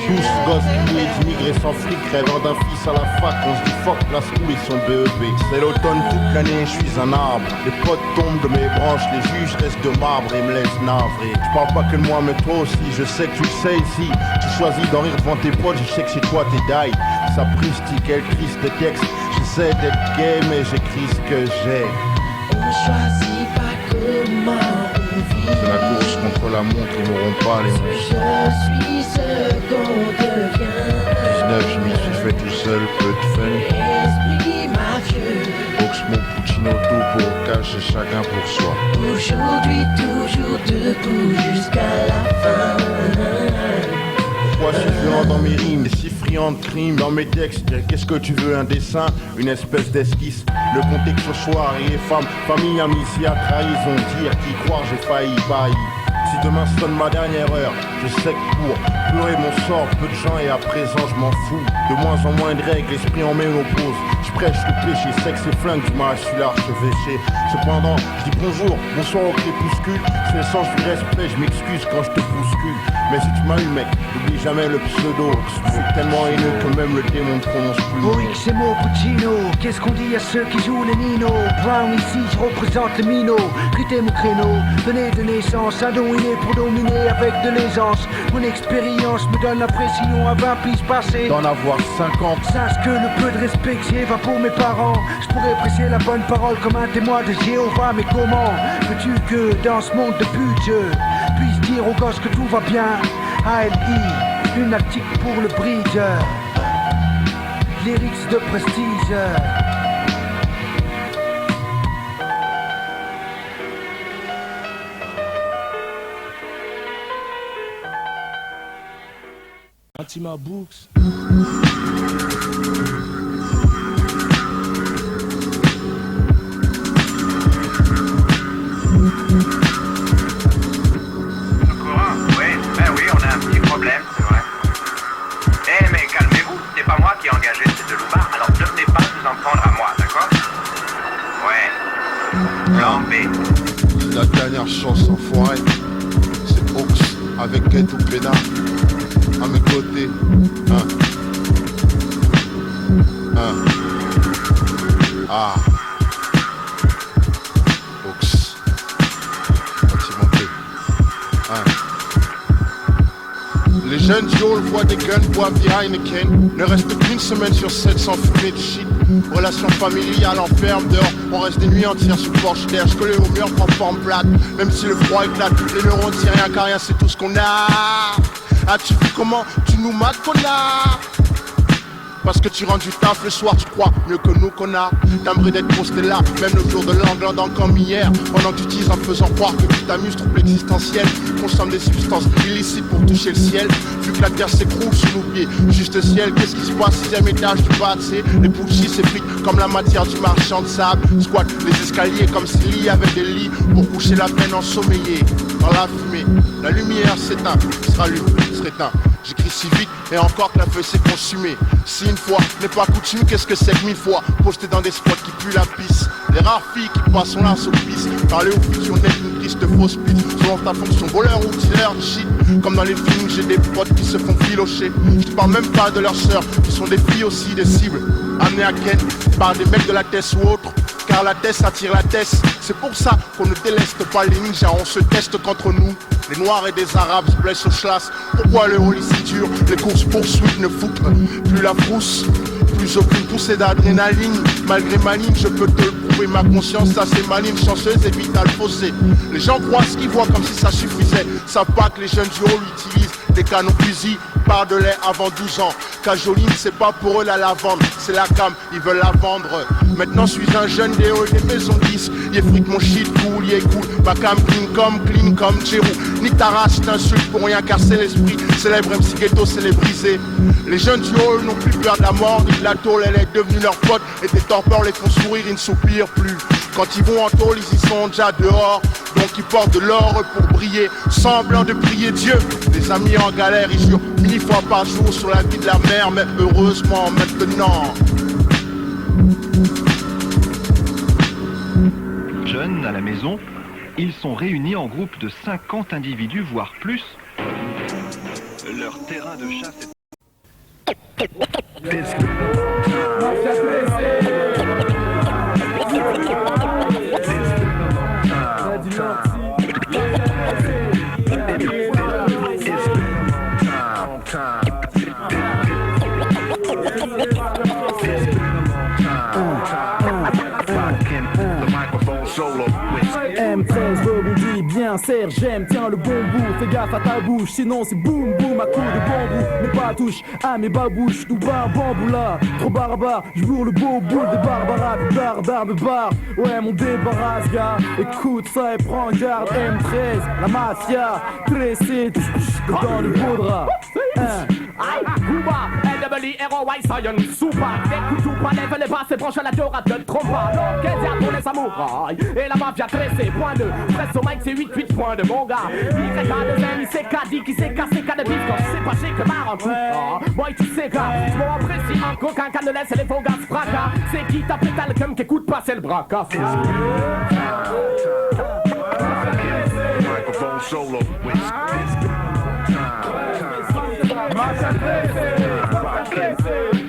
Tous gosses qui d'immigrés sans fric, rêvant d'un fils à la fac. On se dit fuck place où ils sont BEP. C'est l'automne toute l'année, je suis un arbre. Les potes tombent de mes branches, les juges restent de marbre et me laissent navré. Je parle pas que de moi mais toi aussi, je sais que tu le sais ici. Tu choisis d'en rire devant tes potes, je sais que c'est toi tes die. Sapristi, quel triste texte. J'essaie d'être gay mais j'écris ce que j'ai. On choisit pas comment on vit. C'est la course contre la montre, ils n'auront pas les mots. Je suis ce qu'on devient. 19, je m'y suis fait tout seul, peu de fun. Esprit mafieux. Oxmo Puccino, tout pour cacher chacun pour soi. Aujourd'hui, toujours debout jusqu'à la fin. Pourquoi je suis violent dans mes rimes, si criant de crime. Dans mes textes, qu'est-ce que tu veux, un dessin, une espèce d'esquisse. Le contexte ce soir et femme, famille, amitié, trahison. Dire qui croire, j'ai failli, bailli. Si demain sonne ma dernière heure, je sais que pour pleurer mon sort, peu de gens et à présent je m'en fous. De moins en moins de règles, l'esprit en ménopause. Je prêche le péché, sexe et flingue, du mal, je suis l'archevêché. Cependant, je dis bonjour, bonsoir au crépuscule. C'est le sens du respect, je m'excuse quand je te bouscule. Mais si tu m'as eu mec, n'oublie jamais le pseudo. C'est tellement haineux que même le démon ne prononce plus. Oui, c'est mon Puccino. Qu'est-ce qu'on dit à ceux qui jouent les Nino? Brown ici, je représente le Mino. Quittez mon créneau, venez de naissance, un don inné pour dominer avec de l'aisance. Mon expérience me donne la pression à 20 piges passées. D'en avoir 50. Sache que le peu de respect que j'ai va pour mes parents. Je pourrais apprécier la bonne parole comme un témoin de Jéhovah. Mais comment veux-tu que dans ce monde de pute je puisse dire aux gosses que tout va bien? ALI, lunatique pour le bridge. Lyrics de prestige. Fatima Books. Oui, on a un petit problème, c'est vrai. Eh mais calmez-vous, c'est pas moi qui ai engagé ces deux loupards, alors ne venez pas vous en prendre à moi, d'accord? Ouais. Plan B. La dernière chance enfoirée, c'est Ox avec Ghetto Pena à mes côtés. Ah. Ox. Sentimenté. Les jeunes duos, le voient des guns, boivent des Heineken. Ne reste qu'une semaine sur 7 sans fumer de shit. Relations familiales enferme dehors. On reste des nuits entières sous porche d'air. Je colle au mur, prend forme plate. Même si le froid éclate, les neurones disent rien car rien c'est tout ce qu'on a. As-tu vu comment tu nous mates, connard? Parce que tu rentres du taf le soir, tu crois mieux que nous qu'on a. T'aimerais d'être posté là, même le jour de l'Angleterre comme hier. Pendant que tu utilises en faisant croire que tu t'amuses, trouble existentiel. Consomme des substances illicites pour toucher le ciel. Vu que la terre s'écroule sous nos pieds, juste ciel. Qu'est-ce qui se passe, 6ème étage du bas, c'est les bullshit s'effritent comme la matière du marchand de sable. Squat les escaliers comme s'il y avait des lits pour coucher la peine ensommeillée. Dans la fumée, la lumière s'éteint, se rallume, se réteint. J'écris si vite et encore que la feuille s'est consumée. Si une fois n'est pas coutume, qu'est-ce que c'est que 1000 fois posté dans des spots qui puent la pisse. Les rares filles qui passent sont là sous pisse. Parler au futur net une triste fausse piste. Selon ta fonction voleur ou dealer de shit. Comme dans les films, j'ai des potes qui se font filocher. Je te parle même pas de leurs sœurs, qui sont des filles aussi, des cibles. Amenées à Ken par des mecs de la Tess ou autres. Car la Tess attire la Tess. C'est pour ça qu'on ne déleste pas les ninjas, on se teste qu'entre nous. Les noirs et des arabes se blessent au chlasse. Pourquoi le rôle si dur? Les courses poursuites ne foutent plus la frousse. Plus aucune poussée d'adrénaline. Malgré ma ligne, je peux te le prouver. Ma conscience assez maligne, chanceuse et vitale faussée. Les gens croient ce qu'ils voient comme si ça suffisait. Savent pas que les jeunes du rôle utilisent des canons fusil, part de lait avant 12 ans. Cajoline, c'est pas pour eux la lavande, c'est la cam, ils veulent la vendre. Maintenant je suis un jeune des halls des maisons 10. Il effrite mon shit cool, il est cool. Ma cam clean comme Jérou. Ni ta race, je t'insulte pour rien car c'est l'esprit. Célèbre MC Ghetto, c'est les brisés. Les jeunes du hall n'ont plus peur de la mort, ni de la tôle, elle est devenue leur pote. Et des torpeurs les font sourire, ils ne soupirent plus. Quand ils vont en tôle, ils y sont déjà dehors. Donc ils portent de l'or pour briller, semblant de prier Dieu. Les amis en galère, ils jurent 1000 fois par jour sur la vie de la mère. Mais heureusement maintenant. Jeunes à la maison, ils sont réunis en groupe de 50 individus, voire plus. Leur terrain de chasse est... M13 rebondit, bien serre, j'aime, tiens le bon bout, fais gaffe à ta bouche, sinon c'est boum boum à coups de bambou, mais pas touche à mes babouches, tout bas bambou là, trop barbare, j'bourre le beau bout des barbaras, barbare me barre, ouais mon débarrasse gars, écoute ça et prends garde, M13, la mafia, pressé, dans le beau drap, Booba and the Beverly, ROY, Science, Soupac. Écoute tout, pas lève les bras, c'est branche à la dorade de trompa. Donc, qu'est-ce pour les samouraïs? Et la mafia tressée, point 2. Presse au mic, c'est 8 points de mon gars. IK de M, ICK, dit qui s'est cassé, cas de bif, quand c'est pas chic, marre en tout. Boy, tu sais, gars, je m'en apprécie un coquin, qu'à ne laisse les faux gars, fracas. C'est qui t'a pété le cum, qui écoute pas, c'est le braca. Microphone solo.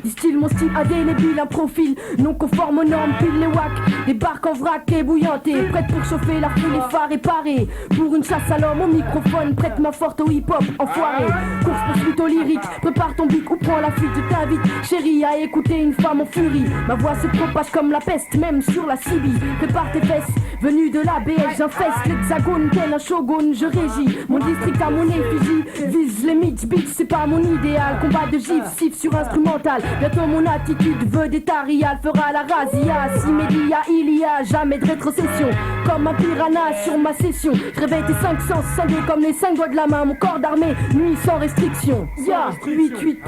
Style, mon style indélébile, un profil non conforme aux normes, pile les wacks, des barques en vrac et bouillantés, prêtes pour chauffer la foule, les phares réparés, pour une chasse à l'homme au microphone, prête ma forte au hip-hop, enfoiré, course poursuite au lyrique, prépare ton bic ou prends la fuite, je t'invite, chérie, à écouter une femme en furie, ma voix se propage comme la peste, même sur la Sibie, prépare tes fesses, venu de la BS, j'infeste l'hexagone, tel un shogun, je régis, mon district à mon effigie, vise les mythes, bitch, c'est pas mon idéal, combat de gif, sif sur instrumental, bientôt mon attitude veut des tariales, fera la razzia, si média il y a jamais de rétrocession, comme un piranha sur ma session, je réveille tes 5 sens scindés comme les 5 doigts de la main, mon corps d'armée, nuit sans restriction, ya, 88.2.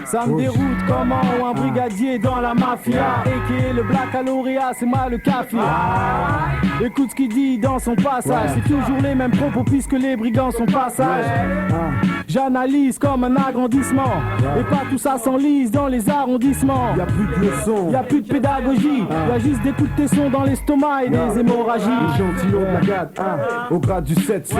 Ça me déroute comment un brigadier dans la mafia et qui est le black à lauréat, c'est moi le café. Écoute ce qu'il dit dans son passage, c'est toujours les mêmes propos puisque les brigands sont passages. J'analyse comme un agrandissement et pas tout ça s'enlise dans les arrondissements. Y'a plus de leçons, y'a plus de pédagogie, y'a juste des coups de tesson dans l'estomac et des hémorragies. Les gentillons de la gade, au grade du 7-5.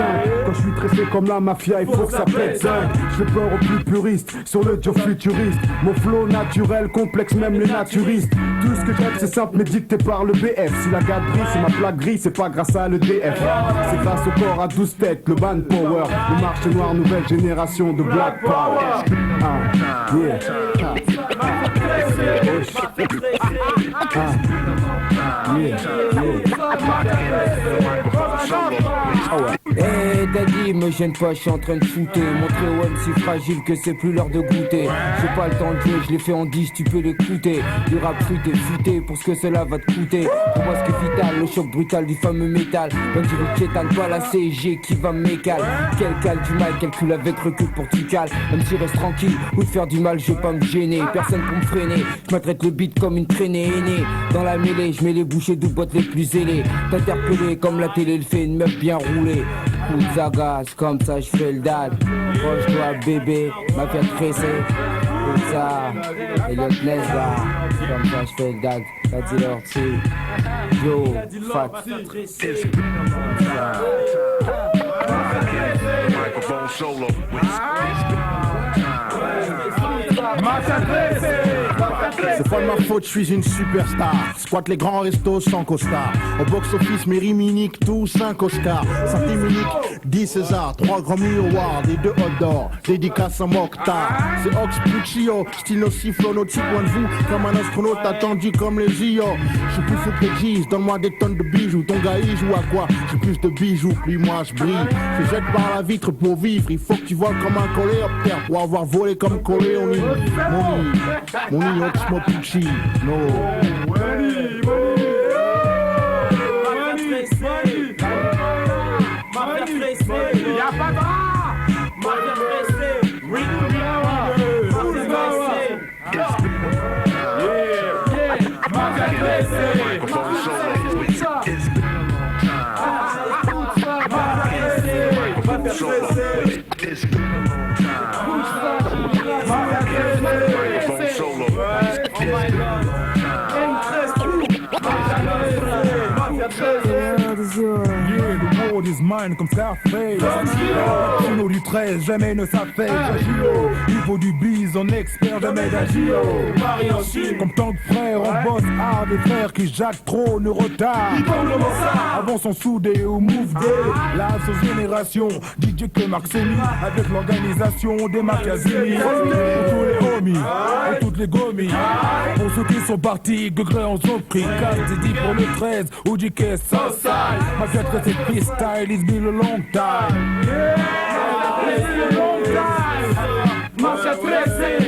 Quand je suis tressé comme la mafia, il faut que ça pète 5. Je fais peur aux plus puristes sur le job futuriste. Mon flow naturel complexe même les naturistes. Tout ce que j'aime c'est simple mais dicté par le BF. Si la gade brille c'est ma plaque grise, c'est pas grâce à l'EDF. C'est grâce au corps à 12 têtes, le band power, le marché noir, nouvelle génération de black power. Hey daddy, me gêne pas, je suis en train de shooter. Montrer au MC fragile que c'est plus l'heure de goûter. J'ai pas le temps de jouer, je l'ai fait en 10, tu peux l'écouter. Du rap fruité, futé, pour ce que cela va te coûter. Pour moi ce qui est vital, le choc brutal du fameux métal. Même si le chétan, pas la CG qui va me mécal. Quel cal du mal, calcule avec recul pour que tu cales. Même si reste tranquille, ou de faire du mal, je vais pas me gêner. Personne pour me freiner, je m'attraite le beat comme une traînée aînée. Dans la mêlée, je mets les bouchées d'où boîte les plus ailées. T'interpeller comme la télé le fait, une meuf bien roulée. Coup de zagasse, comme ça je fais le dad. Proche-toi bébé, m'a fait tresser. Comme ça, Elliot Nesga, comme ça je fais le dad. T'as dit leur dessus. Yo, fat. Microphone solo. C'est pas de ma faute, je suis une superstar. Squatte les grands restos sans costard. Au box-office, mes rimes uniques, tous 5 Oscars. Santé unique, 10 César, 3 Grammy Awards et 2 Hot d'or. Dédicace à Mokhtar. C'est Ox Puccio, style aussi flonotique, loin de vous. Comme un astronaute attendu comme les JO. J'suis plus fou que les G's, donne-moi des tonnes de bijoux. Ton gars il joue à quoi? J'ai plus de bijoux que lui, moi je brille. Je jette par la vitre pour vivre. Il faut que tu voles comme un coléoptère pour avoir volé comme collé. Mon nid, Oxmo Pucci, no. Y'a pas de Yeah, the world is mine comme Scarface. Chino du 13, jamais ne s'affaisse. Niveau du bise, on expert, jamais d'agio. Comme tant de frères, on bosse hard. Des frères qui jacquent trop, ne retardent. Avant son soudé au move day. La génération, DJ que Marc Semi. Avec l'organisation des Marc Azimi. Tous les gomis, et toutes les gomies. Pour ceux qui sont partis, Guegré en ont pris 4 dit pour le 13, ou du caisse sans sale. Ma fête c'est freestyle, it's been a long time. Yeah, it's been a long time. Ma fête c'est